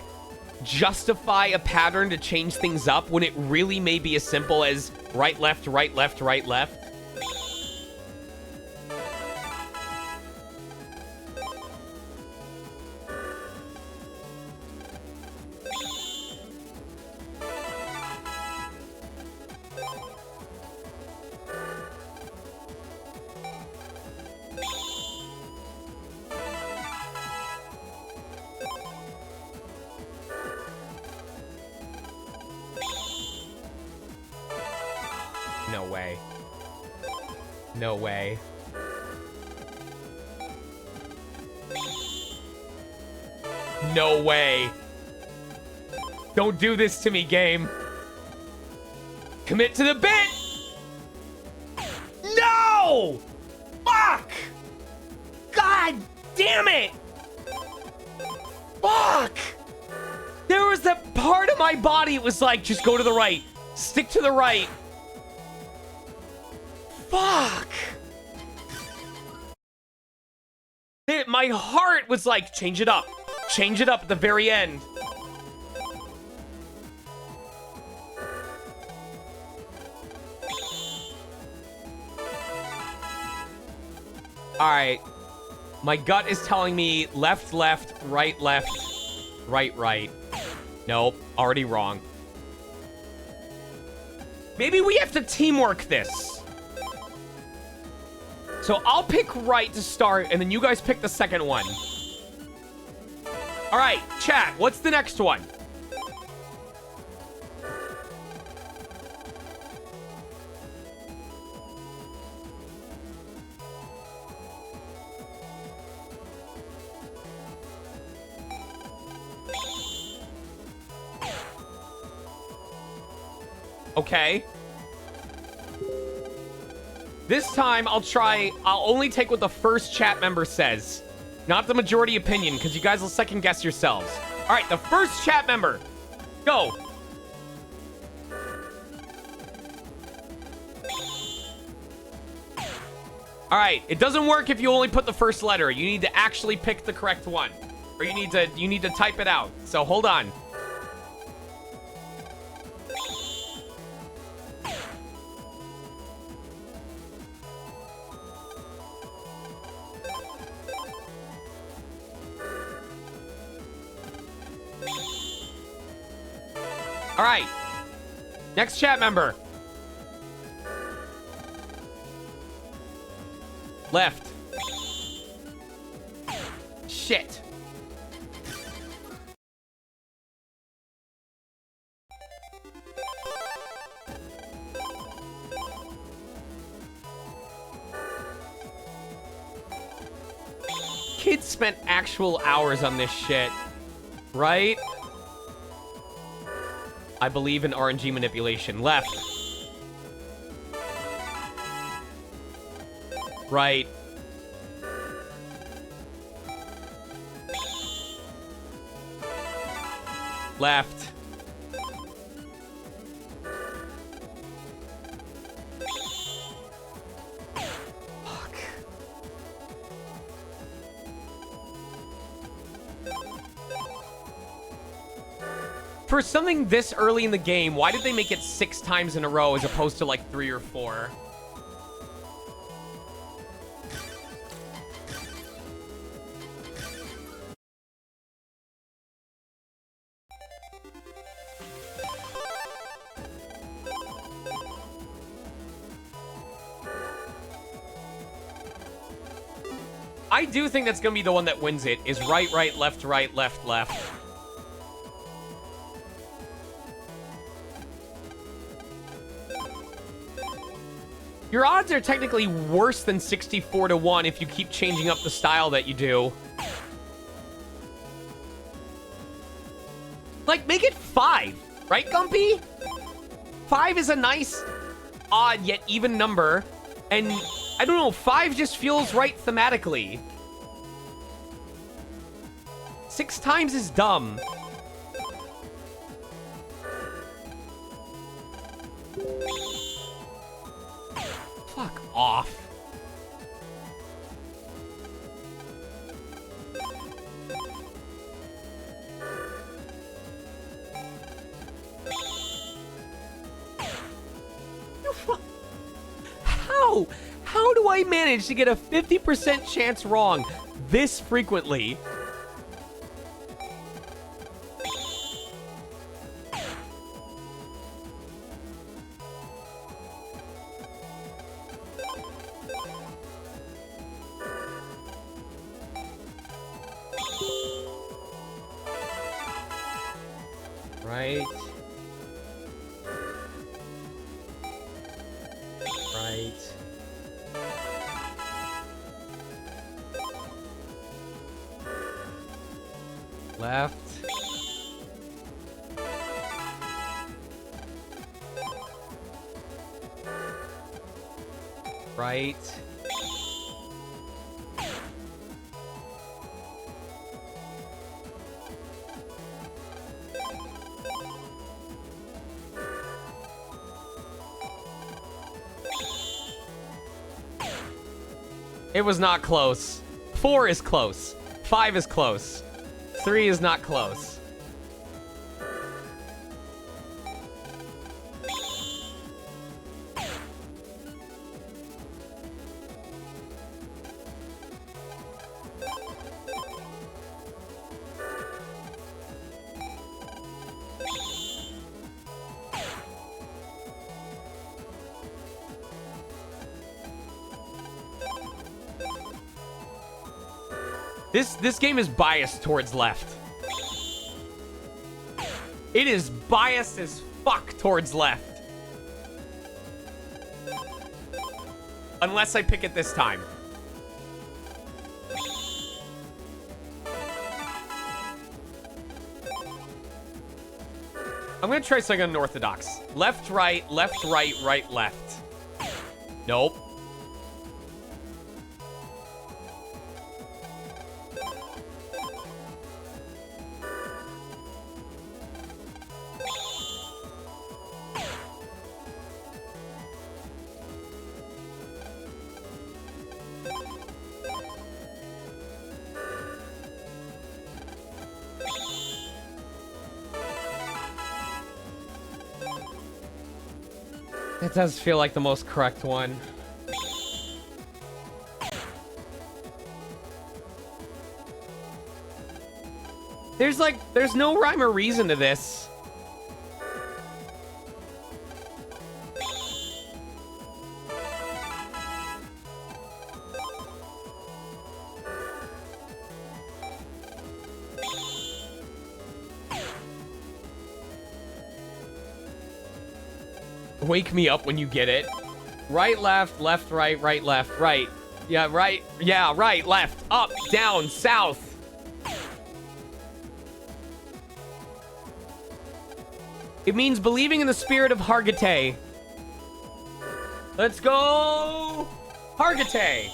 justify a pattern to change things up when it really may be as simple as right, left, right, left, right, left? No way. No way. No way. Don't do this to me, game. Commit to the bit! No! Fuck! God damn it! Fuck! There was that part of my body, it was like, just go to the right. Stick to the right. Fuck! My heart was like, change it up. Change it up at the very end. Alright. My gut is telling me left, left, right, right, right. Nope, already wrong. Maybe we have to teamwork this. So I'll pick right to start, and then you guys pick the second one. All right, chat, what's the next one? Okay. This time, I'll only take what the first chat member says. Not the majority opinion, because you guys will second guess yourselves. All right, the first chat member. Go. All right, it doesn't work if you only put the first letter. You need to actually pick the correct one. Or you need to type it out. So hold on. All right. Next chat member. Left. Shit. kids spent actual hours on this shit, right? I believe in RNG manipulation. Left. Right. Left. Fuck. For something this early in the game, why did they make it 6 times in a row as opposed to like 3 or 4? I do think that's going to be the one that wins it, is right, right, left, left. Your odds are technically worse than 64 to 1 if you keep changing up the style that you do. Like, make it 5, right, Gumpy? 5 is a nice, odd, yet even number, and I don't know, 5 just feels right thematically. 6 times is dumb. Fuck off. How? How do I manage to get a 50% chance wrong this frequently? Right. Right. Left. Right. It was not close. 4 is close. 5 is close. 3 is not close. This game is biased towards left. It is biased as fuck towards left. Unless I pick it this time. I'm gonna try something unorthodox. Left, right, right, left. Nope. It does feel like the most correct one. There's no rhyme or reason to this. Wake me up when you get it. Right, left, right, left, right. Yeah, right. Yeah, right, left, up, down, south. It means believing in the spirit of Hargate. Let's go, Hargate.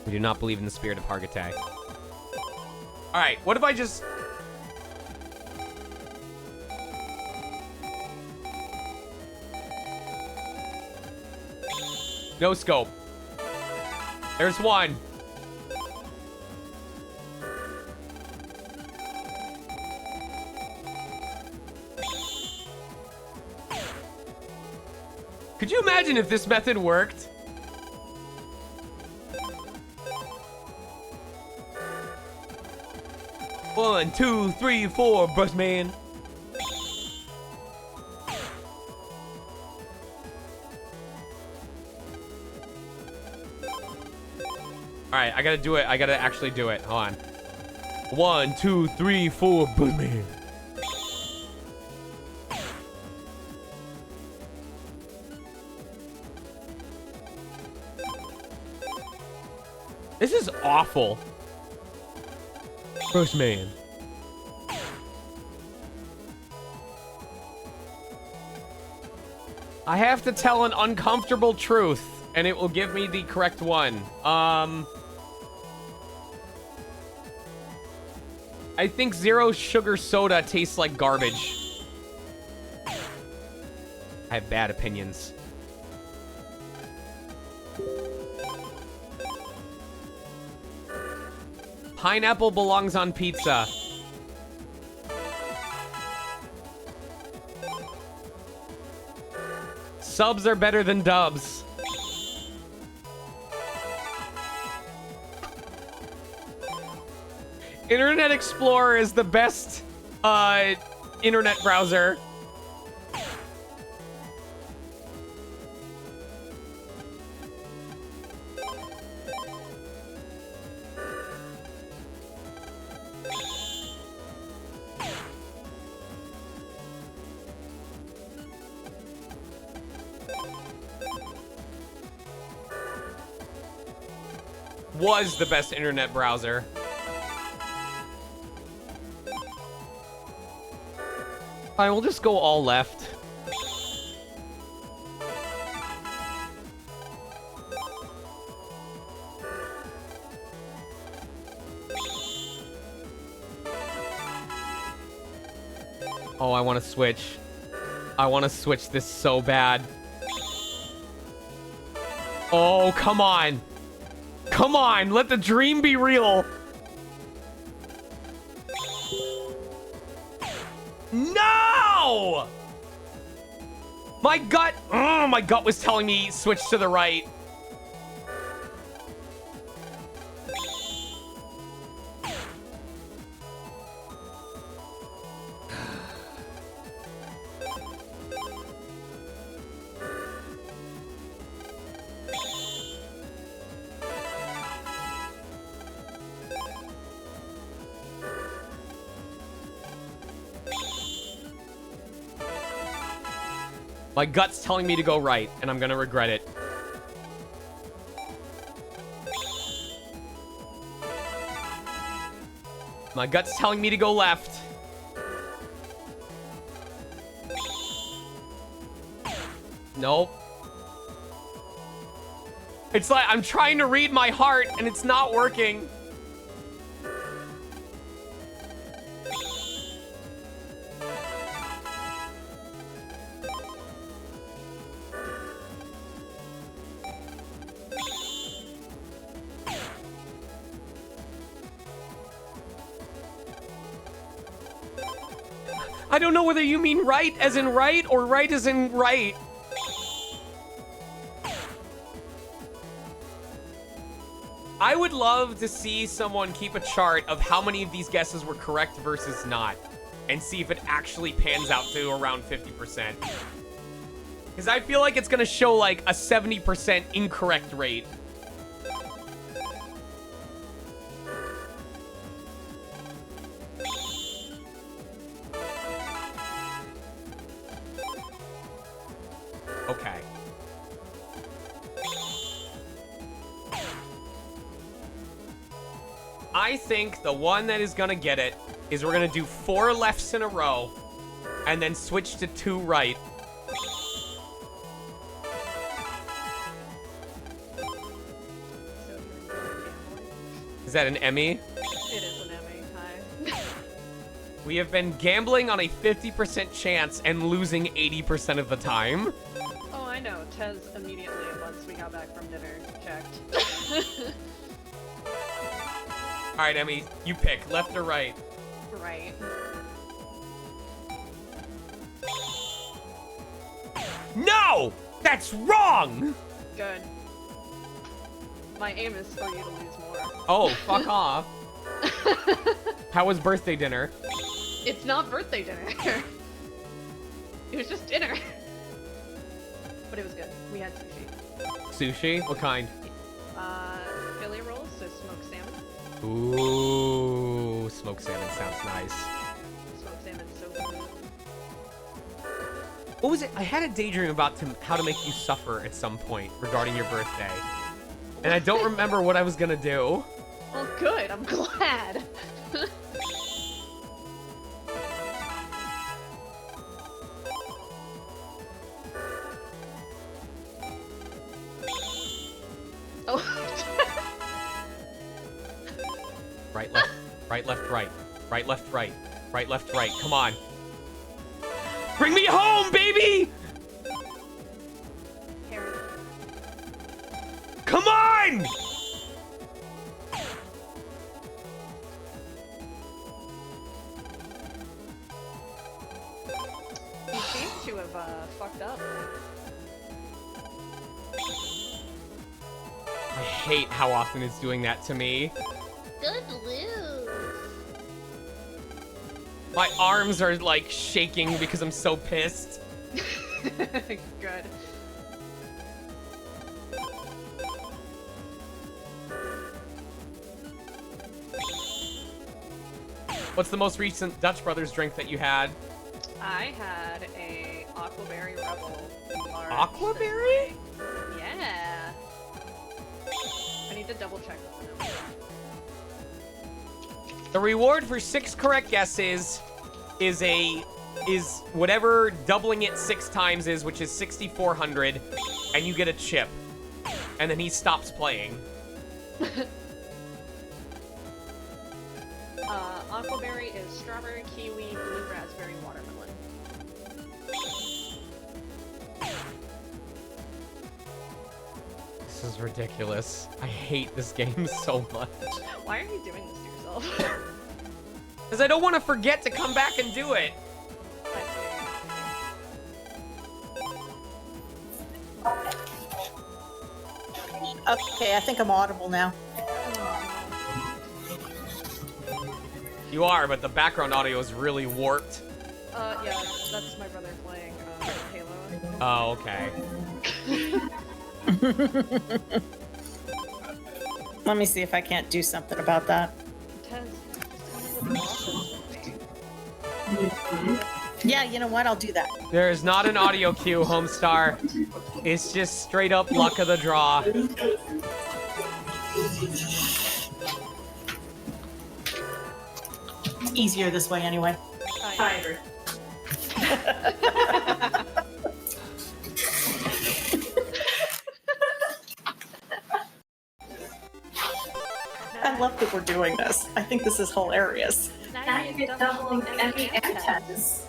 We do not believe in the spirit of Hargate. All right, what if I just... No scope. There's one. Could you imagine if this method worked? One, two, three, four, Bushman. All right, I gotta do it. I gotta actually do it. Hold on. 1, 2, 3, 4, Bushman. This is awful. Bushman. I have to tell an uncomfortable truth, and it will give me the correct one. I think zero sugar soda tastes like garbage. I have bad opinions. Pineapple belongs on pizza. Subs are better than dubs. Internet Explorer is the best internet browser. Was the best internet browser. Fine, we'll just go all left. Oh, I want to switch. I want to switch this so bad. Oh, come on. Come on, let the dream be real. No! My gut was telling me switch to the right. My gut's telling me to go right, and I'm gonna regret it. My gut's telling me to go left. Nope. It's like I'm trying to read my heart, and it's not working. I don't know whether you mean right as in right or right as in right. I would love to see someone keep a chart of how many of these guesses were correct versus not, and see if it actually pans out to around 50%. Because I feel like it's going to show like a 70% incorrect rate. Okay. I think the one that is gonna get it is we're gonna do 4 lefts in a row and then switch to 2 right. Is that an Emmy? It is an Emmy. Hi. We have been gambling on a 50% chance and losing 80% of the time. Oh, I know. Tez immediately, once we got back from dinner, checked. All right, Emmy, you pick left or right. Right. No! That's wrong! Good. My aim is for you to lose more. Oh, fuck off. How was birthday dinner? It's not birthday dinner. It was just dinner. But it was good. We had sushi. Sushi? What kind? Philly rolls, so smoked salmon. Ooh, smoked salmon sounds nice. Smoked salmon, so good. What was it? I had a daydream about how to make you suffer at some point regarding your birthday. And I don't remember what I was gonna do. Well, good. I'm glad. Oh. Right, left, right, left, right. Right, left, right. Right, left, right. Come on. Bring me home, baby! Come on! You seem to have fucked up. I hate how often it's doing that to me. Good lose. My arms are like shaking because I'm so pissed. Good. What's the most recent Dutch Brothers drink that you had? I had a Aquaberry Rebel. Large Aquaberry? Yeah. I need to double check with them. The reward for 6 correct guesses is whatever doubling it 6 times is, which is 6,400, and you get a chip. And then he stops playing. Aquaberry is strawberry, kiwi, blue raspberry, watermelon. This is ridiculous. I hate this game so much. Why are you doing this to yourself? Because I don't want to forget to come back and do it. Okay, I think I'm audible now. You are, but the background audio is really warped. Yeah, that's my brother playing Halo. Oh, okay. Let me see if I can't do something about that. Tez, just tell me what the boss is. Yeah, you know what? I'll do that. There is not an audio cue, Homestar. It's just straight up luck of the draw. Easier this way anyway. I agree. I love that we're doing this. I think this is hilarious. Now you get doubling Emmy and Tez.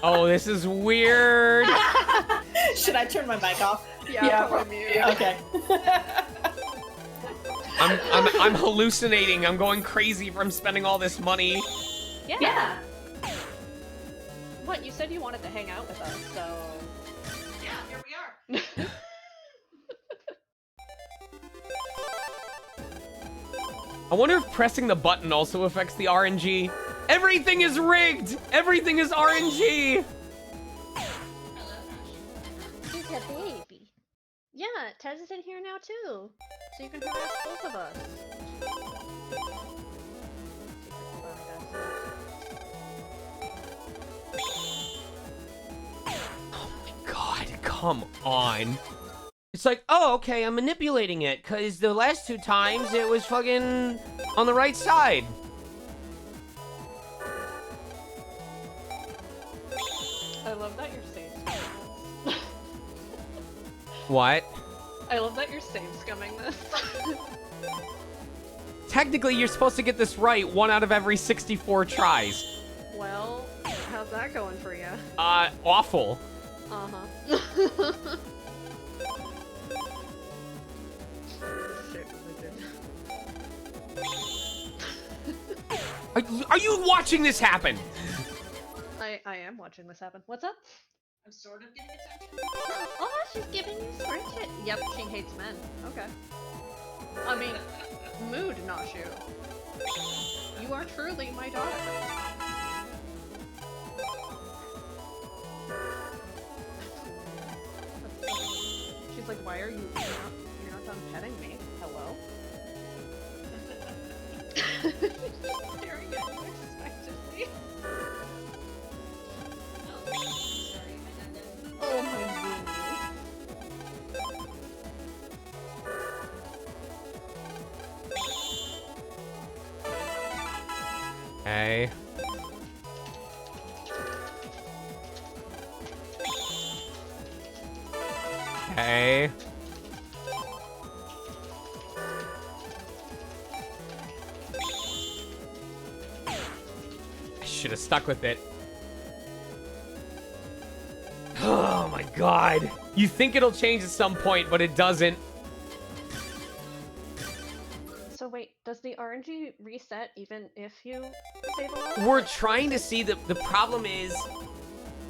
Oh, this is weird. Should I turn my mic off? Yeah, put on mute. Okay. I'm hallucinating. I'm going crazy from spending all this money. Yeah. What? You said you wanted to hang out with us, so. Yeah, here we are. I wonder if pressing the button also affects the RNG. Everything is rigged! Everything is RNG! He's a baby. Yeah, Tez is in here now too, so you can harass both of us. Oh my god. come on. It's like, oh, okay, I'm manipulating it, because the last 2 times it was fucking on the right side. I love that you're safe scumming this. What? I love that you're safe scumming this. Technically, you're supposed to get this right 1 out of every 64 tries. Well, how's that going for you? Awful. Uh-huh. Shit, Are you watching this happen? I am watching this happen. What's up? I'm sort of getting attention. Oh, she's giving you friendship. Yep, she hates men. Okay. I mean, mood Nashu. You are truly my daughter. She's like, why are you're not done petting me? Hello? Staring at you expectantly. Oh my goodness. Hey. Hey. I should have stuck with it. Oh my god. You think it'll change at some point, but it doesn't. So wait, does the RNG reset even if you save a lot? We're trying to see the problem is,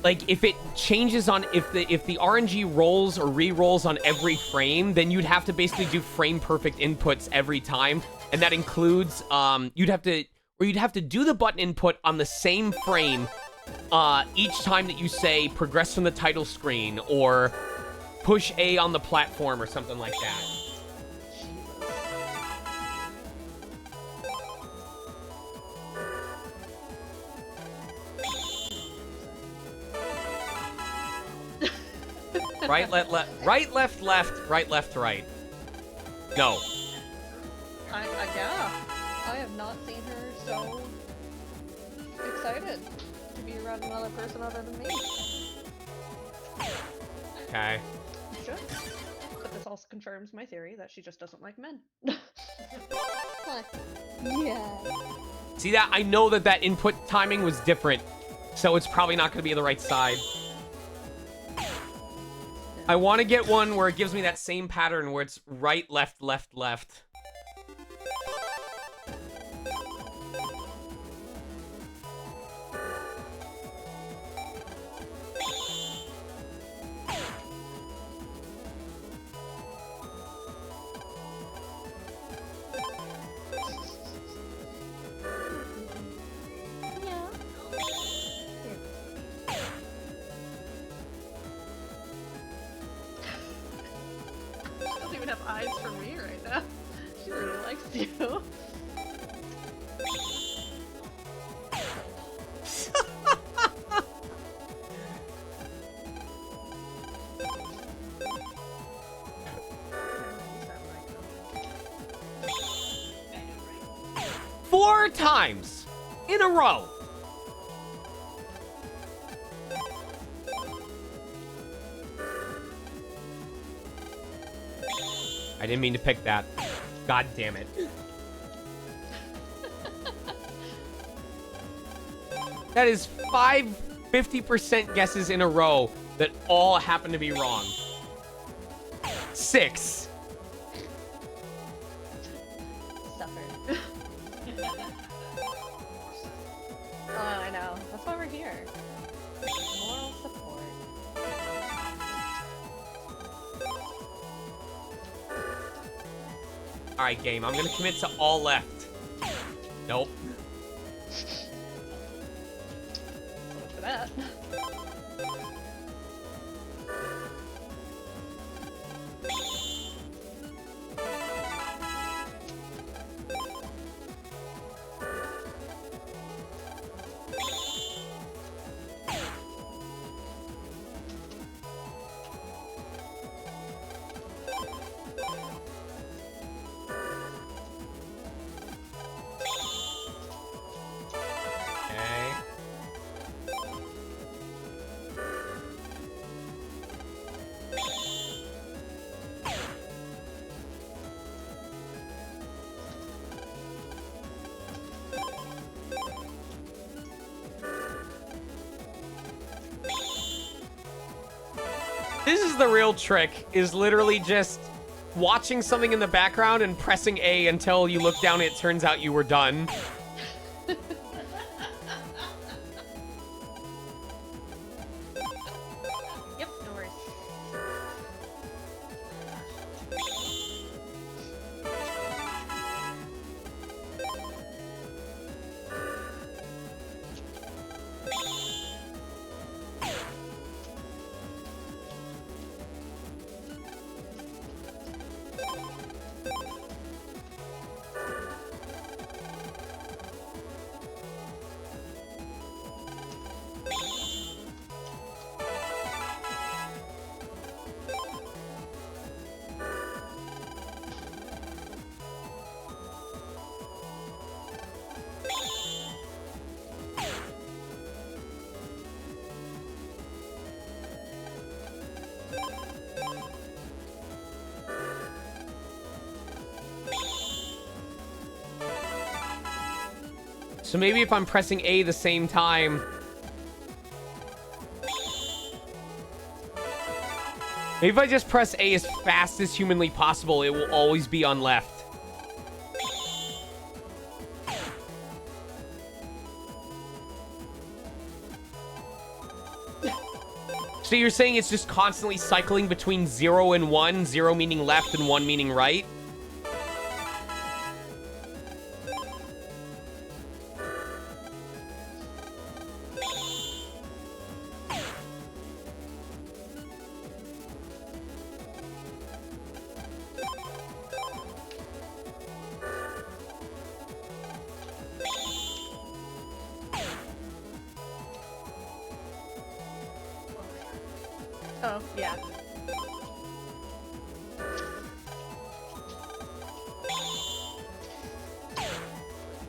like, if it changes on if the RNG rolls or re-rolls on every frame, then you'd have to basically do frame perfect inputs every time, and that includes you'd have to do the button input on the same frame each time that you say progress from the title screen or push A on the platform or something like that. Right, right, left, left, right, left, right. No. Yeah. I have not seen her so excited to be around another person other than me. Okay. Sure. But this also confirms my theory that she just doesn't like men. Yeah. See that? I know that input timing was different, so it's probably not going to be the right side. I want to get one where it gives me that same pattern where it's right, left, left, left. She doesn't even have eyes for me right now. She really likes you. Four times in a row. I didn't mean to pick that. God damn it. That is 50% guesses in a row that all happen to be wrong. 6. Suffer. Oh, I know. That's why we're here. Moral support. Alright, game. I'm gonna commit to all left. Nope. Look for that. This is the real trick, is literally just watching something in the background and pressing A until you look down and it turns out you were done. Yep, no worries. So maybe if I'm pressing A the same time... Maybe if I just press A as fast as humanly possible, it will always be on left. So you're saying it's just constantly cycling between 0 and 1, 0 meaning left and 1 meaning right? Oh, yeah.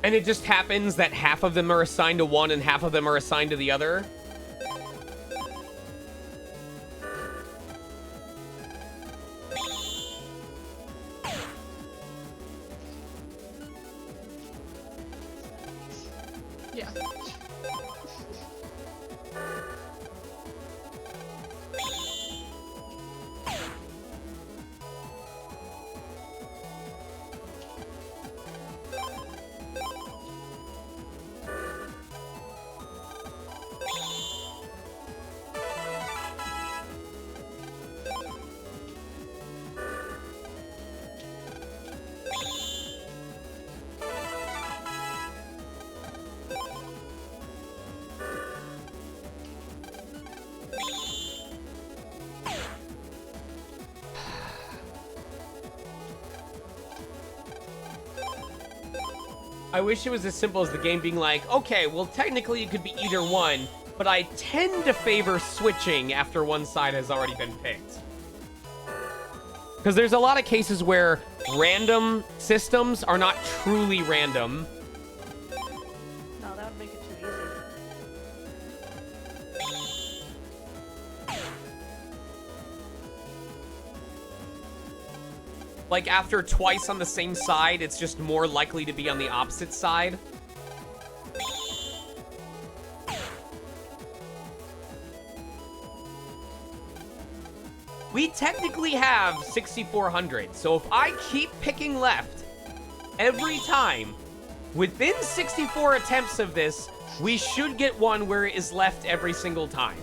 And it just happens that half of them are assigned to one and half of them are assigned to the other? Yeah. I wish it was as simple as the game being like, okay, well, technically it could be either one, but I tend to favor switching after one side has already been picked. Because there's a lot of cases where random systems are not truly random. No, that would make it too easy. Like, after twice on the same side, it's just more likely to be on the opposite side. We technically have 6,400, so if I keep picking left every time, within 64 attempts of this, we should get one where it is left every single time.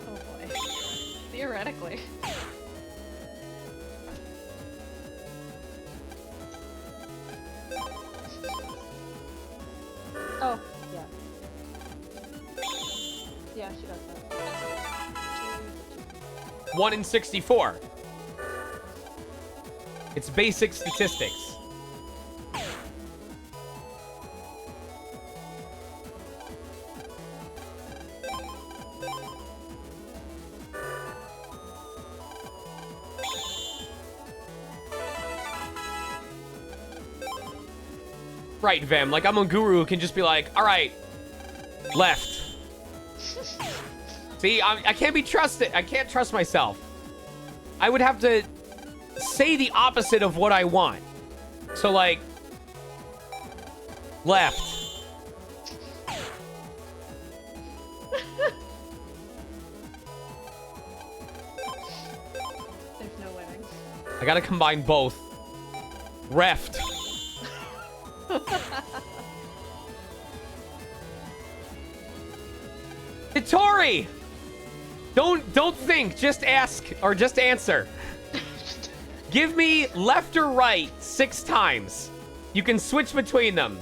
Oh boy. Theoretically. Oh, yeah. Yeah, she does that. 1 in 64. It's basic statistics. Right, Vem. Like, I'm a guru who can just be like, all right, left. See, I can't be trusted. I can't trust myself. I would have to say the opposite of what I want. So, like, left. I gotta combine both. Reft. Hitori! Don't think, just ask, or just answer. Give me left or right 6 times. You can switch between them.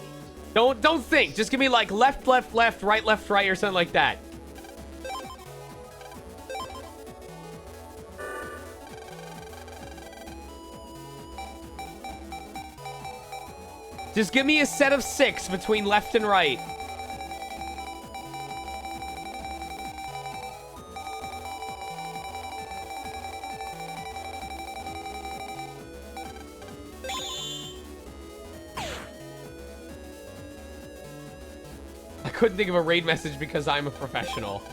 Don't think, just give me like left, right, or something like that. Just give me a set of 6 between left and right. I couldn't think of a raid message because I'm a professional.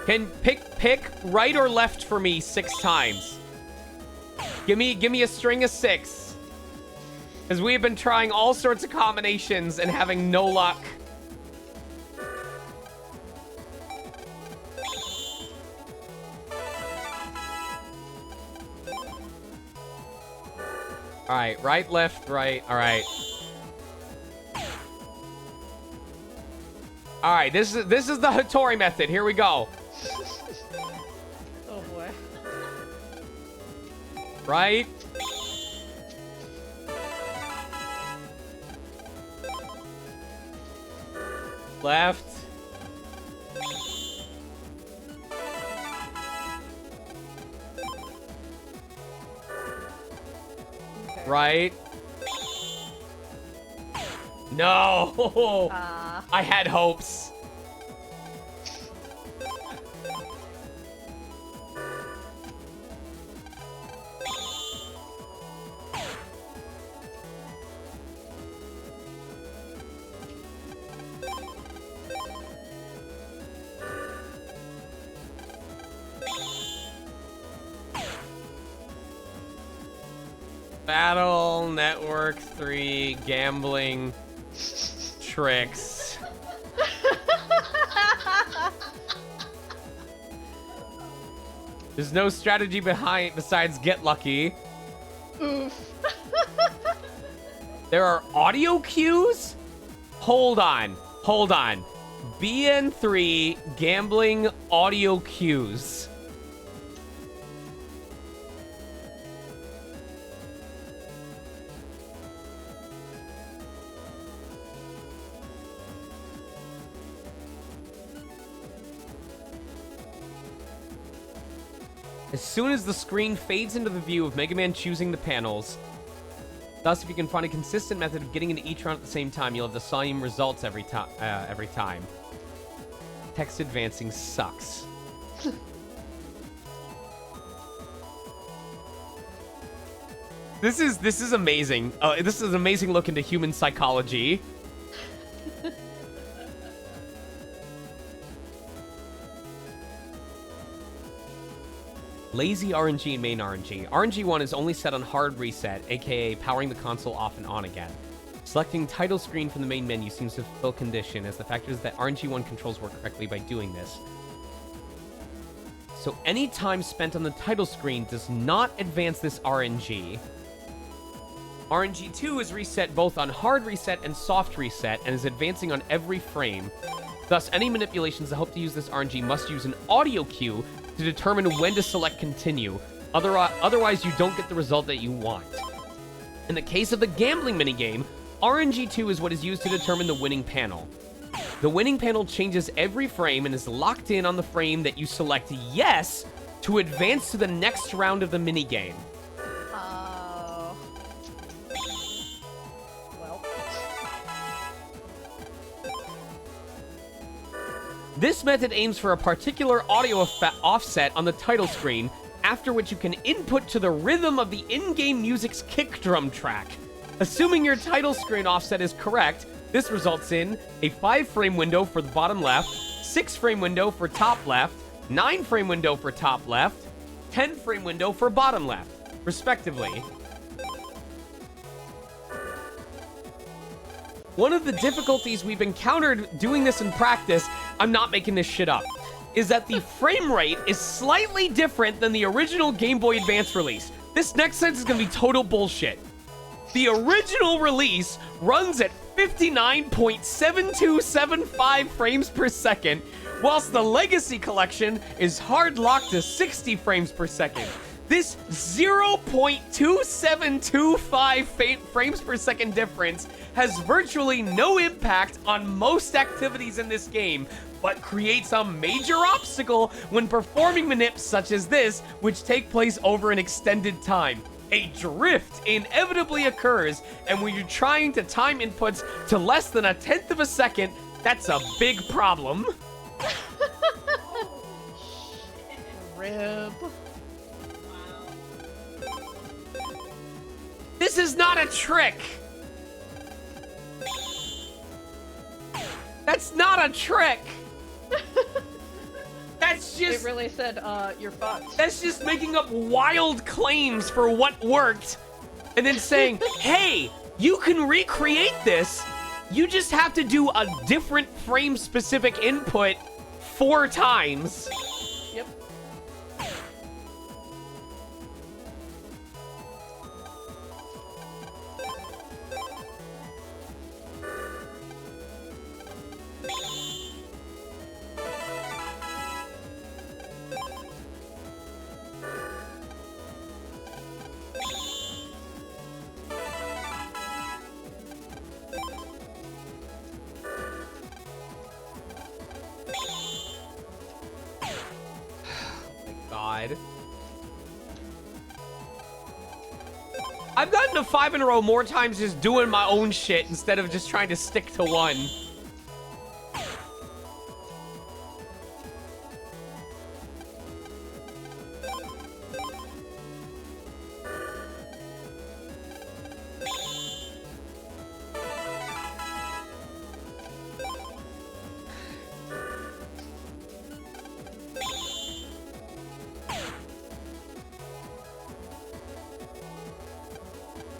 Can pick right or left for me 6 times. Give me a string of 6. Because we've been trying all sorts of combinations and having no luck. Alright, right, left, right. Alright. Alright, this is the Hitori method. Here we go. Oh boy. Right. Left. Right. No. I had hopes. Battle Network 3 gambling tricks. There's no strategy behind besides get lucky. Oof. There are audio cues? Hold on. BN3 gambling audio cues. As soon as the screen fades into the view of Mega Man choosing the panels, thus if you can find a consistent method of getting into each round at the same time, you'll have the same results every time. Text advancing sucks. This is amazing. This is an amazing look into human psychology. Lazy RNG and main RNG. RNG 1 is only set on hard reset, aka powering the console off and on again. Selecting title screen from the main menu seems to fulfill condition, as the fact is that RNG 1 controls work correctly by doing this. So any time spent on the title screen does not advance this RNG. RNG 2 is reset both on hard reset and soft reset, and is advancing on every frame. Thus, any manipulations that hope to use this RNG must use an audio cue to determine when to select continue. Otherwise, you don't get the result that you want. In the case of the gambling minigame, RNG2 is what is used to determine the winning panel. The winning panel changes every frame and is locked in on the frame that you select yes to advance to the next round of the minigame. Oh. Well. This method aims for a particular audio offset on the title screen after which you can input to the rhythm of the in-game music's kick drum track. Assuming your title screen offset is correct, this results in a 5-frame window for the bottom left, 6-frame window for top left, 9-frame window for top left, 10-frame window for bottom left, respectively. One of the difficulties we've encountered doing this in practice, I'm not making this shit up, is that the frame rate is slightly different than the original Game Boy Advance release. This next sentence is gonna be total bullshit. The original release runs at 59.7275 frames per second, whilst the Legacy Collection is hard locked to 60 frames per second. This 0.2725 frames per second difference has virtually no impact on most activities in this game, but creates a major obstacle when performing manips such as this, which take place over an extended time. A drift inevitably occurs, and when you're trying to time inputs to less than 1/10 of a second, that's a big problem. Rip. This is not a trick. That's not a trick. That's It just really said, you're fucked. that's just making up wild claims for what worked and then saying, "Hey, you can recreate this. You just have to do a different frame specific input 4 times." Yep. God. I've gotten to 5 in a row more times just doing my own shit instead of just trying to stick to one.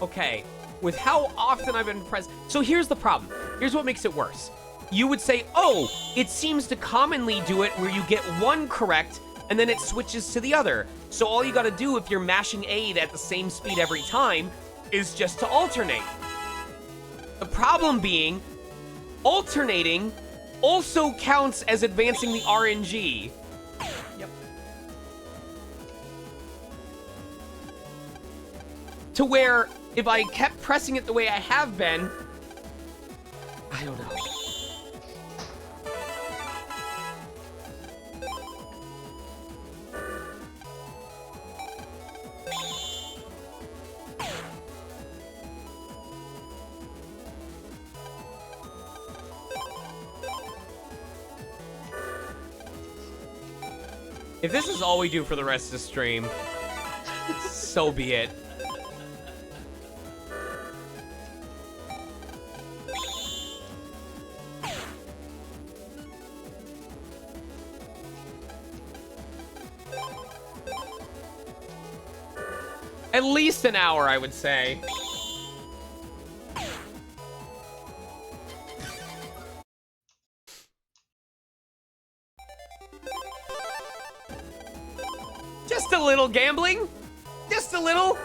Okay, with how often I've been pressed. So here's the problem. Here's what makes it worse. You would say, oh, it seems to commonly do it where you get one correct and then it switches to the other. So all you gotta do if you're mashing A at the same speed every time is just to alternate. The problem being, alternating also counts as advancing the RNG. Yep. To where if I kept pressing it the way I have been, I don't know. If this is all we do for the rest of the stream, so be it. At least an hour, I would say. Just a little gambling. Just a little.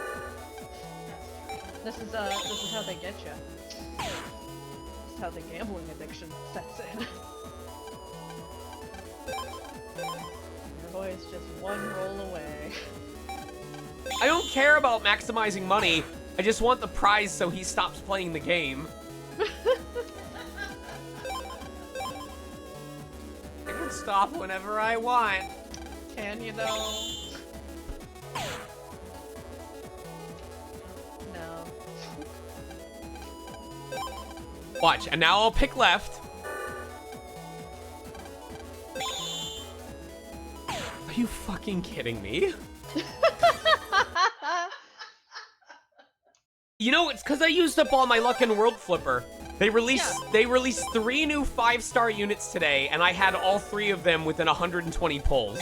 This is how they get you. This is how the gambling addiction sets in. Your boy's just one roll away. I don't care about maximizing money. I just want the prize so he stops playing the game. I can stop whenever I want. Can you though? No. Watch, and now I'll pick left. Are you fucking kidding me? You know, it's because I used up all my luck in World Flipper. They released 3 new 5-star units today, and I had all 3 of them within 120 pulls.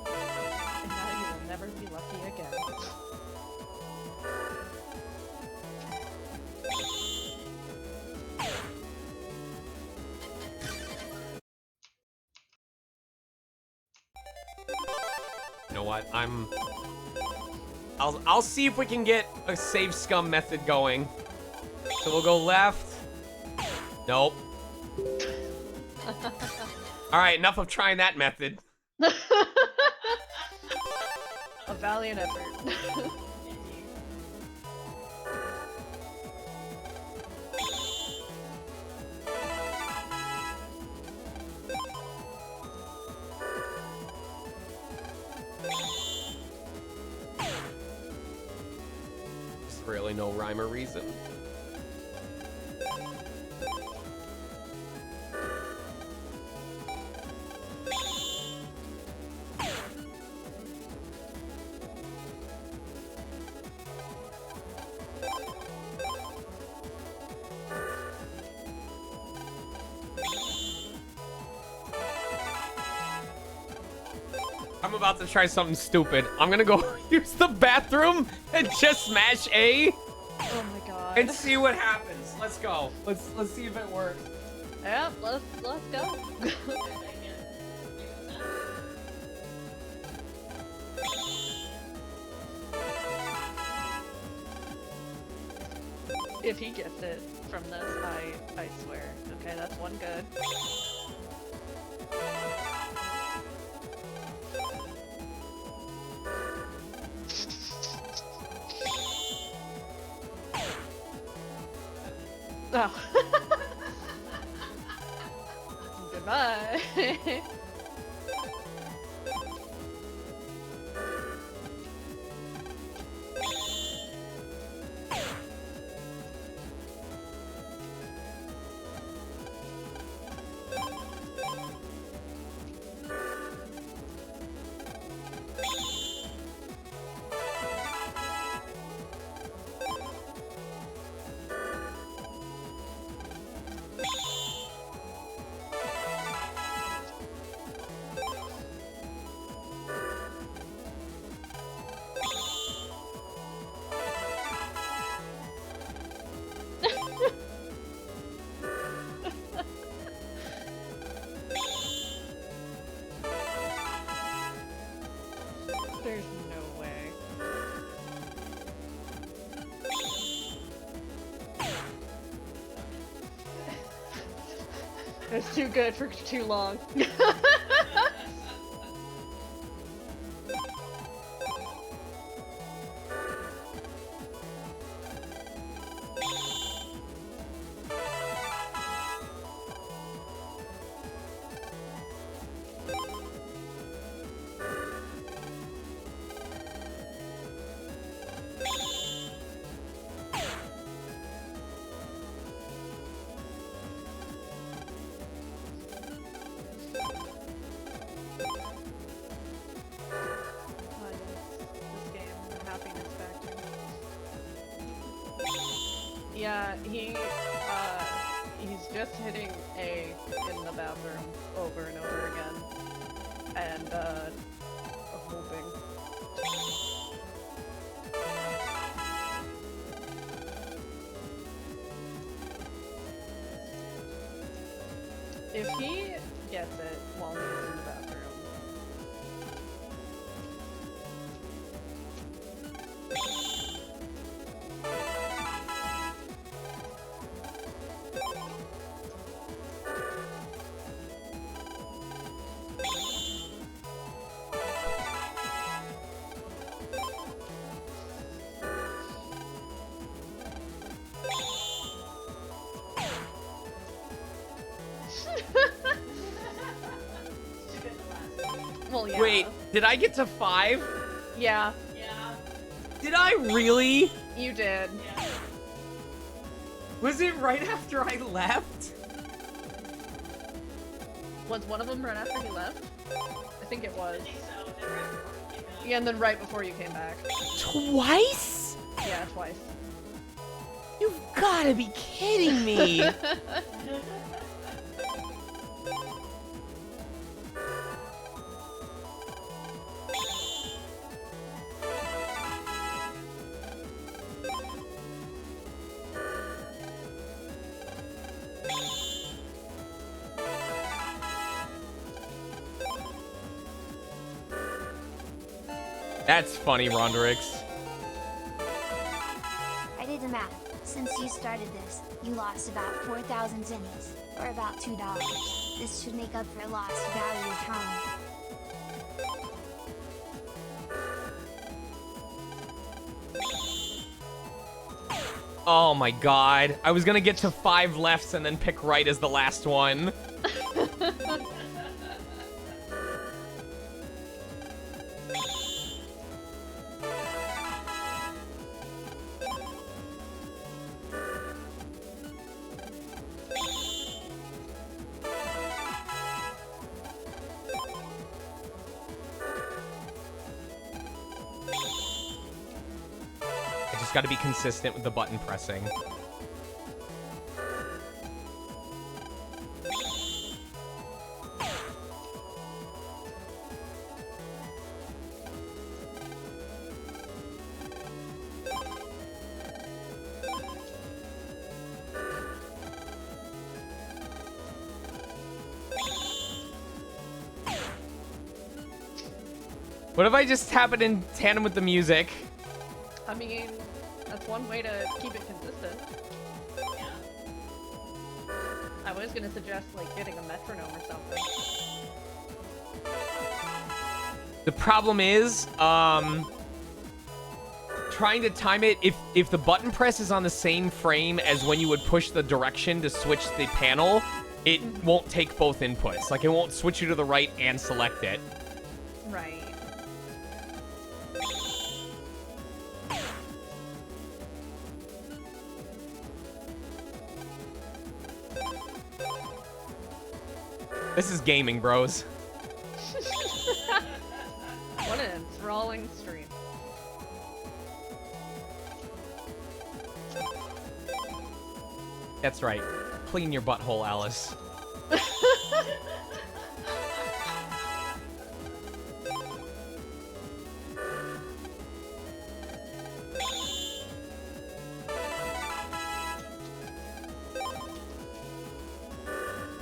And now you will never be lucky again. You know what? I'll see if we can get a save scum method going. So we'll go left. Nope. Alright, enough of trying that method. A valiant effort. There's really no rhyme or reason. I'm about to try something stupid. I'm gonna go use the bathroom and just smash A Oh my god. and see what happens. Let's go. Let's see if it works. Yep, let's go. If he gets it from this, I swear. Okay, that's one good. Oh. Goodbye. There's no way. It's too good for too long. Yeah, he's just hitting A in the bathroom over and over again, and hoping. If he gets it while he's in the bathroom. Well, yeah. Wait, did I get to 5? Yeah. Did I really? You did. Was it right after I left? Was one of them right after he left? I think it was. Yeah, and then right before you came back. Twice? Yeah, twice. You've gotta be kidding me. That's funny, Ronderix. I did the math. Since you started this, you lost about 4,000 zinnies, or about $2. This should make up for lost value time. Oh my god. I was gonna get to 5 lefts and then pick right as the last one. Got to be consistent with the button pressing. What if I just tap it in tandem with the music? I mean, that's one way to keep it consistent. I was gonna suggest, like, getting a metronome or something. The problem is, trying to time it, if the button press is on the same frame as when you would push the direction to switch the panel, it won't take both inputs. Like, it won't switch you to the right and select it. Right. This is gaming, bros. What an enthralling stream. That's right. Clean your butthole, Alice.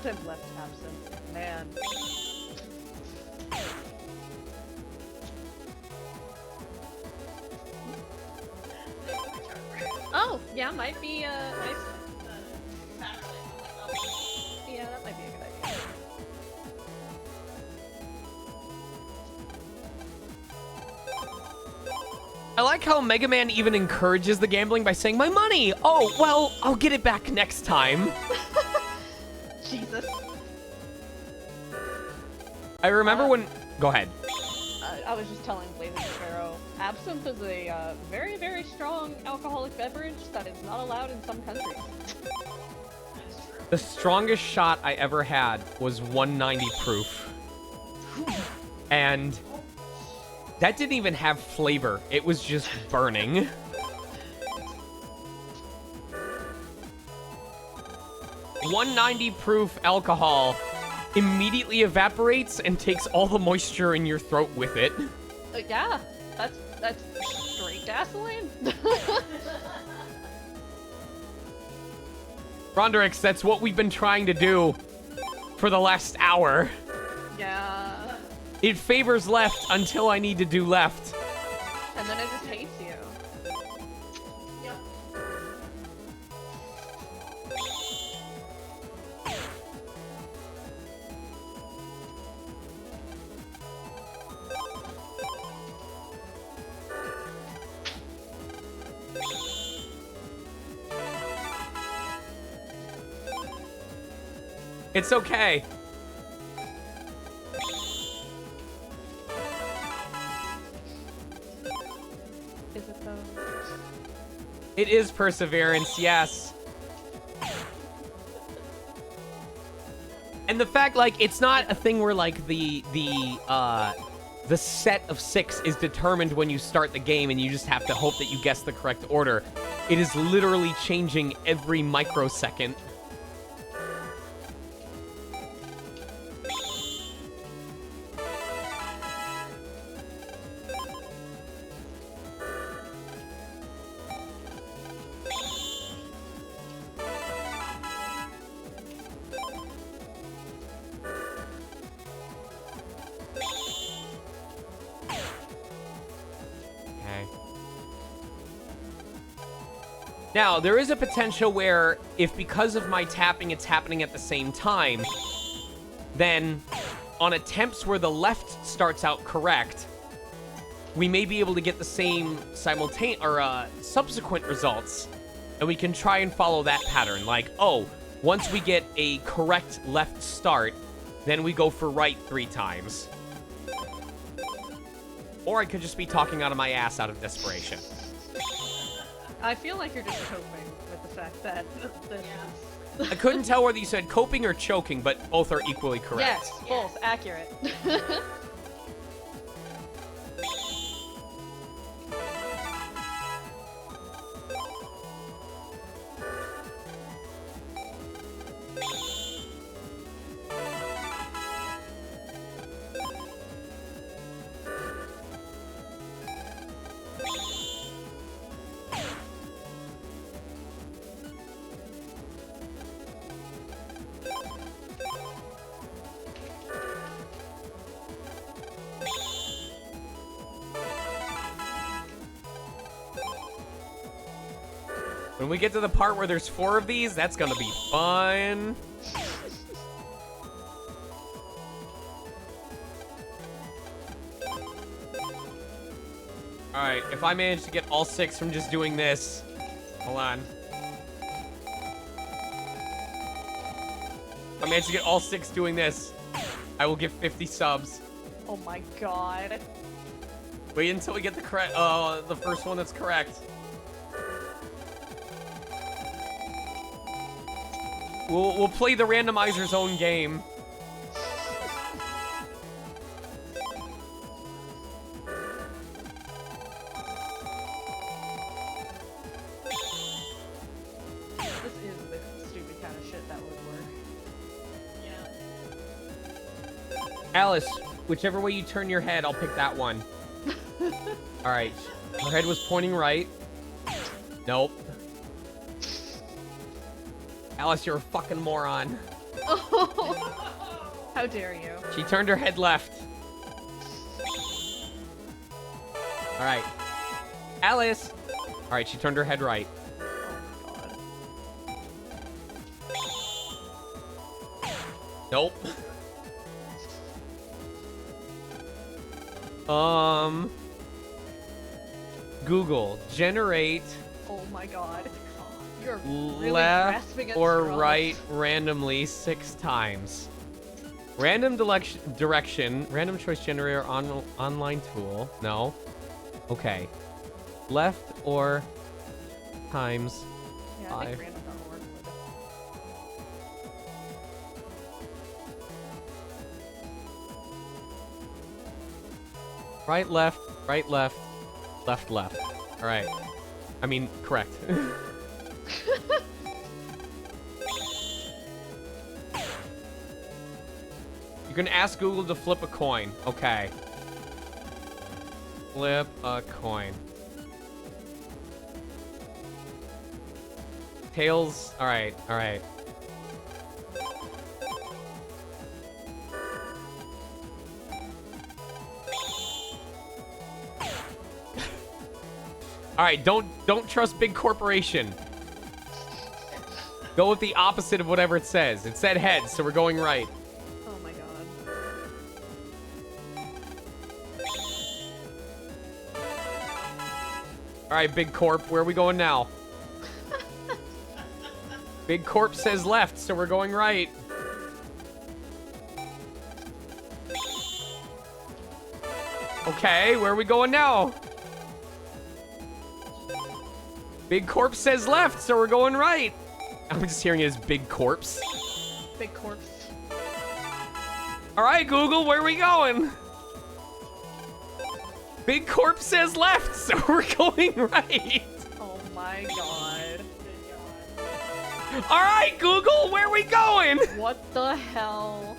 Tim left absent. Man. Oh, yeah, might be nice. Yeah, that might be a good idea. I like how Mega Man even encourages the gambling by saying, "My money! Oh, well, I'll get it back next time." Jesus. I remember when... Go ahead. I was just telling Blazing Sparrow, absinthe is a very, very strong alcoholic beverage that is not allowed in some countries. The strongest shot I ever had was 190 proof. And that didn't even have flavor. It was just burning. .190 proof alcohol immediately evaporates and takes all the moisture in your throat with it. Yeah, that's straight gasoline. Ronderix, that's what we've been trying to do for the last hour. Yeah. It favors left until I need to do left. And then it just hates you. Yep. It's okay. Is it though? It is perseverance, yes. And And the fact, like, it's not a thing where, like, the set of 6 is determined when you start the game and you just have to hope that you guess the correct order. It is literally changing every microsecond. Now, there is a potential where, if because of my tapping it's happening at the same time, then on attempts where the left starts out correct, we may be able to get the same subsequent results, and we can try and follow that pattern. Like, oh, once we get a correct left start, then we go for right 3 times. Or I could just be talking out of my ass out of desperation. I feel like you're just coping with the fact that this is... I couldn't tell whether you said coping or choking, but both are equally correct. Yes, both accurate. When we get to the part where there's 4 of these, that's gonna be fun. Alright, if I manage to get all 6 from just doing this... Hold on. If I manage to get all 6 doing this, I will get 50 subs. Oh my god. Wait until we get the the first one that's correct. We'll play the randomizer's own game. This is the stupid kind of shit that would work. Alice, whichever way you turn your head, I'll pick that one. Alright. Her head was pointing right. Nope. Alice, you're a fucking moron. Oh, how dare you? She turned her head left. Alright. Alice! Alright, she turned her head right. Nope. Google, generate Oh my god. You're really left grasping at or straws. right randomly 6 times. Random direction, random choice generator online tool. No. Okay. Left or times Yeah, I think 5. random.org would. Right, left, left, left. All right. I mean, correct. You can ask Google to flip a coin. Okay. Flip a coin. Tails. All right, all right. All right, don't trust big corporation. Go with the opposite of whatever it says. It said heads, so we're going right. Oh my god. All right, Big Corp, where are we going now? Big Corp says left, so we're going right. Okay, where are we going now? Big Corp says left, so we're going right. I'm just hearing it as Big Corpse. Big corpse. All right, Google, where are we going? Big Corp says left, so we're going right. Oh my god. All right, Google, where are we going? What the hell?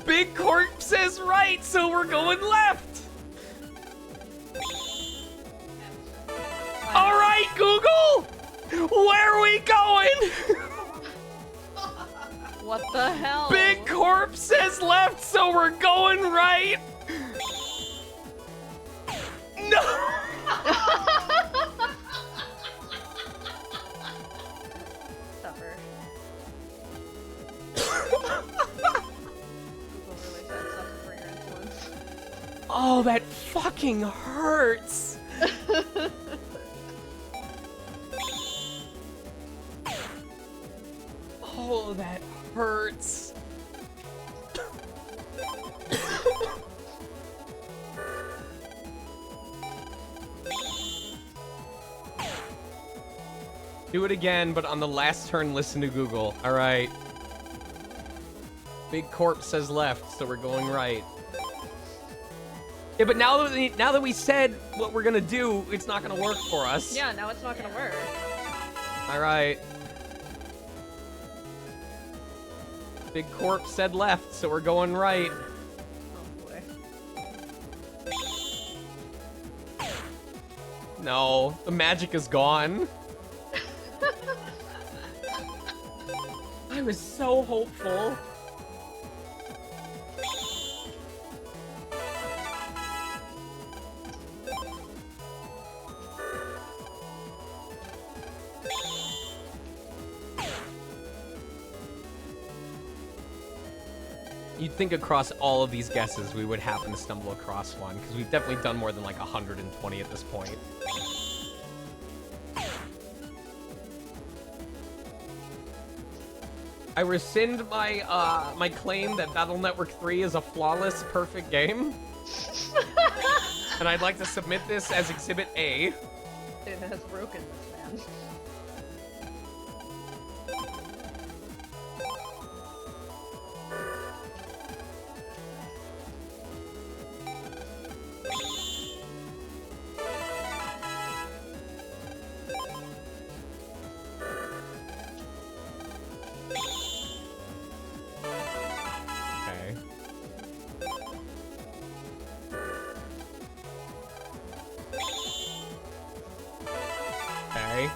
Big Corp says right, so we're going left. All right, Google, where are we going? What the hell? Big Corp says left, so we're going right. No. Suffer. Google really said suffer for your influence. Oh, that fucking hurts. Oh, that hurts. Do it again, but on the last turn, listen to Google. All right. Big Corp says left, so we're going right. Yeah, but now that we said what we're gonna do, it's not gonna work for us. Yeah, now it's not gonna work. All right. Big Corp said left, so we're going right. Oh boy. No, the magic is gone. I was so hopeful. You'd think across all of these guesses we would happen to stumble across one, because we've definitely done more than like 120 at this point. I rescind my my claim that Battle Network 3 is a flawless, perfect game. And I'd like to submit this as Exhibit A. It has broken this man. Okay.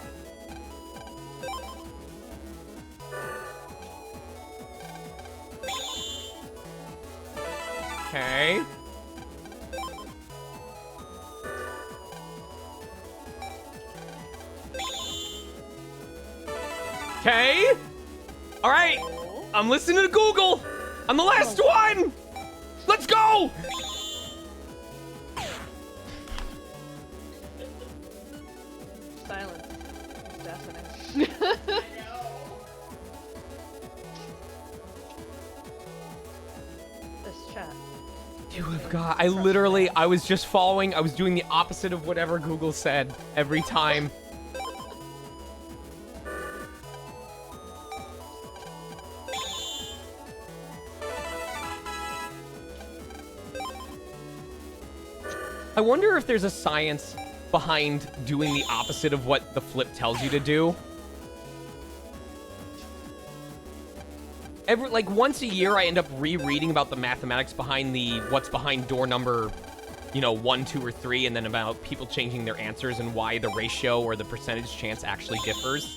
Okay. Okay. All right. I'm listening to Google. I'm the last one. Let's go. Silence. It's deafening. This chat. You have got. I was just following. I was doing the opposite of whatever Google said every time. I wonder if there's a science behind doing the opposite of what the flip tells you to do. Like once a year, I end up rereading about the mathematics behind what's behind door number, 1, 2, or 3, and then about people changing their answers and why the ratio or the percentage chance actually differs.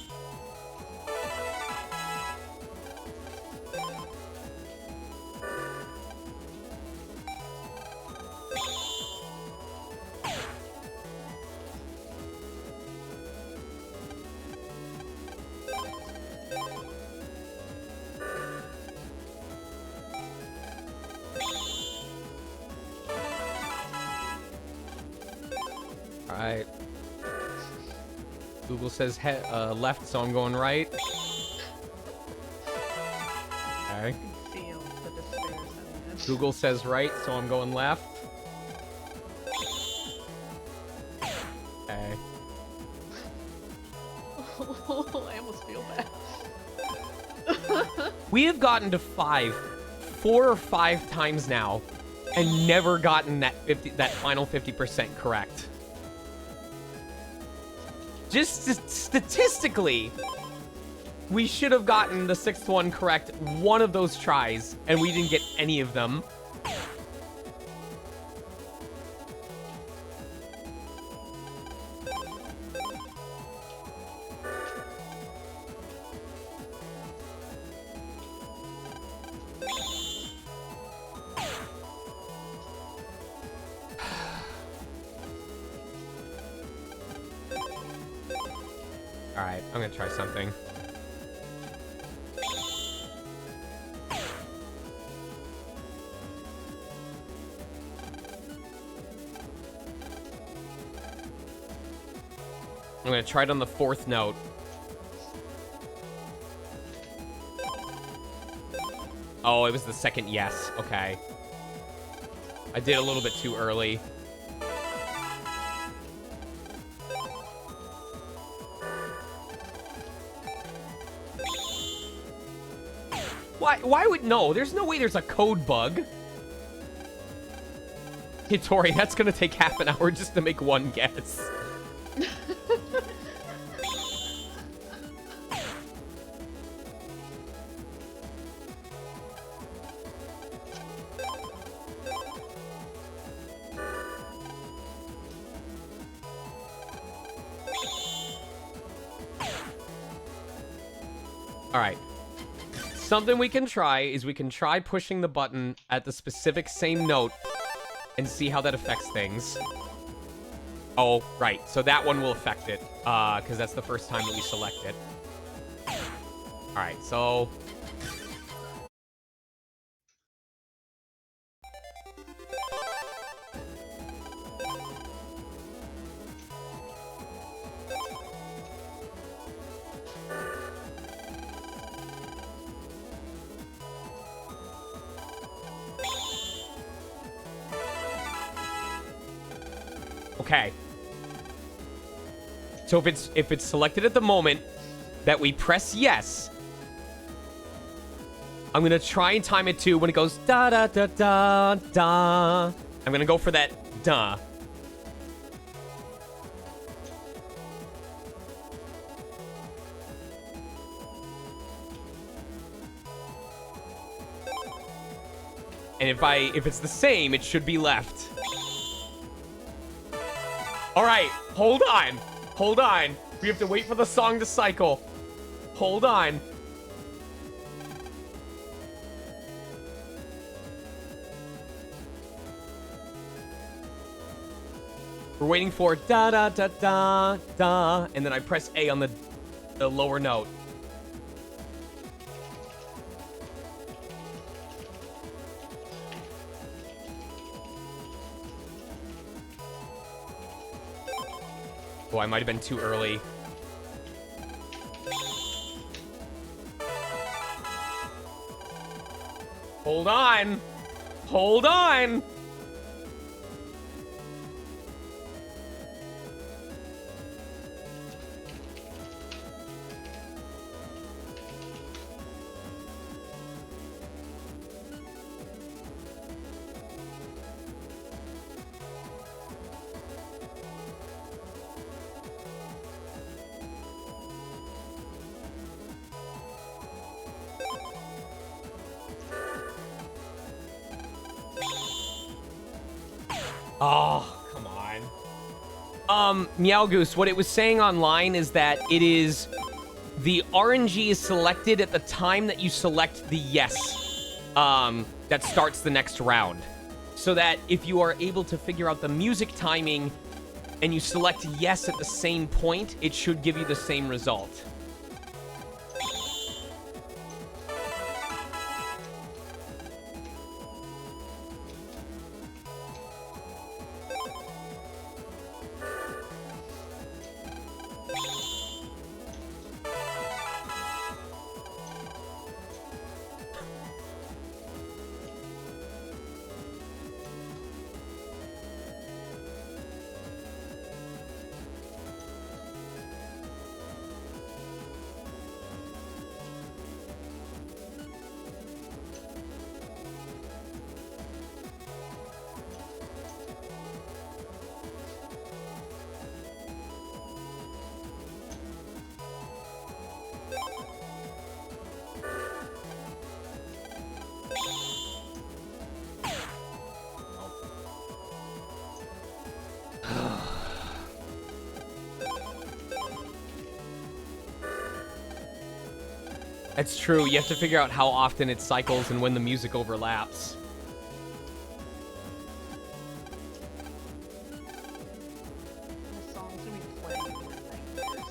Alright. Google says left, so I'm going right. Okay. Feel the despair setting in. Google says right, so I'm going left. Okay. I almost feel bad. We have gotten to 5 4 or 5 times now and never gotten that final 50% correct. Just statistically, we should have gotten the 6th one correct one of those tries, and we didn't get any of them. Alright, I'm gonna try something. I'm gonna try it on the 4th note. Oh, it was the 2nd yes. Okay. I did a little bit too early. Why would... No, there's no way there's a code bug. Hey, Tori, that's gonna take half an hour just to make one guess. Alright. Something we can try is we can try pushing the button at the specific same note and see how that affects things. Oh, right. So that one will affect it, because that's the first time that we select it. Alright, so... Okay. So if it's selected at the moment that we press yes, I'm gonna try and time it to when it goes da da da da da. I'm gonna go for that da. And if it's the same, it should be left. All right, hold on. Hold on. We have to wait for the song to cycle. Hold on. We're waiting for da da da da da, and then I press A on the lower note. Oh, I might have been too early. Hold on. Hold on. Oh, come on. Meow Goose, what it was saying online is that it is... The RNG is selected at the time that you select the yes. That starts the next round. So that if you are able to figure out the music timing and you select yes at the same point, it should give you the same result. That's true. You have to figure out how often it cycles and when the music overlaps. The song's gonna be playing in your nightmares.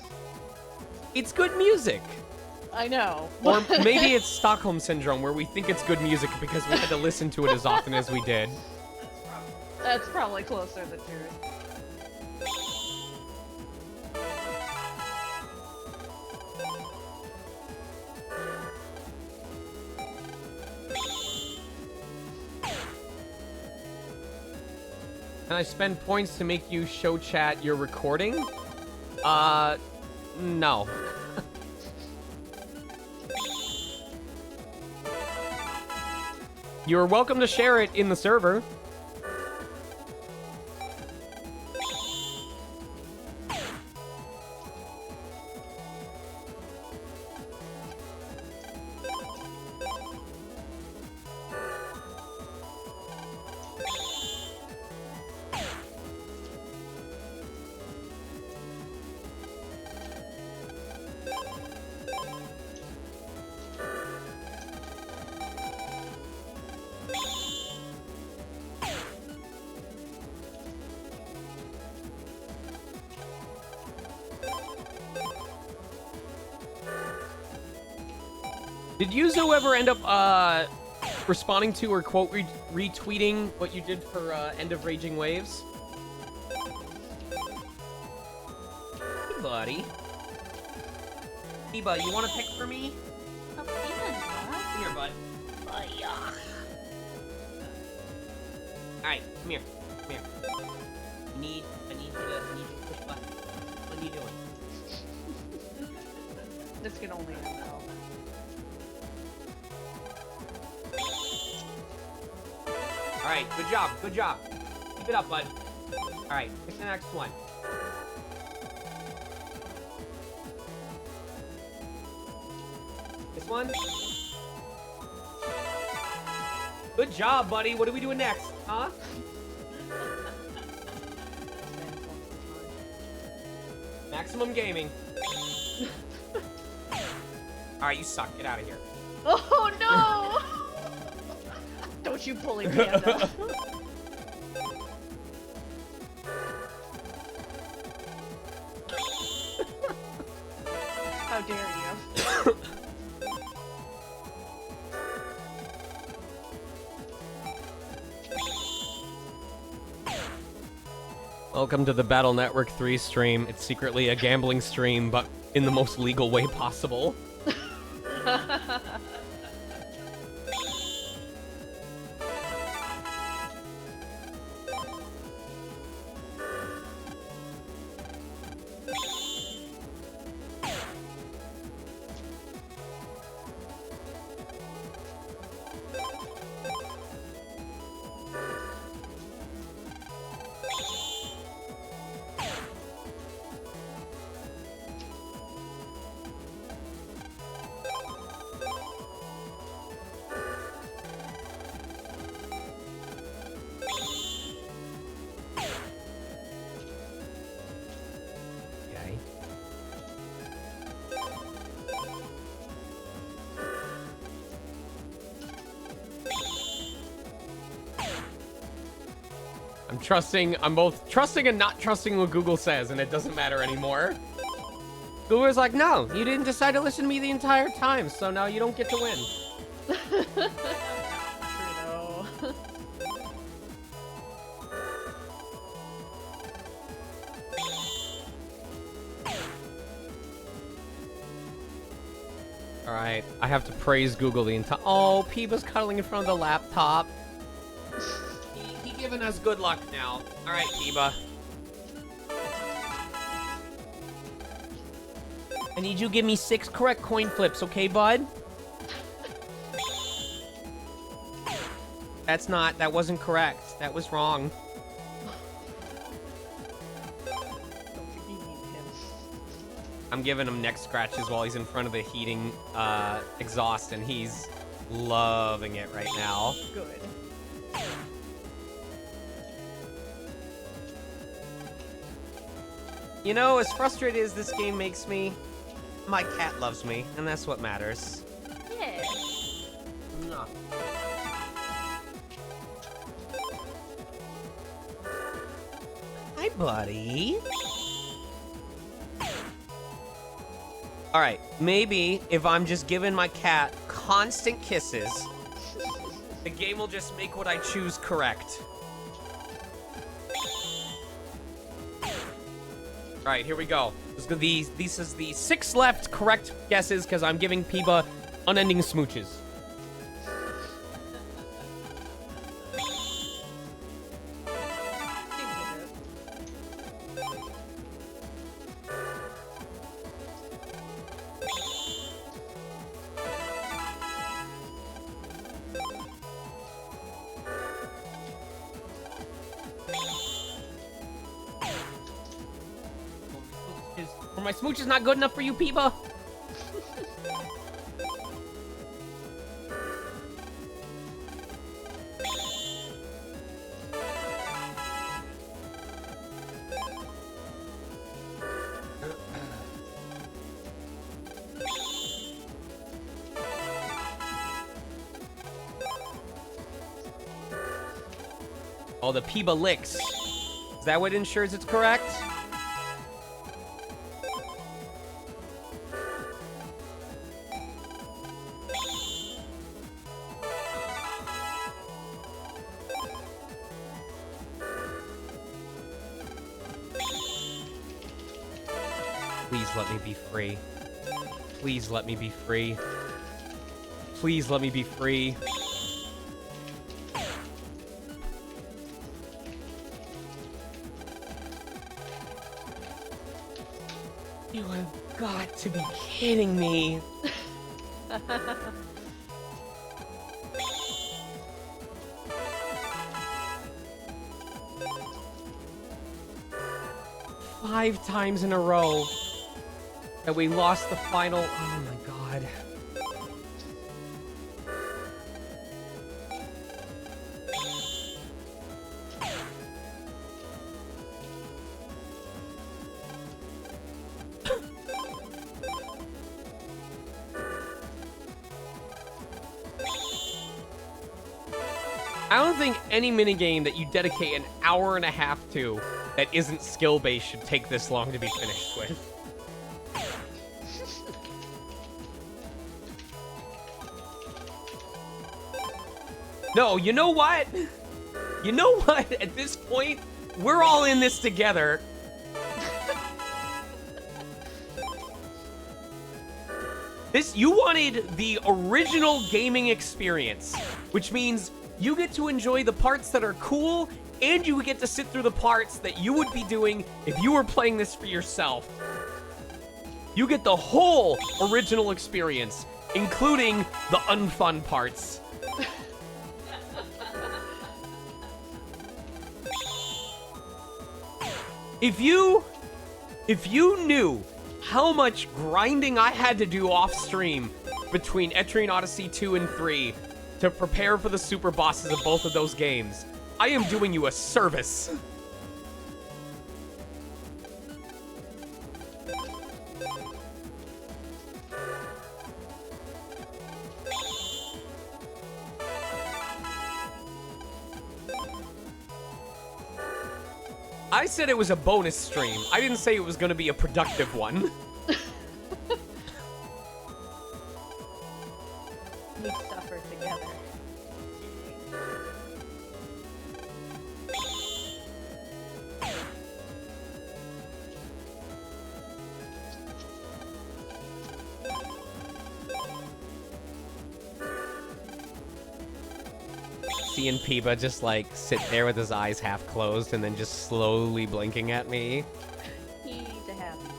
It's good music. I know. Or maybe it's Stockholm Syndrome, where we think it's good music because we had to listen to it as often as we did. That's probably closer to the truth. Can I spend points to make you show chat your recording? No. You're welcome to share it in the server. Did Yuzo ever end up responding to or quote retweeting what you did for End of Raging Waves? Hey, buddy. Eba, you want to pick for me? Oh, Peanuts, Come here, bud. Oh, yeah. Alright, come here. Come here. I need you to push button. What are you doing? This can only end now. Alright, good job, good job. Keep it up, bud. Alright, pick the next one. This one? Good job, buddy. What are we doing next? Huh? Maximum gaming. Alright, you suck. Get out of here. Oh no! Don't you bully Panda. How dare you? Welcome to the Battle Network 3 stream. It's secretly a gambling stream, but in the most legal way possible. Okay. I'm both trusting and not trusting what Google says, and it doesn't matter anymore. Google's like, no, you didn't decide to listen to me the entire time, so now you don't get to win. True though. Alright, I have to praise Google the entire— Oh, Peeba's cuddling in front of the laptop. He giving us good luck now. Alright, Peeba. I need you to give me 6 correct coin flips, okay, bud? That wasn't correct. That was wrong. Don't you be mean to him. I'm giving him neck scratches while he's in front of the heating exhaust, and he's loving it right now. Good. You know, as frustrated as this game makes me, my cat loves me, and that's what matters. Hi, buddy. All right, maybe if I'm just giving my cat constant kisses, the game will just make what I choose correct. All right, here we go. This is the 6 left correct guesses because I'm giving Peeba unending smooches. Were my smooches not good enough for you, Peeba? Oh, the Peeba licks. Is that what ensures it's correct? Please let me be free. Please let me be free. Please let me be free. You have got to be kidding me. Five times in a row that we lost the final. Oh my god. I don't think any minigame that you dedicate an hour and a half to that isn't skill-based should take this long to be finished with. No, you know what? You know what? At this point, we're all in this together. You wanted the original gaming experience, which means you get to enjoy the parts that are cool, and you get to sit through the parts that you would be doing if you were playing this for yourself. You get the whole original experience, including the unfun parts. If you knew how much grinding I had to do off stream between Etrian Odyssey 2 and 3 to prepare for the super bosses of both of those games, I am doing you a service. I said it was a bonus stream. I didn't say it was going to be a productive one. We suffer together. Seeing Peeba just like sit there with his eyes half closed and then just slowly blinking at me. He's a happy boy.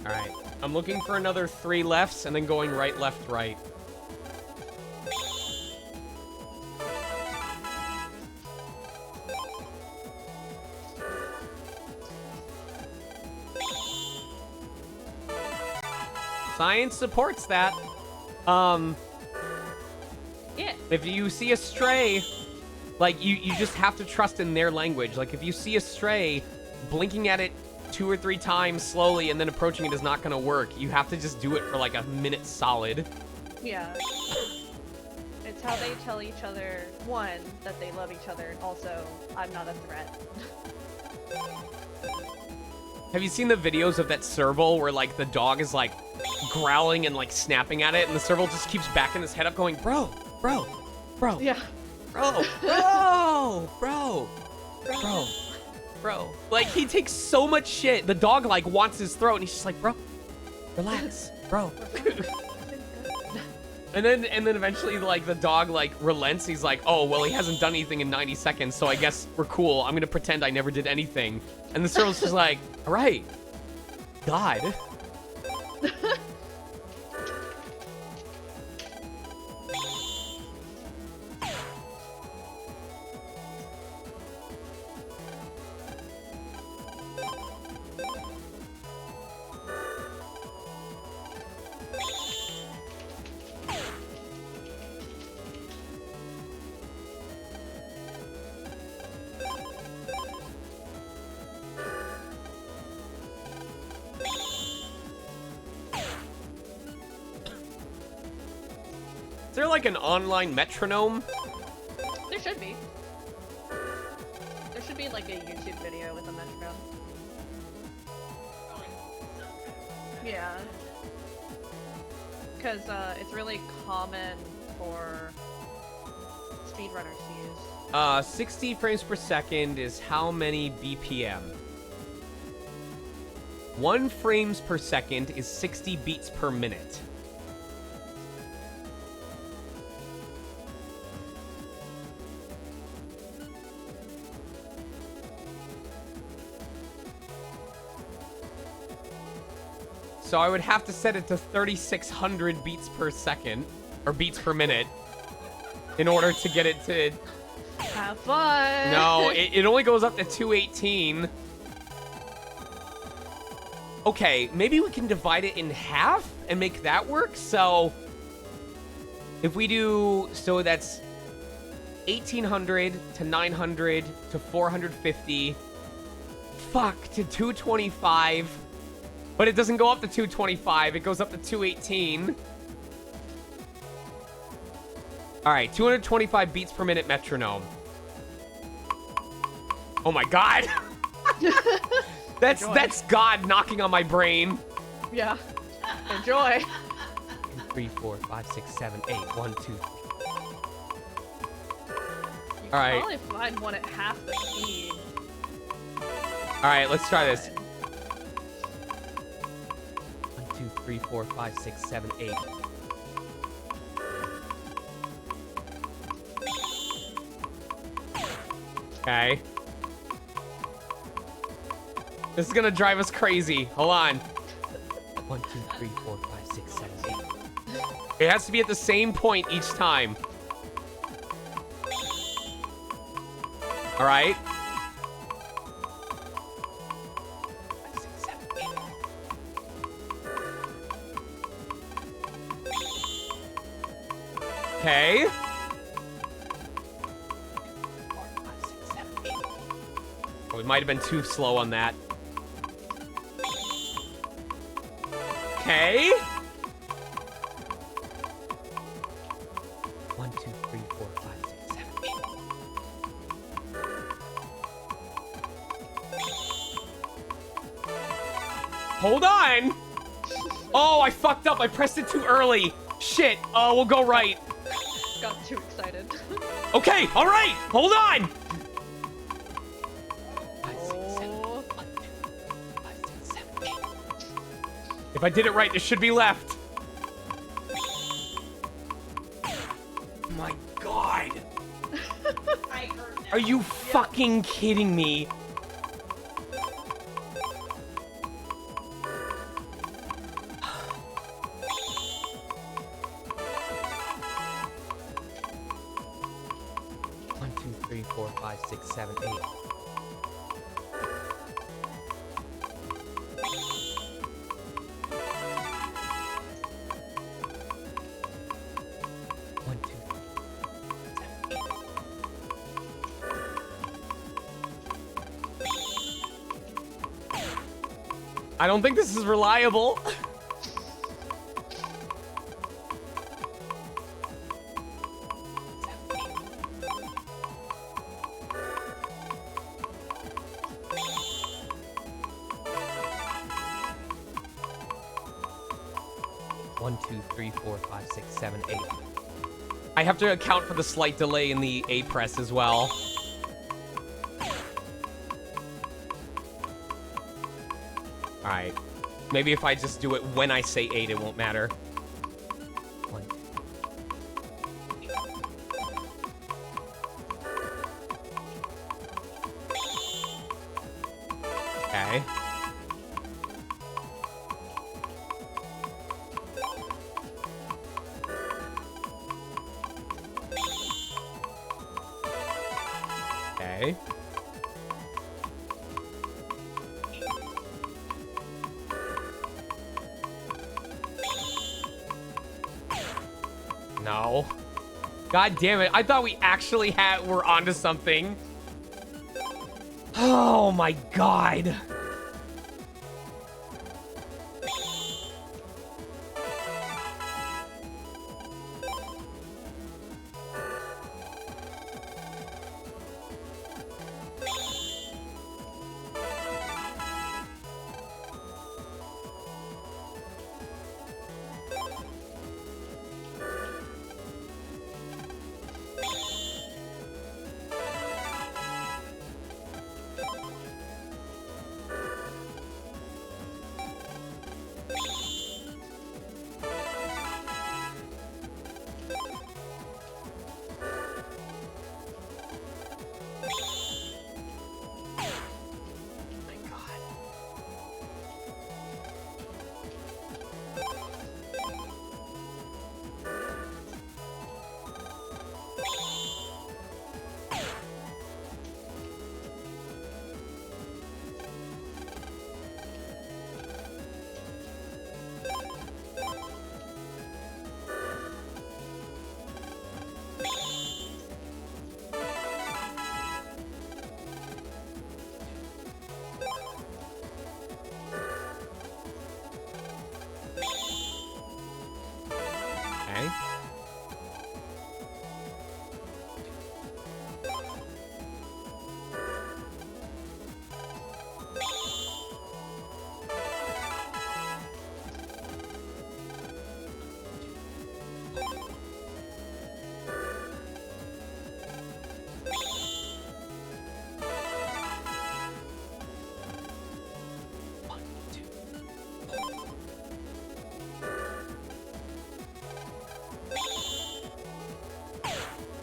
Alright, I'm looking for another 3 lefts and then going right, left, right. Science supports that. Yeah. If you see a stray, like, you just have to trust in their language. Like, if you see a stray, blinking at it 2 or 3 times slowly and then approaching it is not gonna work. You have to just do it for like a minute solid. Yeah. It's how they tell each other, one, that they love each other, and also, I'm not a threat. Have you seen the videos of that serval where like the dog is like growling and like snapping at it and the serval just keeps backing his head up going, bro, bro, bro, Yeah. bro, bro, bro, bro, bro. Like, he takes so much shit. The dog like wants his throat and he's just like, bro, relax, bro. And then eventually, like, the dog, like, relents. He's like, oh, well, he hasn't done anything in 90 seconds, so I guess we're cool. I'm gonna pretend I never did anything. And the serval's just like, all right, God. Is there like an online metronome? There should be. There should be like a YouTube video with a metronome. Yeah. Because it's really common for speedrunners to use. 60 frames per second is how many BPM? 1 frames per second is 60 beats per minute. So I would have to set it to 3,600 beats per second, or beats per minute, in order to get it to... Have fun! No, it only goes up to 218. Okay, maybe we can divide it in half and make that work. So if we do... So that's 1,800 to 900 to 450. Fuck, to 225. But it doesn't go up to 225. It goes up to 218. All right, 225 beats per minute metronome. Oh my God. That's God knocking on my brain. Yeah. Enjoy. 2, 3, 4, 5, 6, 7, 8. 1, 2. You All right. probably find one at half the speed. All right, let's try this. 1, 2, 3, 4, 5, 6, 7, 8. Okay. This is gonna drive us crazy. Hold on. 1, 2, 3, 4, 5, 6, 7, 8. It has to be at the same point each time. All right. 5, 6, 7, 8. Okay. 4, 5, 6, 7, 8. Oh, we might have been too slow on that. Okay. 1, 2, 3, 4, 5, 6, 7, 8. Hold on. Oh, I fucked up. I pressed it too early. Shit. We'll go right. Got too excited. Okay. All right. Hold on. 5, 6, 7, 1, 2, 5, 6, 7, 8. If I did it right, there should be left. My God. I heard that. Are you fucking kidding me? One, 2, 3, 4, 5, 6, 7, 8. I don't think this is reliable. One, two, three, four, five, six, seven, 8. I have to account for the slight delay in the A press as well. Alright. Maybe if I just do it when I say 8, it won't matter. 1. Okay. Okay. No. God damn it. I thought we actually were onto something. Oh my god. Okay.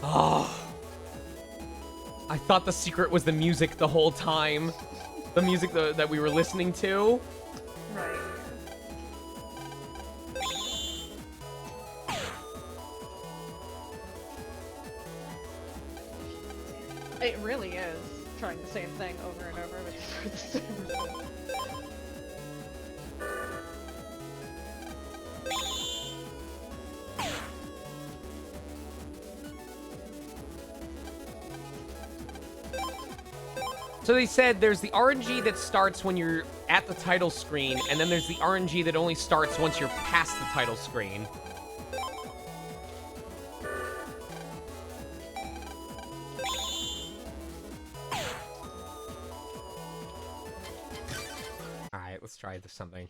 Oh. I thought the secret was the music the whole time. The music that we were listening to. Right. It really is trying the same thing over and over, but for the same result. So they said there's the RNG that starts when you're at the title screen, and then there's the RNG that only starts once you're past the title screen. Alright, let's try this something.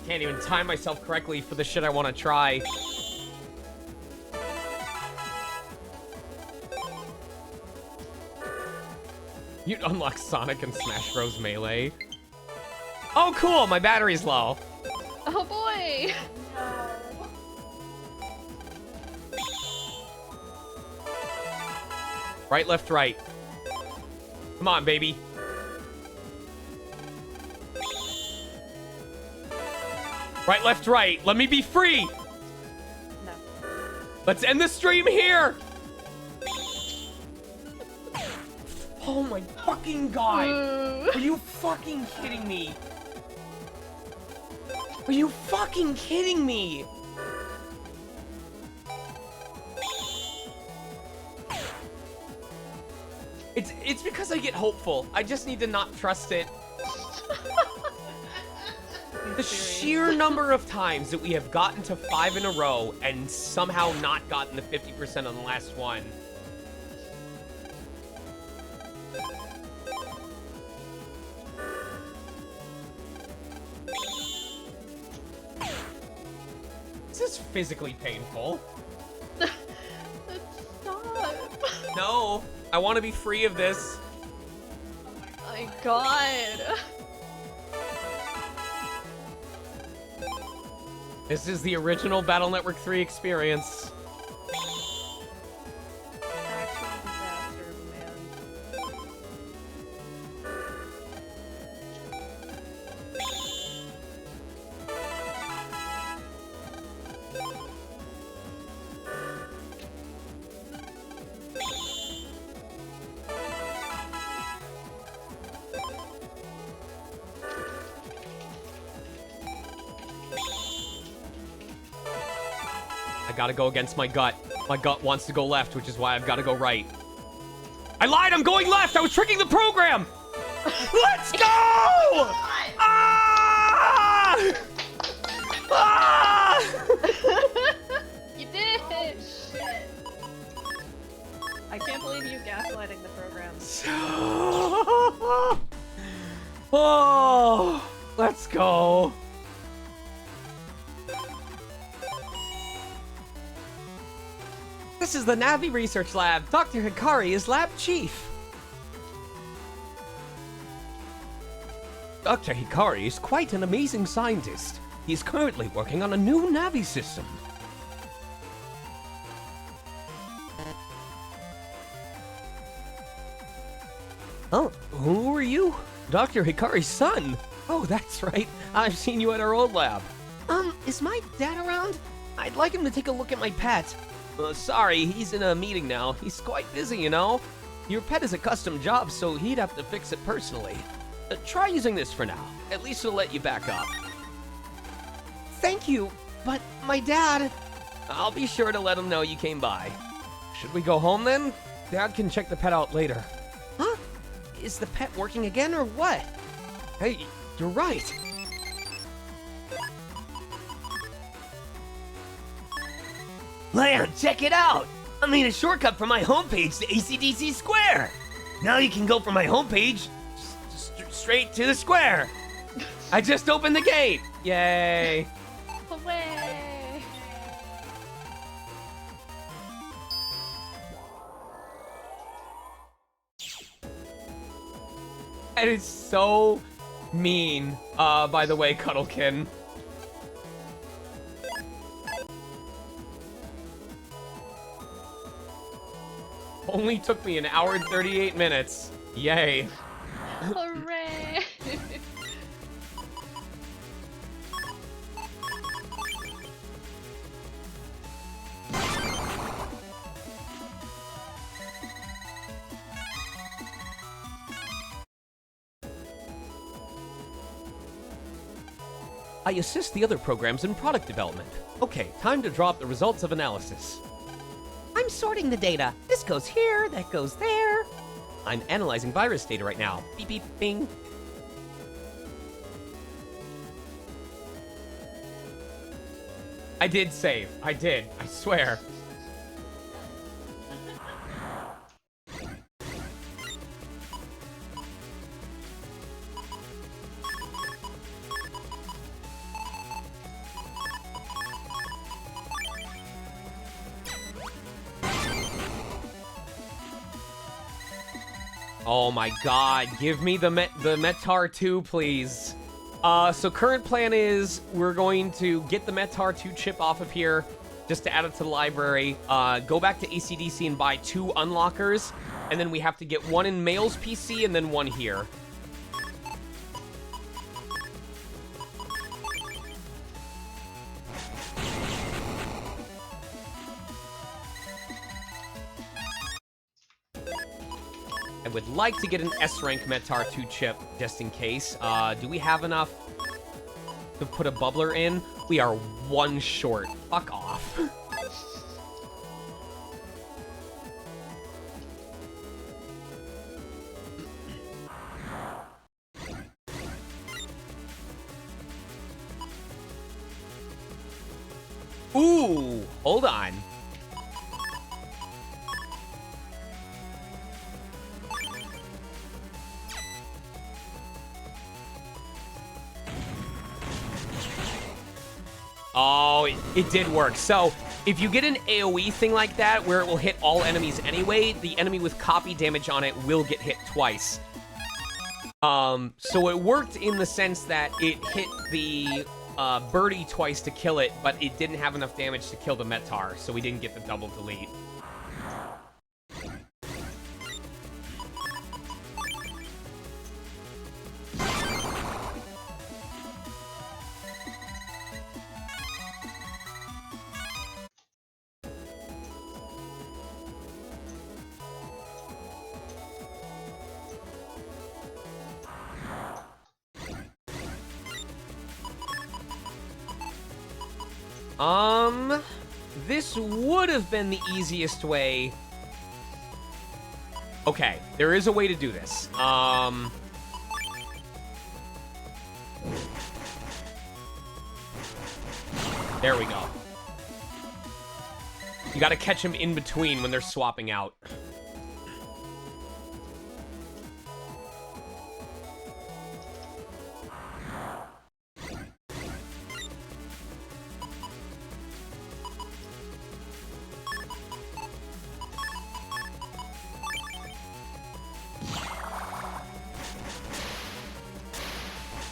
Can't even time myself correctly for the shit I want to try. You unlock Sonic and Smash Bros. Melee. Oh, cool! My battery's low. Oh boy! Right, left, right. Come on, baby. Right, left, right. Let me be free. No. Let's end the stream here. Oh my fucking god. Are you fucking kidding me? Are you fucking kidding me? It's because I get hopeful. I just need to not trust it. The sheer number of times that we have gotten to 5 in a row and somehow not gotten the 50% on the last one. This is physically painful. Stop. No, I want to be free of this. Oh my god. This is the original Battle Network 3 experience. Actual disaster, man. I gotta go against my gut. My gut wants to go left, which is why I've gotta go right. I lied, I'm going left! I was tricking the program! Let's go! Ah! Ah! You did! I can't believe you gaslighting the program. Oh, let's go. This is the Navi Research Lab. Dr. Hikari is lab chief. Dr. Hikari is quite an amazing scientist. He is currently working on a new Navi system. Oh, who are you? Dr. Hikari's son. Oh, that's right. I've seen you at our old lab. Is my dad around? I'd like him to take a look at my pet. Sorry, he's in a meeting now. He's quite busy, you know. Your pet is a custom job, so he'd have to fix it personally. Try using this for now. At least it'll let you back up. Thank you, but my dad... I'll be sure to let him know you came by. Should we go home then? Dad can check the pet out later. Huh? Is the pet working again or what? Hey, you're right. Leon, check it out! I made a shortcut from my homepage to ACDC Square! Now you can go from my homepage straight to the square! I just opened the gate! Yay! Hooray! That is so mean, by the way, Cuddlekin. Only took me 1 hour and 38 minutes. Yay. Hooray! I assist the other programs in product development. Okay, time to drop the results of analysis. I'm sorting the data. This goes here, that goes there. I'm analyzing virus data right now. Beep beep bing. I did save. I did. I swear. Oh my god, give me the Metar 2, please. So current plan is we're going to get the Metar 2 chip off of here just to add it to the library, go back to ACDC and buy 2 unlockers, and then we have to get 1 in Mail's PC and then 1 here. would like to get an S-rank Metar 2 chip, just in case. Do we have enough to put a bubbler in? We are 1 short. Fuck off. Ooh, hold on. Oh, it did work. So, if you get an AoE thing like that, where it will hit all enemies anyway, the enemy with copy damage on it will get hit twice. So it worked in the sense that it hit the birdie twice to kill it, but it didn't have enough damage to kill the Metar, so we didn't get the double delete. This would have been the easiest way. Okay, there is a way to do this. There we go. You gotta catch them in between when they're swapping out.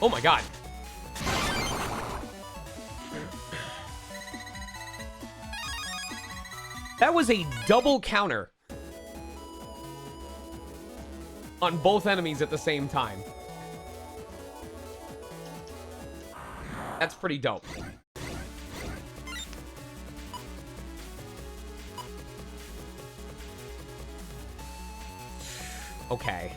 Oh my god. That was a double counter on both enemies at the same time. That's pretty dope. Okay.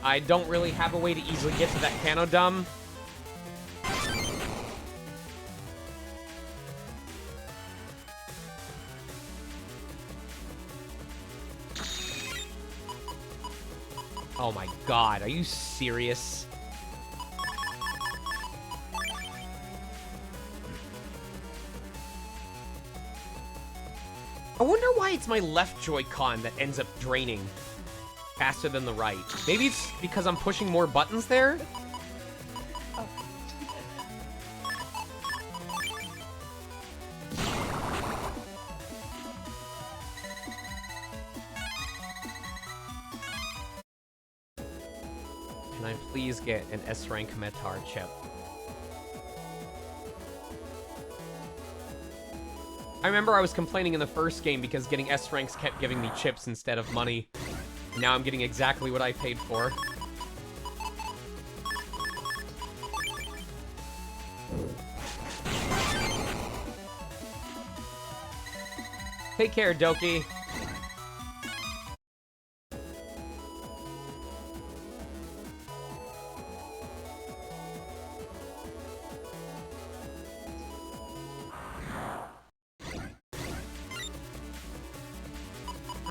I don't really have a way to easily get to that Canodum. Oh my god, are you serious? I wonder why it's my left Joy-Con that ends up draining faster than the right. Maybe it's because I'm pushing more buttons there? Oh. Can I please get an S-rank Metar chip? I remember I was complaining in the first game because getting S-ranks kept giving me chips instead of money. Now I'm getting exactly what I paid for. Take care, Doki.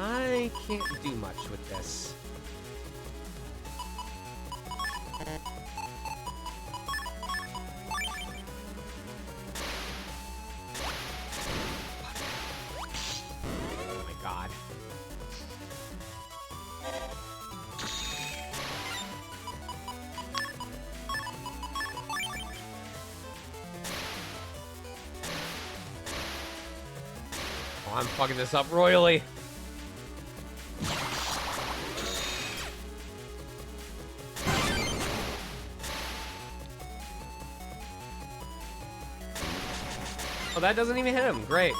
I can't do much with this. Oh my god. Oh, I'm fucking this up royally. Oh, that doesn't even hit him. Great.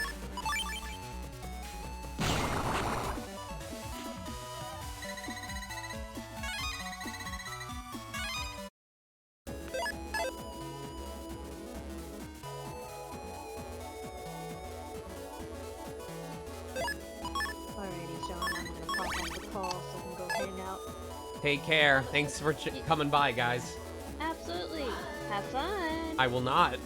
Take care. Thanks for coming by, guys. Absolutely. Have fun. I will not.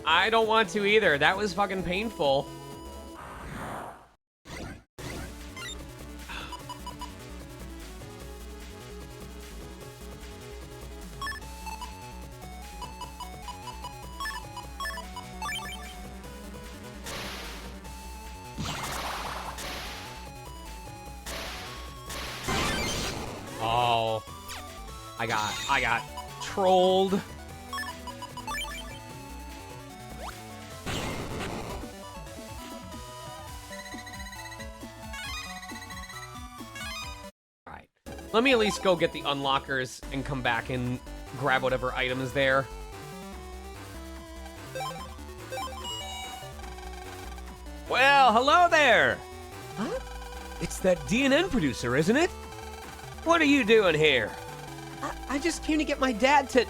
I don't want to either. That was fucking painful. Oh. I got trolled. Alright. Let me at least go get the unlockers and come back and grab whatever item is there. Well, hello there! Huh? It's that DNN producer, isn't it? What are you doing here? I just came to get my dad to...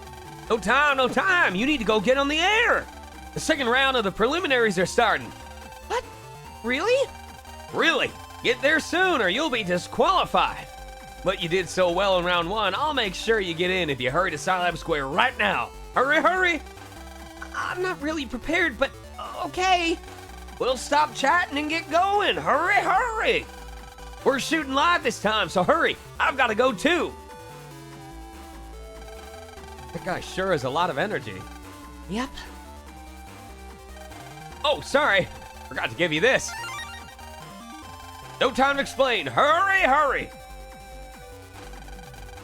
No time, no time! You need to go get on the air! The second round of the preliminaries are starting. What? Really? Really? Get there soon or you'll be disqualified. But you did so well in round 1, I'll make sure you get in if you hurry to Scilab Square right now. Hurry, hurry! I'm not really prepared, but okay. We'll stop chatting and get going. Hurry, hurry! We're shooting live this time, so hurry. I've got to go too. That guy sure has a lot of energy. Yep. Oh, sorry. Forgot to give you this. No time to explain. Hurry, hurry!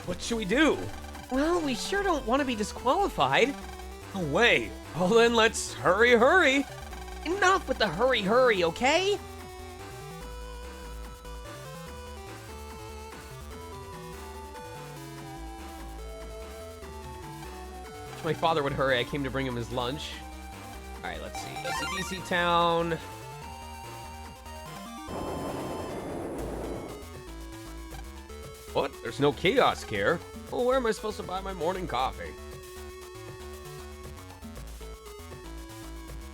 What should we do? Well, we sure don't want to be disqualified. No way. Well, then let's hurry, hurry. Enough with the hurry, hurry, okay? My father would hurry. I came to bring him his lunch. All right, let's see. ACDC Town. What? There's no kiosk here. Well, where am I supposed to buy my morning coffee?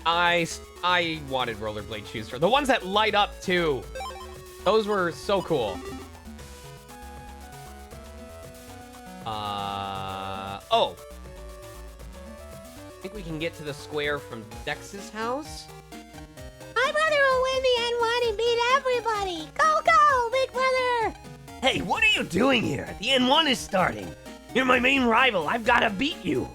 I wanted rollerblade shoes for the ones that light up too. Those were so cool. Oh. I think we can get to the square from Dex's house. My brother will win the N1 and beat everybody. Go, go, big brother. Hey, what are you doing here? The N1 is starting. You're my main rival. I've got to beat you.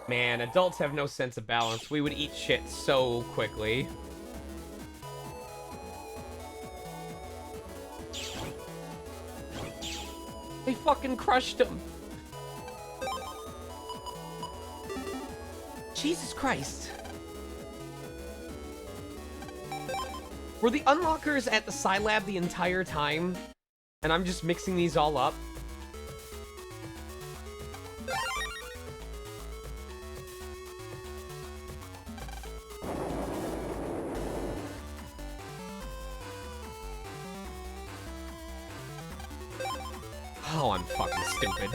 Man, adults have no sense of balance. We would eat shit so quickly. They fucking crushed him. Jesus Christ. Were the unlockers at the Scilab the entire time? And I'm just mixing these all up? Oh, I'm fucking stupid.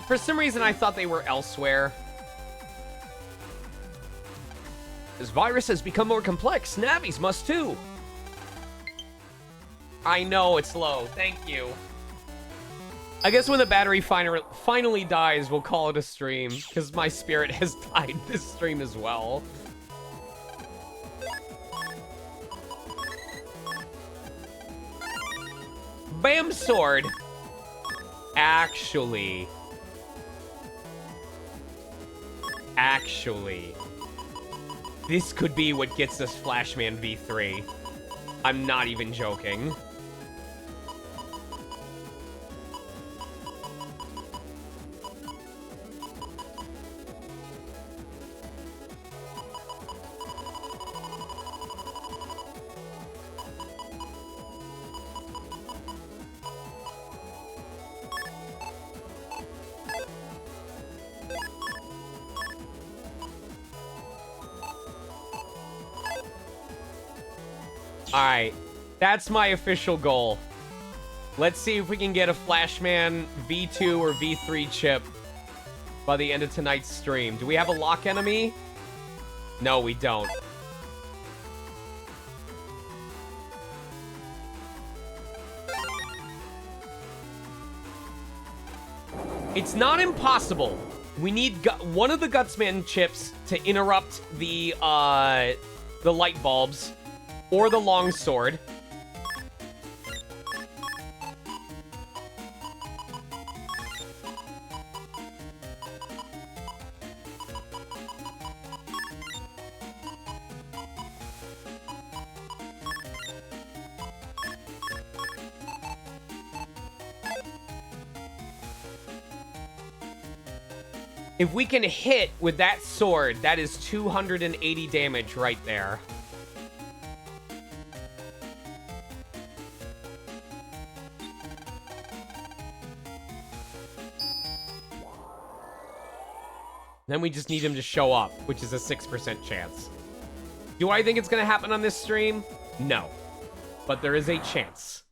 For some reason, I thought they were elsewhere. This virus has become more complex. Navi's must too. I know it's low. Thank you. I guess when the battery finally dies, we'll call it a stream, because my spirit has died this stream as well. Bam sword. Actually, this could be what gets us Flashman V3. I'm not even joking. Alright. That's my official goal. Let's see if we can get a Flashman V2 or V3 chip by the end of tonight's stream. Do we have a lock enemy? No, we don't. It's not impossible. We need one of the Gutsman chips to interrupt the light bulbs or the longsword. If we can hit with that sword, that is 280 damage right there. Then we just need him to show up, which is a 6% chance. Do I think it's going to happen on this stream? No. But there is a chance.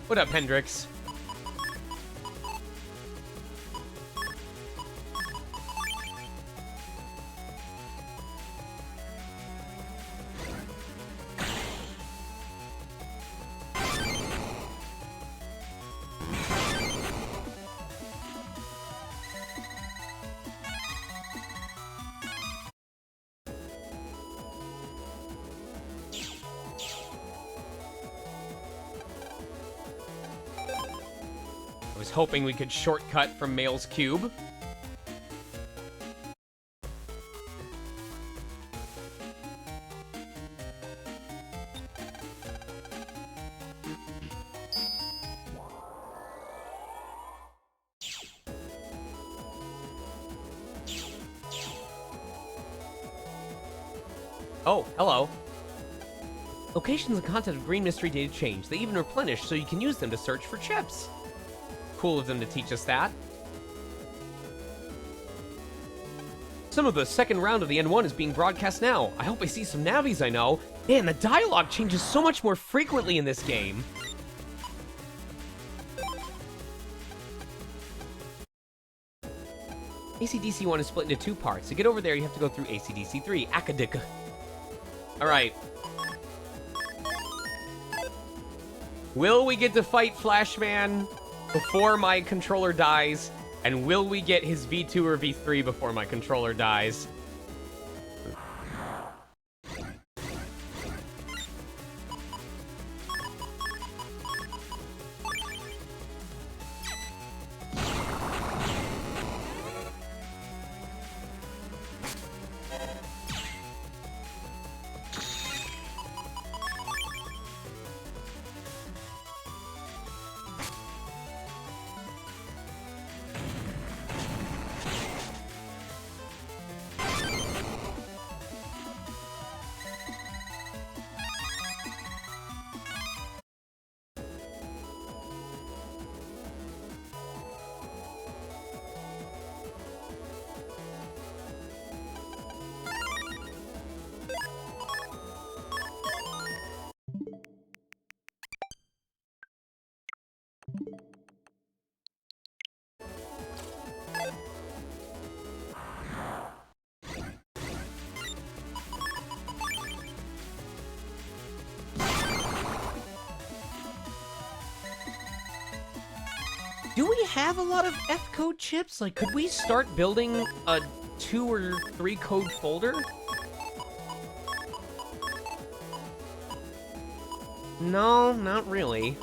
What up, Hendrix? Hoping we could shortcut from Mail's Cube. Oh, hello. Locations and content of Green Mystery data change. They even replenish so you can use them to search for chips. Cool of them to teach us that. Some of the second round of the N1 is being broadcast now. I hope I see some navies I know. Man, the dialogue changes so much more frequently in this game. ACDC 1 is split into 2 parts. To get over there, you have to go through ACDC 3. Akadika. Alright. Will we get to fight Flashman before my controller dies? And will we get his V2 or V3 before my controller dies? Do we have a lot of F code chips? Like, could we start building a 2 or 3 code folder? No, not really.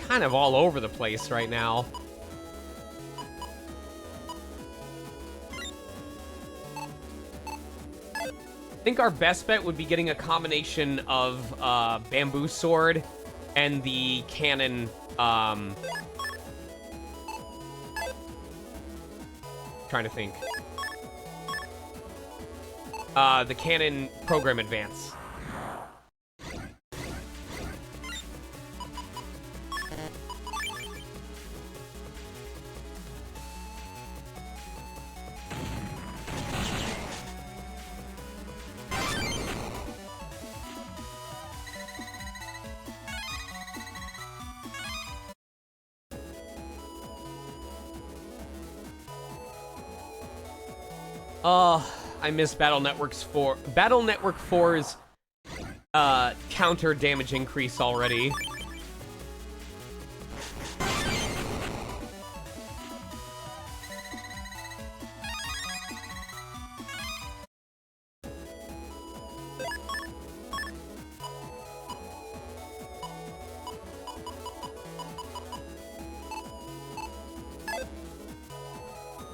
Kind of all over the place right now. I think our best bet would be getting a combination of bamboo sword and the cannon. Trying to think. The cannon program advance. Oh, I miss Battle Network 4's counter damage increase already.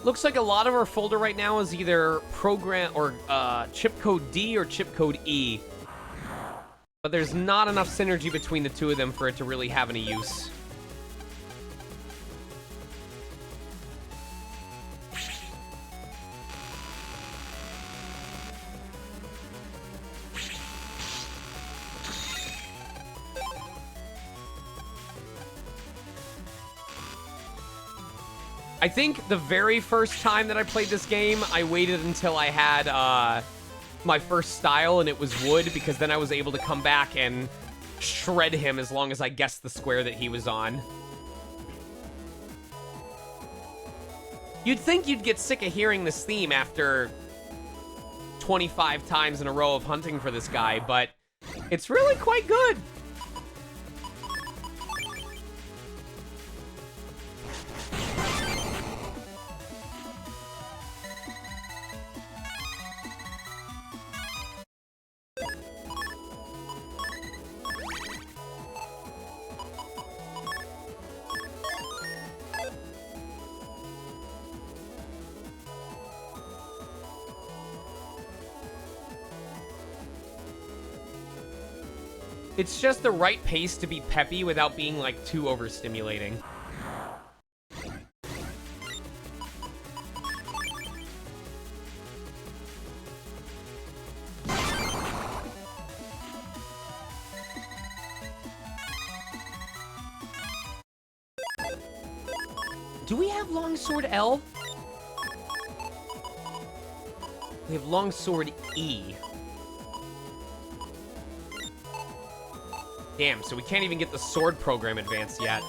Looks like a lot of our folder right now is either program or chip code D or chip code E. But there's not enough synergy between the two of them for it to really have any use. I think the very first time that I played this game, I waited until I had my first style and it was wood, because then I was able to come back and shred him as long as I guessed the square that he was on. You'd think you'd get sick of hearing this theme after 25 times in a row of hunting for this guy, but it's really quite good. It's just the right pace to be peppy without being, like, too overstimulating. Do we have Longsword L? We have Longsword E. Damn, so we can't even get the sword program advanced yet.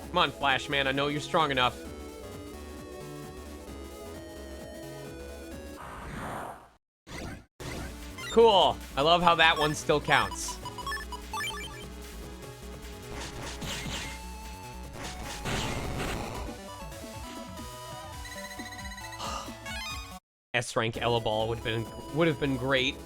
Come on, Flash Man, I know you're strong enough. Cool. I love how that one still counts. S-rank Ella Ball would have been great.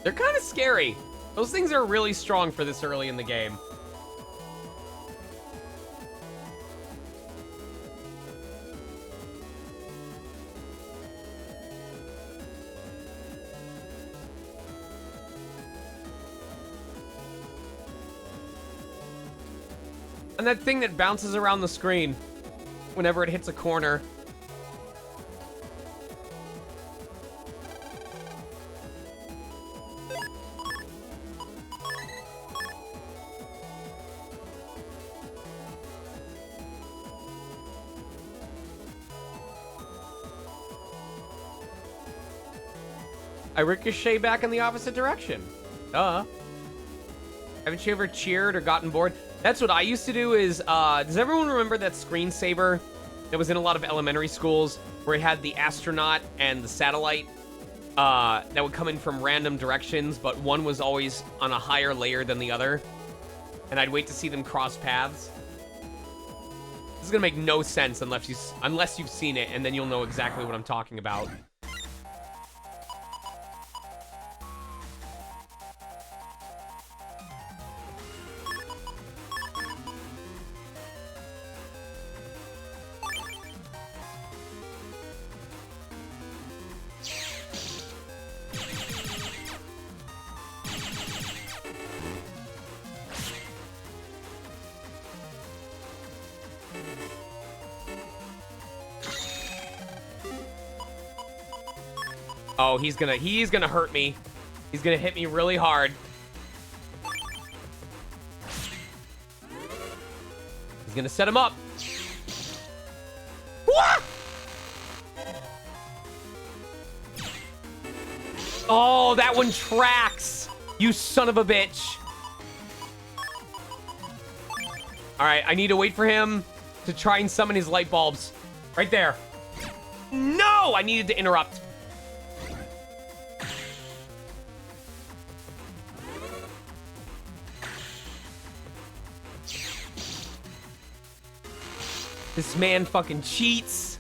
They're kind of scary. Those things are really strong for this early in the game. And that thing that bounces around the screen whenever it hits a corner. I ricochet back in the opposite direction. Haven't you ever cheered or gotten bored? That's what I used to do is, does everyone remember that screensaver that was in a lot of elementary schools where it had the astronaut and the satellite that would come in from random directions, but one was always on a higher layer than the other. And I'd wait to see them cross paths. This is gonna make no sense unless you've seen it, and then you'll know exactly what I'm talking about. Oh, he's gonna hurt me. He's gonna hit me really hard. He's gonna set him up. What? Oh, that one tracks. You son of a bitch. All right, I need to wait for him to try and summon his light bulbs. Right there. No, I needed to interrupt. This man fucking cheats.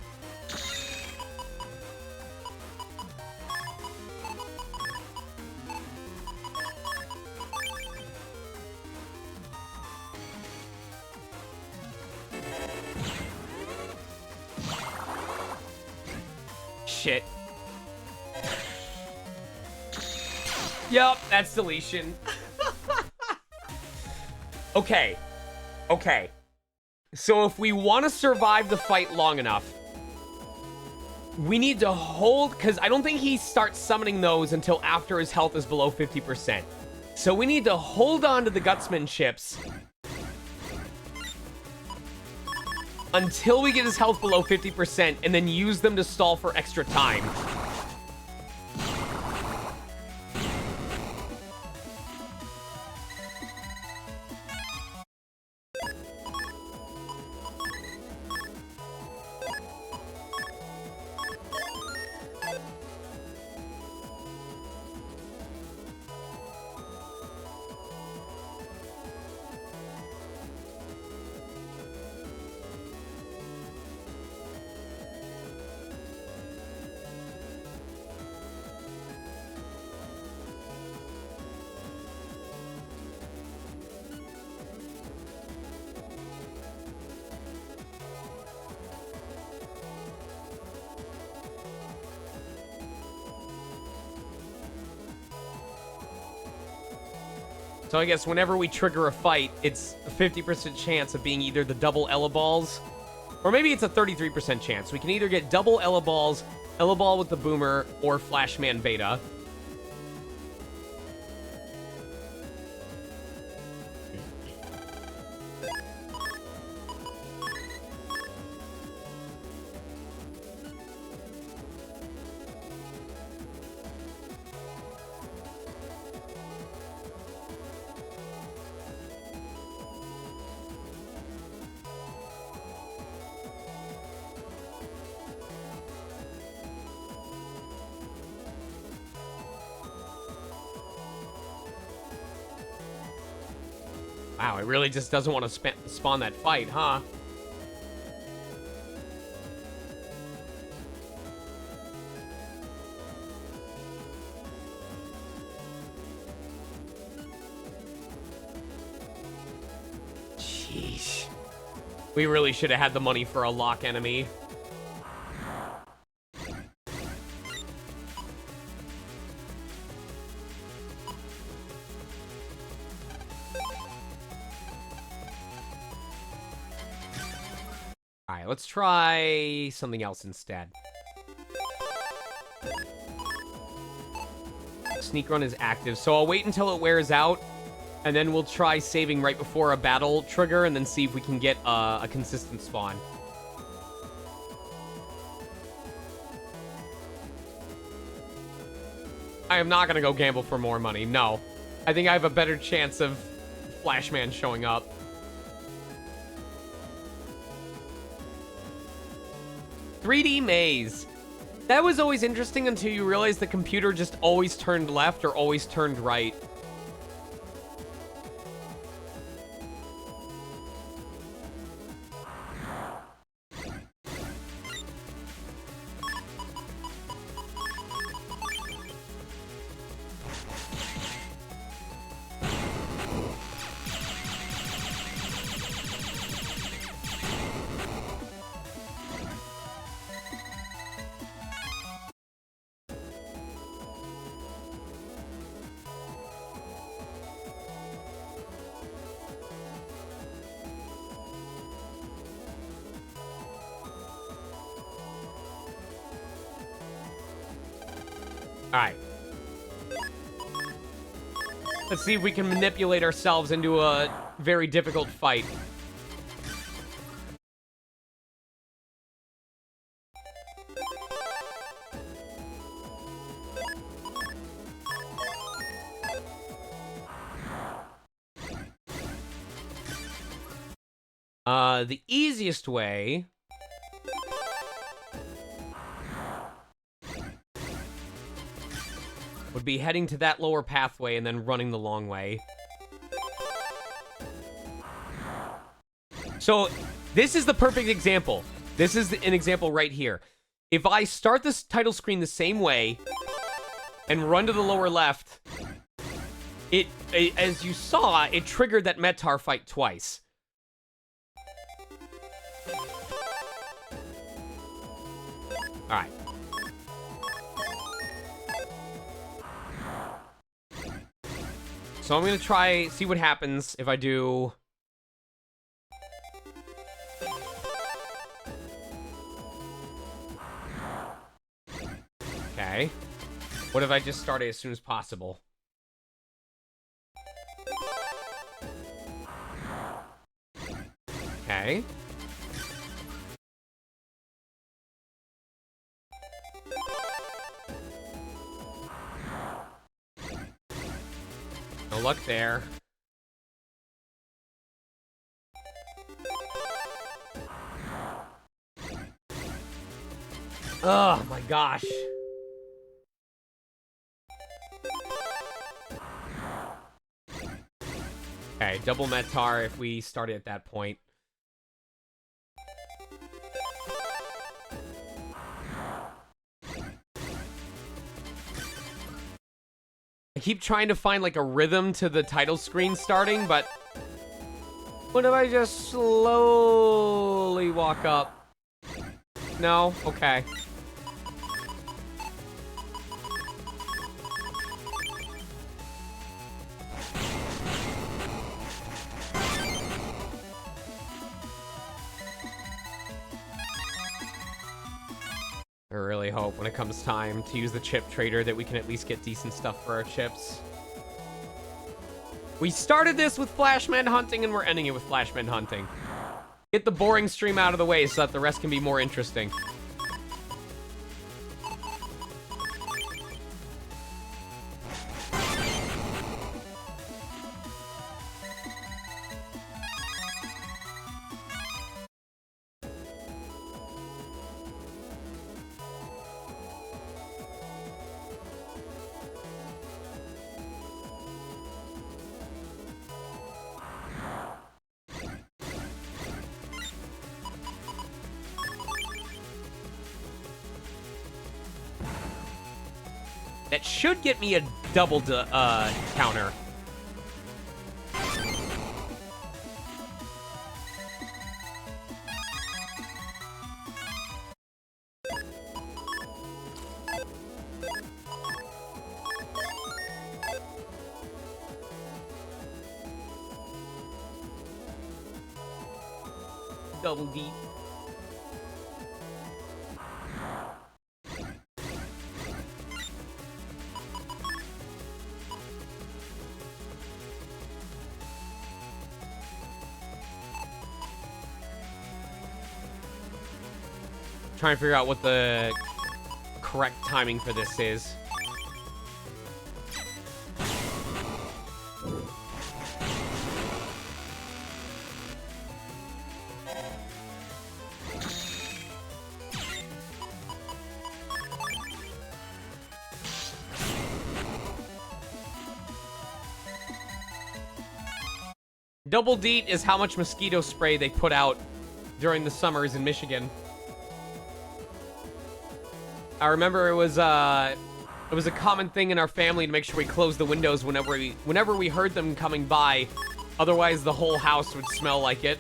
Shit. Yup, that's deletion. Okay. Okay. So if we want to survive the fight long enough, we need to hold, because I don't think he starts summoning those until after his health is below 50%. So we need to hold on to the Gutsman chips until we get his health below 50% and then use them to stall for extra time. So I guess whenever we trigger a fight, it's a 50% chance of being either the double Ella balls, or maybe it's a 33% chance. We can either get double Ella balls, Ella ball with the boomer, or Flashman Beta. Wow, it really just doesn't want to spawn that fight, huh? Sheesh. We really should have had the money for a lock enemy. Alright, let's try something else instead. Sneak run is active, so I'll wait until it wears out, and then we'll try saving right before a battle trigger, and then see if we can get a consistent spawn. I am not gonna go gamble for more money, no. I think I have a better chance of Flashman showing up. 3D maze. That was always interesting until you realized the computer just always turned left or always turned right. Alright. Let's see if we can manipulate ourselves into a very difficult fight. The easiest way would be heading to that lower pathway and then running the long way. So, this is the perfect example. This is an example right here. If I start this title screen the same way and run to the lower left, as you saw, it triggered that Metar fight twice. Alright. So I'm gonna try, see what happens if I do... Okay. What if I just start it as soon as possible? Okay. No luck there. Oh my gosh. Okay, double Metar if we started at that point. I keep trying to find like a rhythm to the title screen starting, but what if I just slowly walk up? No? Okay. I really hope when it comes time to use the chip trader that we can at least get decent stuff for our chips. We started this with Flashman hunting and we're ending it with Flashman hunting. Get the boring stream out of the way so that the rest can be more interesting. That should get me a double counter. Double D. Trying to figure out what the correct timing for this is. Double DEET is how much mosquito spray they put out during the summers in Michigan. I remember it was a common thing in our family to make sure we closed the windows whenever we heard them coming by. Otherwise, the whole house would smell like it.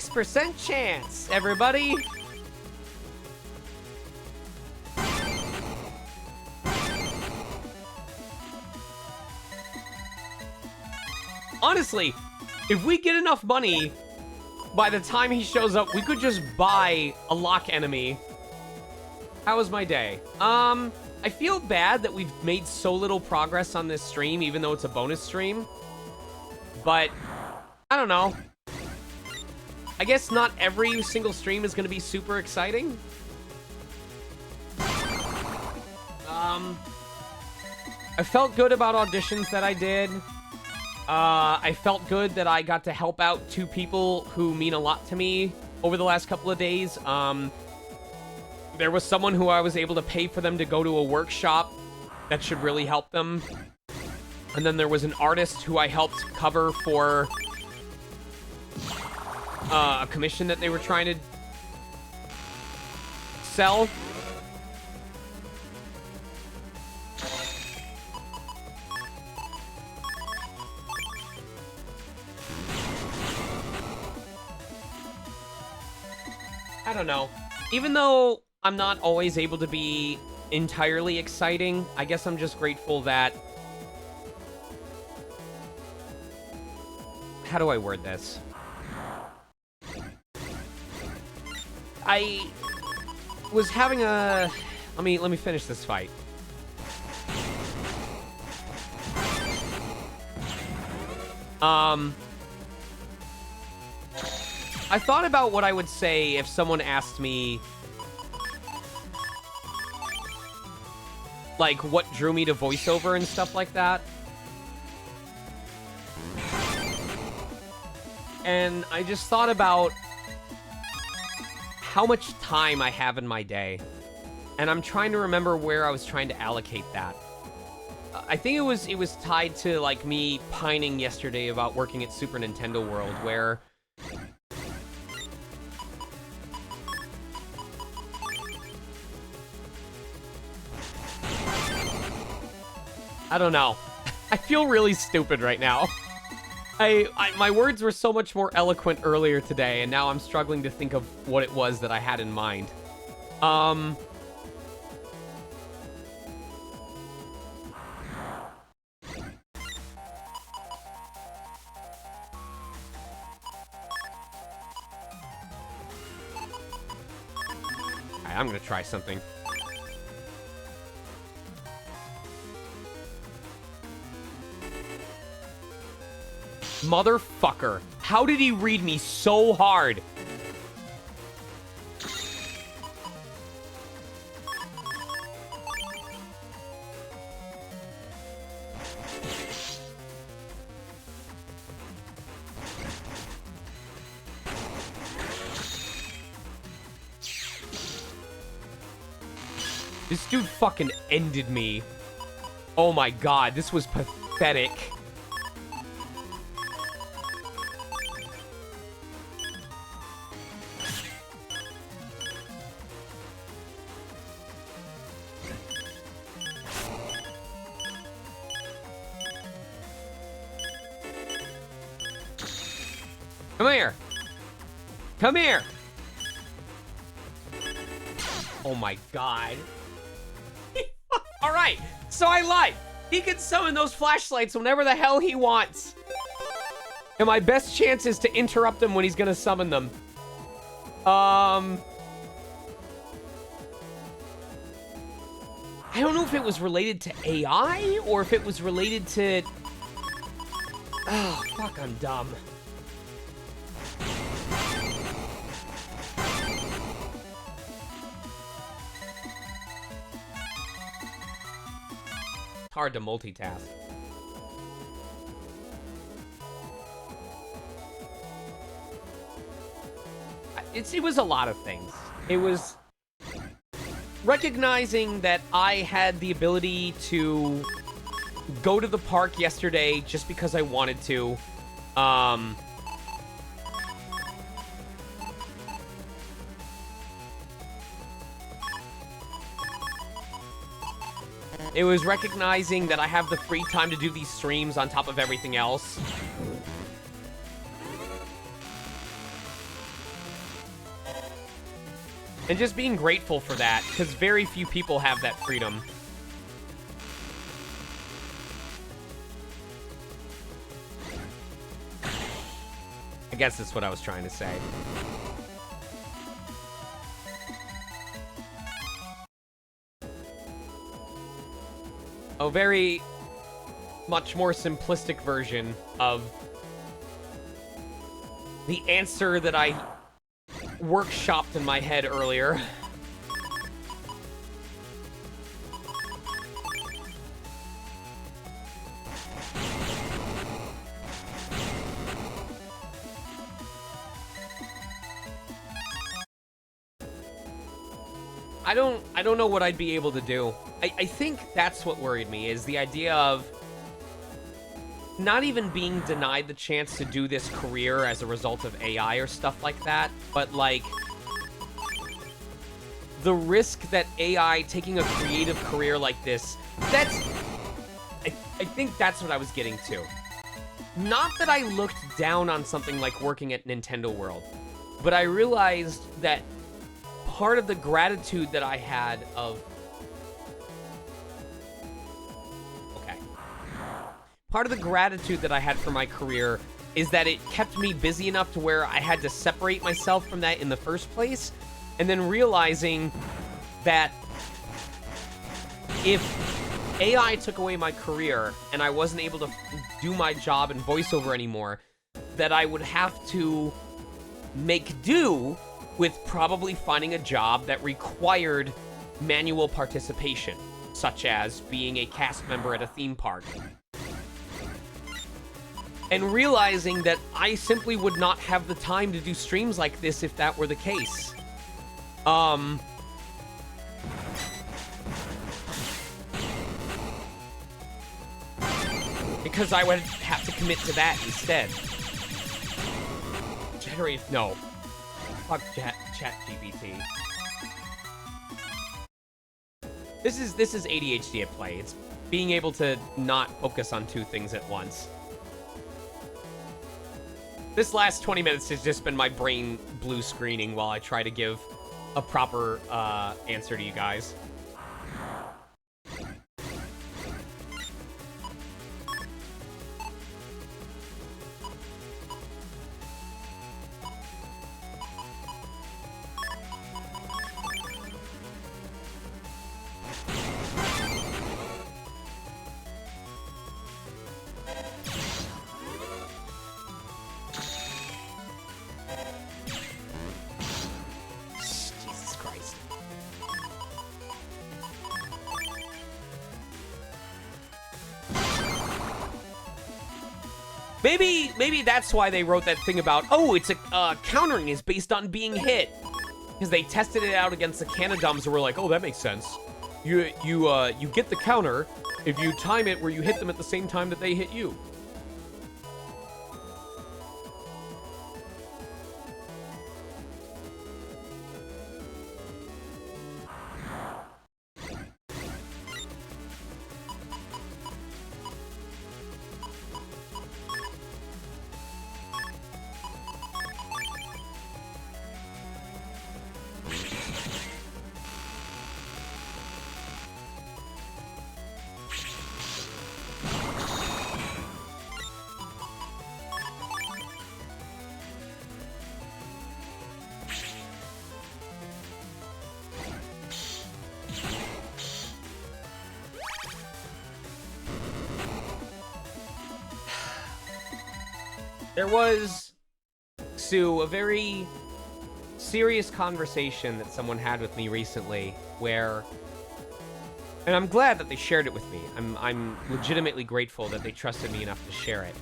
%, chance, everybody. Honestly, if we get enough money, by the time he shows up, we could just buy a lock enemy. How was my day? I feel bad that we've made so little progress on this stream, even though it's a bonus stream. But, I don't know. I guess not every single stream is going to be super exciting. I felt good about auditions that I did. I felt good that I got to help out 2 people who mean a lot to me over the last couple of days. There was someone who I was able to pay for them to go to a workshop that should really help them. And then there was an artist who I helped cover for a commission that they were trying to sell. I don't know. Even though I'm not always able to be entirely exciting, I guess I'm just grateful that... How do I word this? I was having a... Let me finish this fight. I thought about what I would say if someone asked me, like, what drew me to voiceover and stuff like that. And I just thought about how much time I have in my day. And I'm trying to remember where I was trying to allocate that. I think it was tied to, like, me pining yesterday about working at Super Nintendo World, where... I don't know. I feel really stupid right now. My words were so much more eloquent earlier today, and now I'm struggling to think of what it was that I had in mind. I'm gonna try something. Motherfucker. How did he read me so hard? This dude fucking ended me. Oh my god, this was pathetic. Come here. Come here. Oh my god. All right, so I lied. He can summon those flashlights whenever the hell he wants. And my best chance is to interrupt him when he's gonna summon them. I don't know if it was related to AI or if it was related to... Oh, fuck, I'm dumb. It's hard to multitask. It was a lot of things. It was recognizing that I had the ability to go to the park yesterday just because I wanted to. It was recognizing that I have the free time to do these streams on top of everything else. And just being grateful for that, because very few people have that freedom. I guess that's what I was trying to say. A very much more simplistic version of the answer that I workshopped in my head earlier. I don't know what I'd be able to do. I think that's what worried me, is the idea of not even being denied the chance to do this career as a result of AI or stuff like that, but like the risk that AI taking a creative career like this, that's... I think that's what I was getting to. Not that I looked down on something like working at Nintendo World, but I realized that part of the gratitude that I had of... Okay. Part of the gratitude that I had for my career is that it kept me busy enough to where I had to separate myself from that in the first place, and then realizing that if AI took away my career and I wasn't able to do my job in voiceover anymore, that I would have to make do with probably finding a job that required manual participation, such as being a cast member at a theme park. And realizing that I simply would not have the time to do streams like this if that were the case. Because I would have to commit to that instead. Generate... No. Fuck ChatGPT. This is ADHD at play. It's being able to not focus on two things at once. This last 20 minutes has just been my brain blue screening while I try to give a proper answer to you guys. Maybe that's why they wrote that thing about, oh, it's a countering is based on being hit, because they tested it out against the Canadums and were like, oh, that makes sense. You get the counter if you time it where you hit them at the same time that they hit you. There was, Sue, a very serious conversation that someone had with me recently where, and I'm glad that they shared it with me. I'm legitimately grateful that they trusted me enough to share it,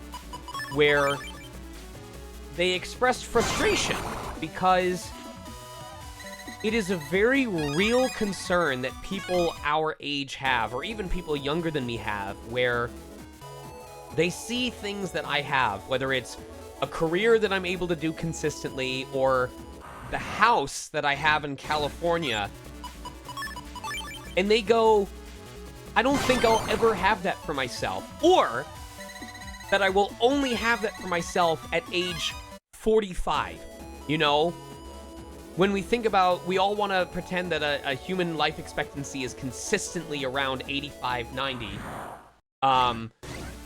where they expressed frustration because it is a very real concern that people our age have, or even people younger than me have, where they see things that I have, whether it's a career that I'm able to do consistently or the house that I have in California, and they go, I don't think I'll ever have that for myself, or that I will only have that for myself at age 45, you know? When we think about, we all want to pretend that a human life expectancy is consistently around 85, 90.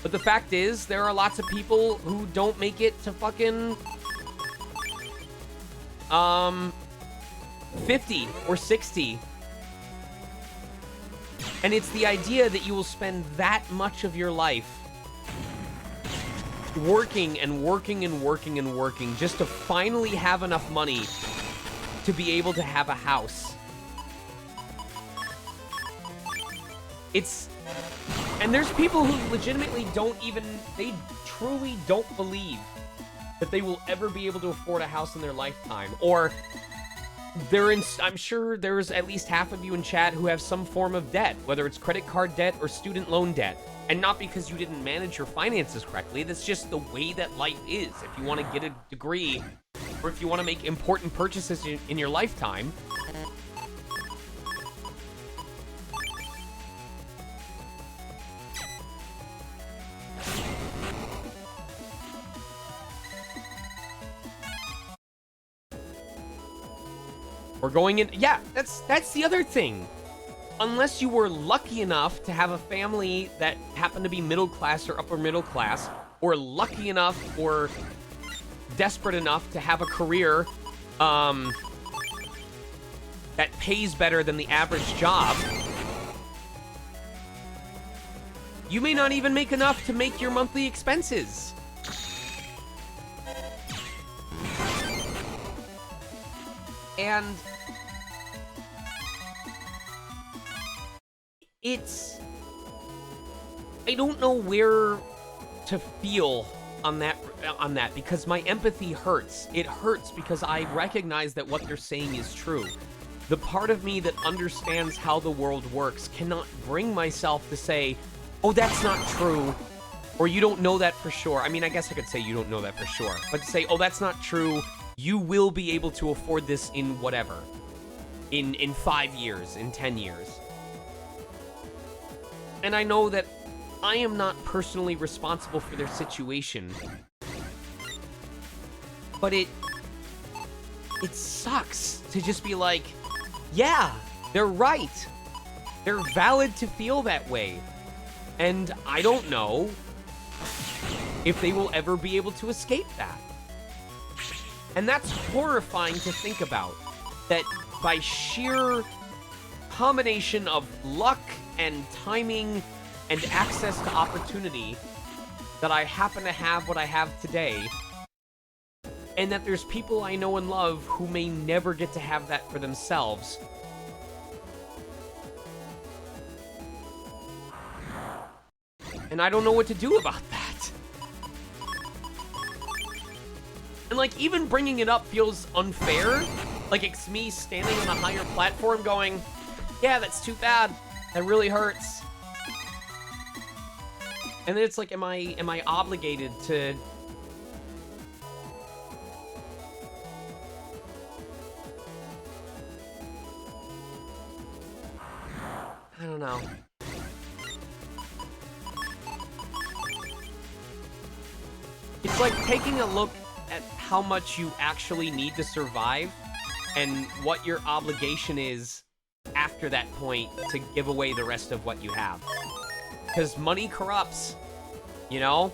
But the fact is, there are lots of people who don't make it to fucking 50 or 60. And it's the idea that you will spend that much of your life working and working and working and working just to finally have enough money to be able to have a house. And there's people who legitimately they truly don't believe that they will ever be able to afford a house in their lifetime. Or I'm sure there's at least half of you in chat who have some form of debt, whether it's credit card debt or student loan debt. And not because you didn't manage your finances correctly, that's just the way that life is. If you want to get a degree, or if you want to make important purchases in your lifetime, we're going in. Yeah, that's the other thing. Unless you were lucky enough to have a family that happened to be middle class or upper middle class, or lucky enough or desperate enough to have a career that pays better than the average job, you may not even make enough to make your monthly expenses. And I don't know where to feel on that because my empathy hurts. It hurts because I recognize that what they're saying is true. The part of me that understands how the world works cannot bring myself to say, oh, that's not true, or you don't know that for sure. I mean, I guess I could say you don't know that for sure, but to say, oh, that's not true, you will be able to afford this in whatever, in 5 years, in 10 years. And I know that I am not personally responsible for their situation. But it sucks to just be like, yeah, they're right. They're valid to feel that way. And I don't know if they will ever be able to escape that. And that's horrifying to think about. That by sheer combination of luck and timing and access to opportunity, that I happen to have what I have today, and that there's people I know and love who may never get to have that for themselves. And I don't know what to do about that. And like, even bringing it up feels unfair. Like, it's me standing on a higher platform going, yeah, that's too bad. That really hurts. And then it's like, am I obligated to... I don't know. It's like taking a look at how much you actually need to survive and what your obligation is after that point to give away the rest of what you have. Because money corrupts, you know?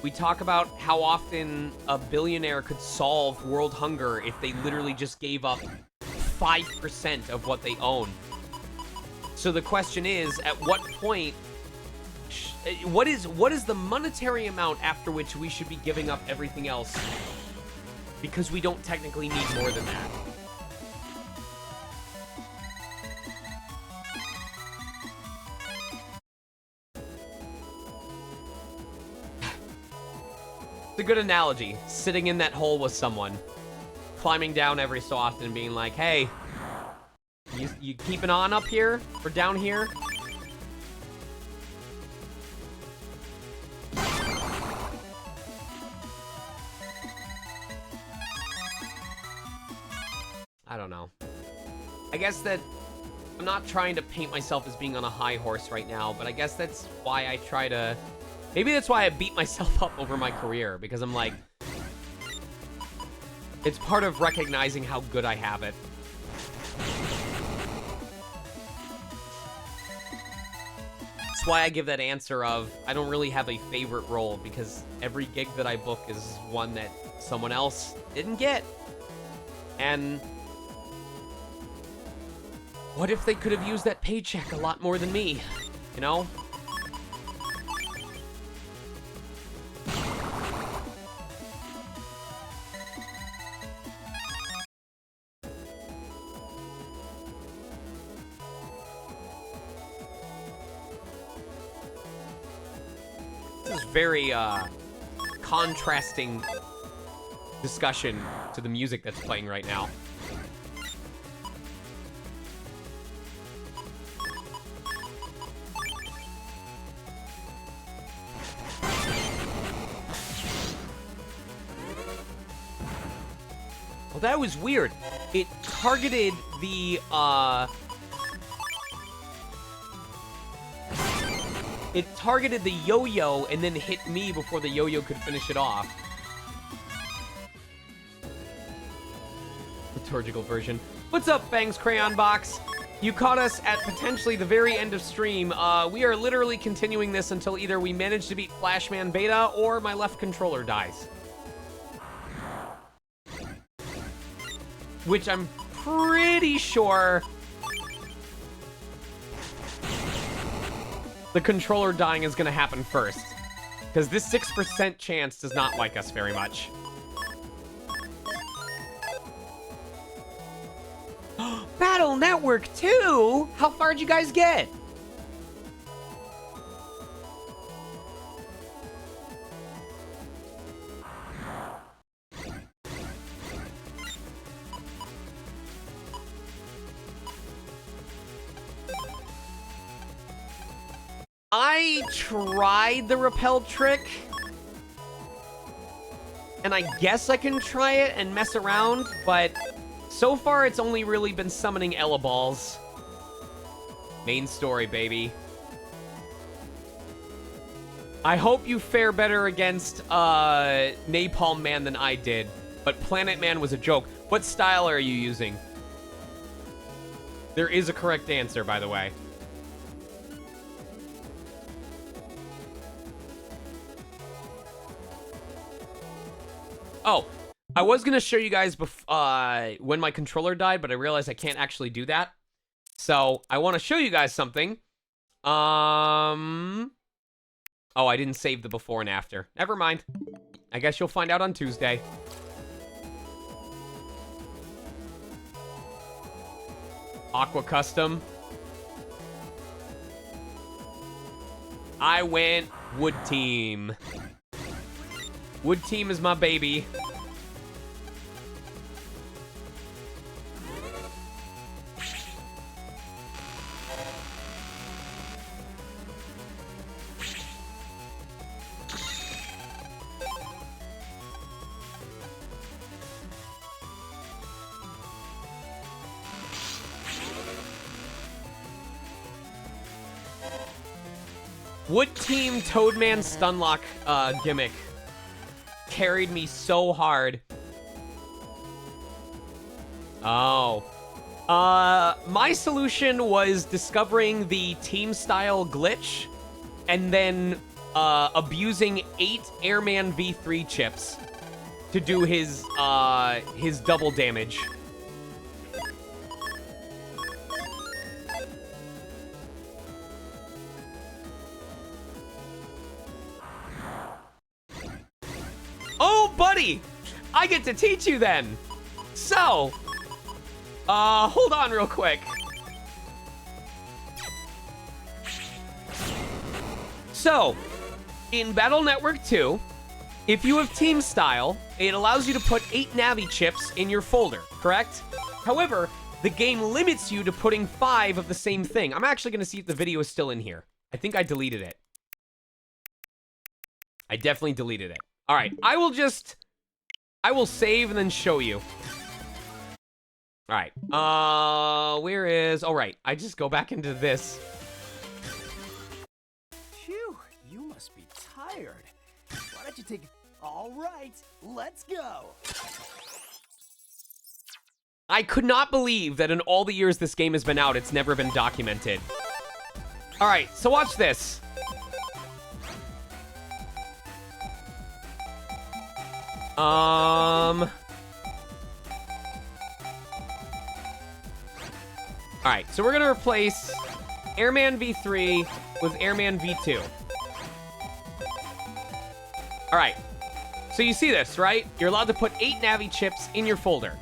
We talk about how often a billionaire could solve world hunger if they literally just gave up 5% of what they own. So the question is, at what point what is the monetary amount after which we should be giving up everything else? Because we don't technically need more than that. It's a good analogy. Sitting in that hole with someone, climbing down every so often and being like, hey, you keeping on up here or down here? I don't know. I guess that I'm not trying to paint myself as being on a high horse right now, but I guess that's why I try to... Maybe that's why I beat myself up over my career, because I'm like... It's part of recognizing how good I have it. That's why I give that answer of, I don't really have a favorite role, because every gig that I book is one that someone else didn't get. And... what if they could have used that paycheck a lot more than me? You know? This is very, contrasting discussion to the music that's playing right now. Well, that was weird. It targeted the, It targeted the yo-yo and then hit me before the yo-yo could finish it off. Liturgical version. What's up, Fangs Crayon Box? You caught us at potentially the very end of stream. We are literally continuing this until either we manage to beat Flashman Beta or my left controller dies. Which I'm pretty sure the controller dying is going to happen first. Because this 6% chance does not like us very much. Battle Network 2? How far'd you guys get? I tried the repel trick, and I guess I can try it and mess around, but so far it's only really been summoning Ella Balls. Main story, baby. I hope you fare better against Napalm Man than I did, but Planet Man was a joke. What style are you using? There is a correct answer, by the way. Oh, I was going to show you guys when my controller died, but I realized I can't actually do that. So, I want to show you guys something. Oh, I didn't save the before and after. Never mind. I guess you'll find out on Tuesday. Aqua Custom. I went Wood Team. Wood Team is my baby. Wood Team Toadman Stunlock gimmick carried me so hard. Oh. My solution was discovering the team style glitch and then abusing 8 Airman V3 chips to do his double damage. already! I get to teach you then. So, hold on real quick. So, in Battle Network 2, if you have Team Style, it allows you to put 8 Navi chips in your folder, correct? However, the game limits you to putting 5 of the same thing. I'm actually going to see if the video is still in here. I think I deleted it. I definitely deleted it. All right, I will save and then show you. All right, where is, all right, I just go back into this. Phew, you must be tired. Why don't you take... All right, let's go. I could not believe that in all the years this game has been out, it's never been documented. All right, so watch this. All right, so we're gonna replace Airman V3 with Airman V2. All right, so you see this, right? You're allowed to put 8 Navi chips in your folder.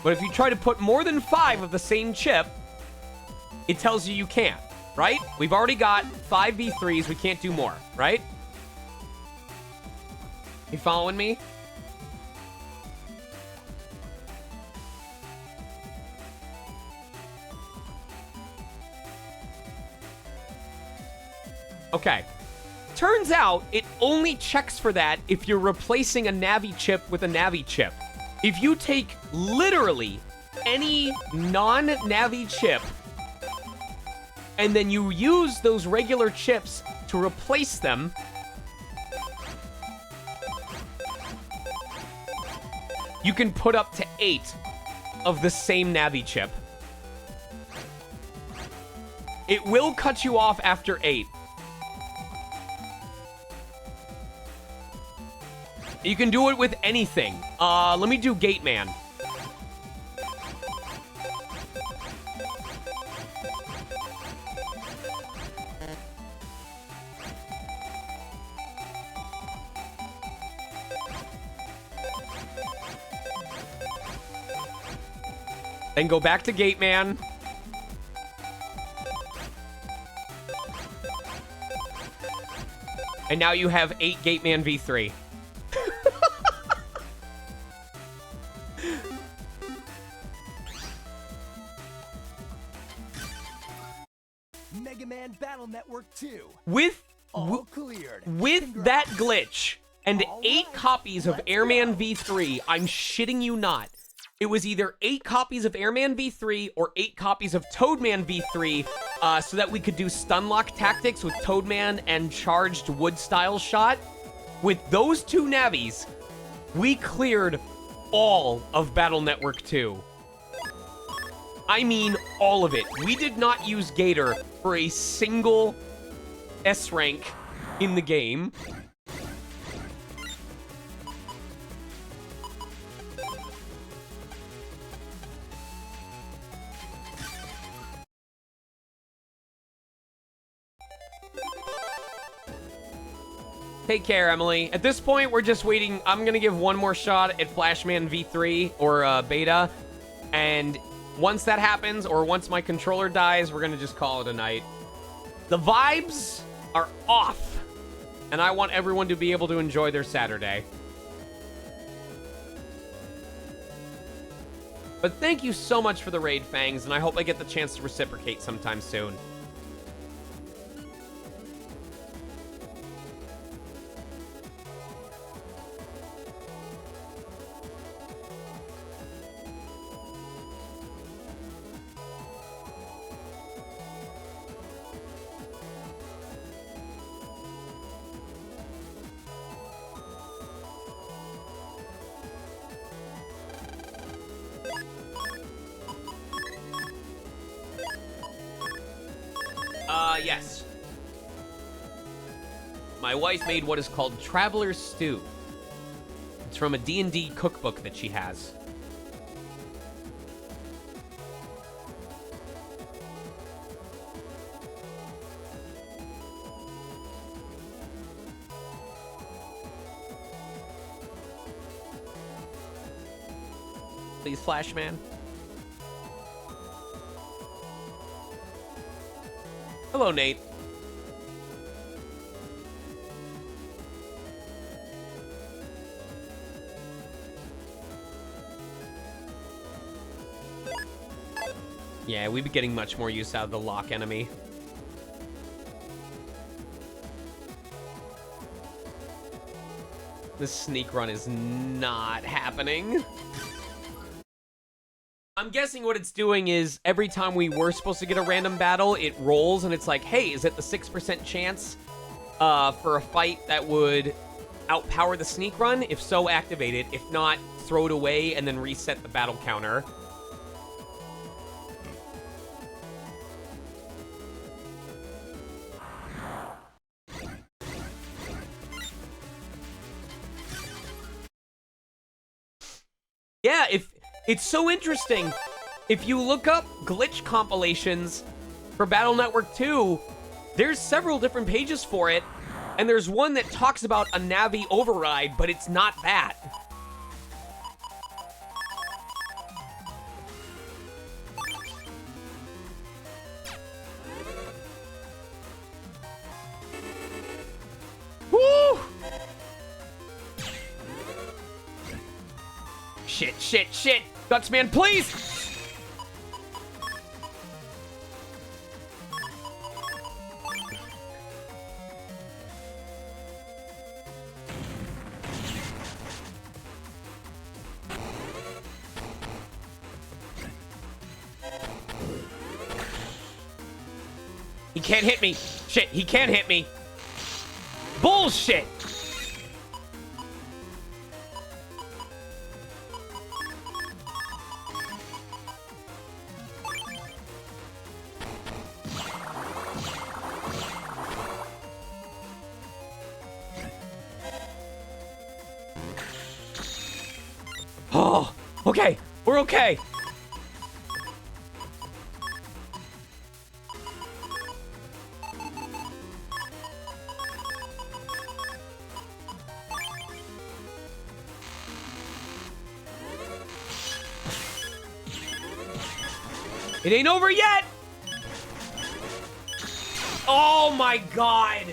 But if you try to put more than 5 of the same chip, it tells you you can't, right? We've already got 5 V3s, we can't do more, right? You following me? Okay. Turns out it only checks for that if you're replacing a Navi chip with a Navi chip. If you take literally any non-Navi chip and then you use those regular chips to replace them, you can put up to 8 of the same Navi chip. It will cut you off after 8. You can do it with anything. Let me do Gate Man. Then go back to Gate Man. And now you have 8 Gate Man V3. Mega Man Battle Network 2. With cleared. With that glitch and 8 copies of Airman V3, I'm shitting you not. It was either 8 copies of Airman V3 or 8 copies of Toadman V3, so that we could do stunlock tactics with Toadman and charged wood style shot. With those 2 Navis, we cleared all of Battle Network 2. I mean all of it. We did not use Gator for a single S rank in the game. Take care, Emily. At this point, we're just waiting. I'm going to give one more shot at Flashman V3 or Beta. And once that happens, or once my controller dies, we're going to just call it a night. The vibes are off. And I want everyone to be able to enjoy their Saturday. But thank you so much for the raid, Fangs, and I hope I get the chance to reciprocate sometime soon. Yes. My wife made what is called Traveler's Stew. It's from a D&D cookbook that she has. Please, Flash Man. Hello, Nate. Yeah, we'd be getting much more use out of the lock enemy. This sneak run is not happening. I'm guessing what it's doing is every time we were supposed to get a random battle, it rolls and it's like, hey, is it the 6% chance for a fight that would outpower the sneak run? If so, activate it. If not, throw it away and then reset the battle counter. Yeah, if it's so interesting. If you look up glitch compilations for Battle Network 2, there's several different pages for it, and there's one that talks about a Navi override, but it's not that. Woo! Shit, shit, shit! Gutsman, please! He can't hit me. Shit, he can't hit me. Bullshit! Oh, okay. We're okay. It ain't over yet! Oh my god!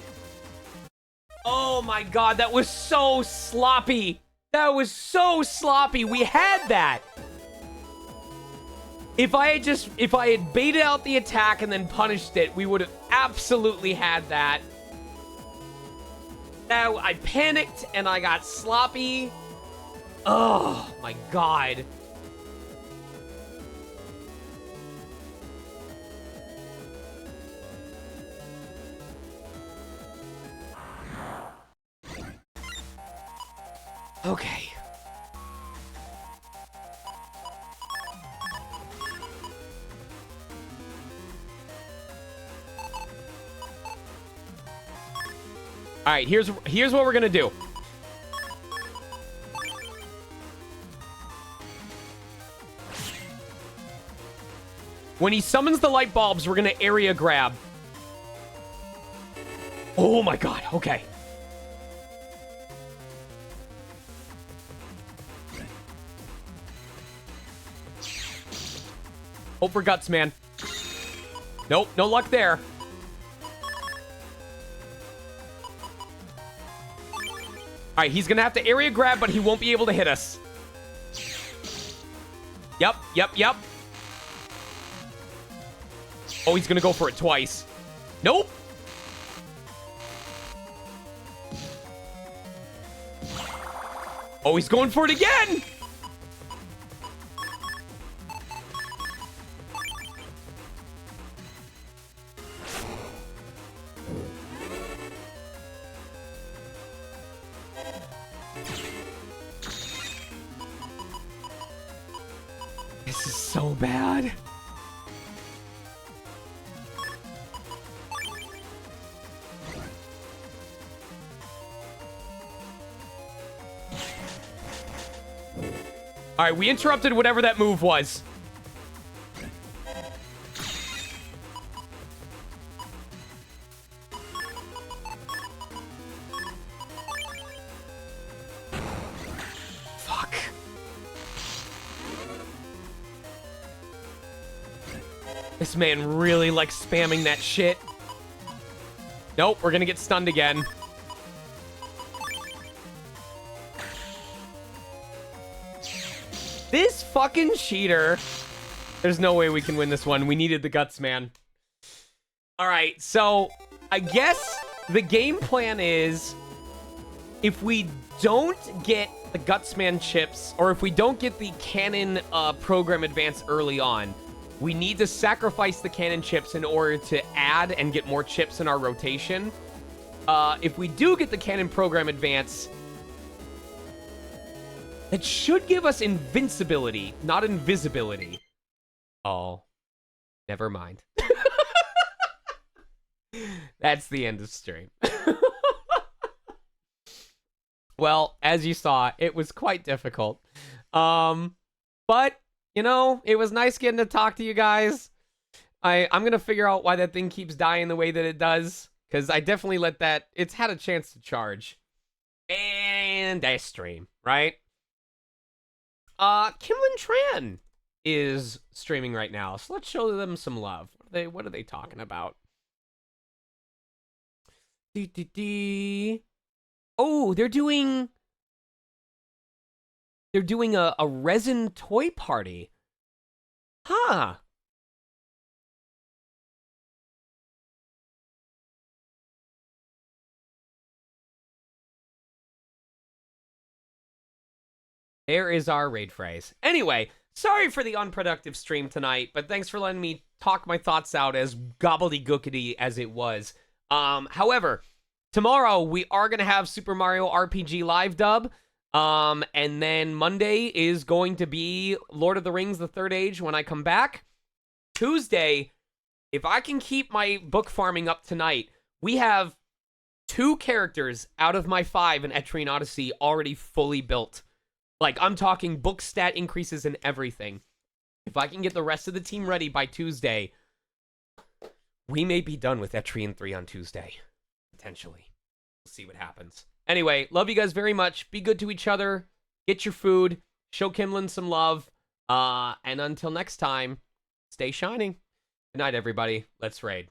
Oh my god, that was so sloppy! That was so sloppy! We had that! If I had baited out the attack and then punished it, we would have absolutely had that. Now, I panicked and I got sloppy. Oh my god. Okay. All right, here's what we're gonna do. When he summons the light bulbs, we're gonna area grab. Oh my god, okay. Hope for guts, man. Nope, no luck there. All right, he's gonna have to area grab, but he won't be able to hit us. Yep. Oh, he's gonna go for it twice. Nope. Oh, he's going for it again. This is so bad. All right, we interrupted whatever that move was. Fuck. This man really likes spamming that shit. Nope, we're gonna get stunned again. This fucking cheater. There's no way we can win this one. We needed the guts, man. All right, so I guess the game plan is if we don't get the Gutsman chips, or if we don't get the cannon program advance early on, we need to sacrifice the cannon chips in order to add and get more chips in our rotation. If we do get the cannon program advance, it should give us invincibility, not invisibility. Oh, never mind. That's the end of stream. Well, as you saw, it was quite difficult. But, you know, it was nice getting to talk to you guys. I'm going to figure out why that thing keeps dying the way that it does. Because I definitely let that... It's had a chance to charge. And I stream, right? Kimlin Tran is streaming right now. So let's show them some love. What are they talking about? Oh, they're doing a resin toy party. Huh. There is our raid phrase. Anyway, sorry for the unproductive stream tonight, but thanks for letting me talk my thoughts out as gobbledygookity as it was. However, tomorrow we are going to have Super Mario RPG live dub. And then Monday is going to be Lord of the Rings, The Third Age when I come back. Tuesday, if I can keep my book farming up tonight, we have 2 characters out of my 5 in Etrian Odyssey already fully built. Like, I'm talking book stat increases and everything. If I can get the rest of the team ready by Tuesday, we may be done with Etrian 3 on Tuesday. Potentially. We'll see what happens. Anyway, love you guys very much. Be good to each other. Get your food. Show Kimlin some love. And until next time, stay shining. Good night, everybody. Let's raid.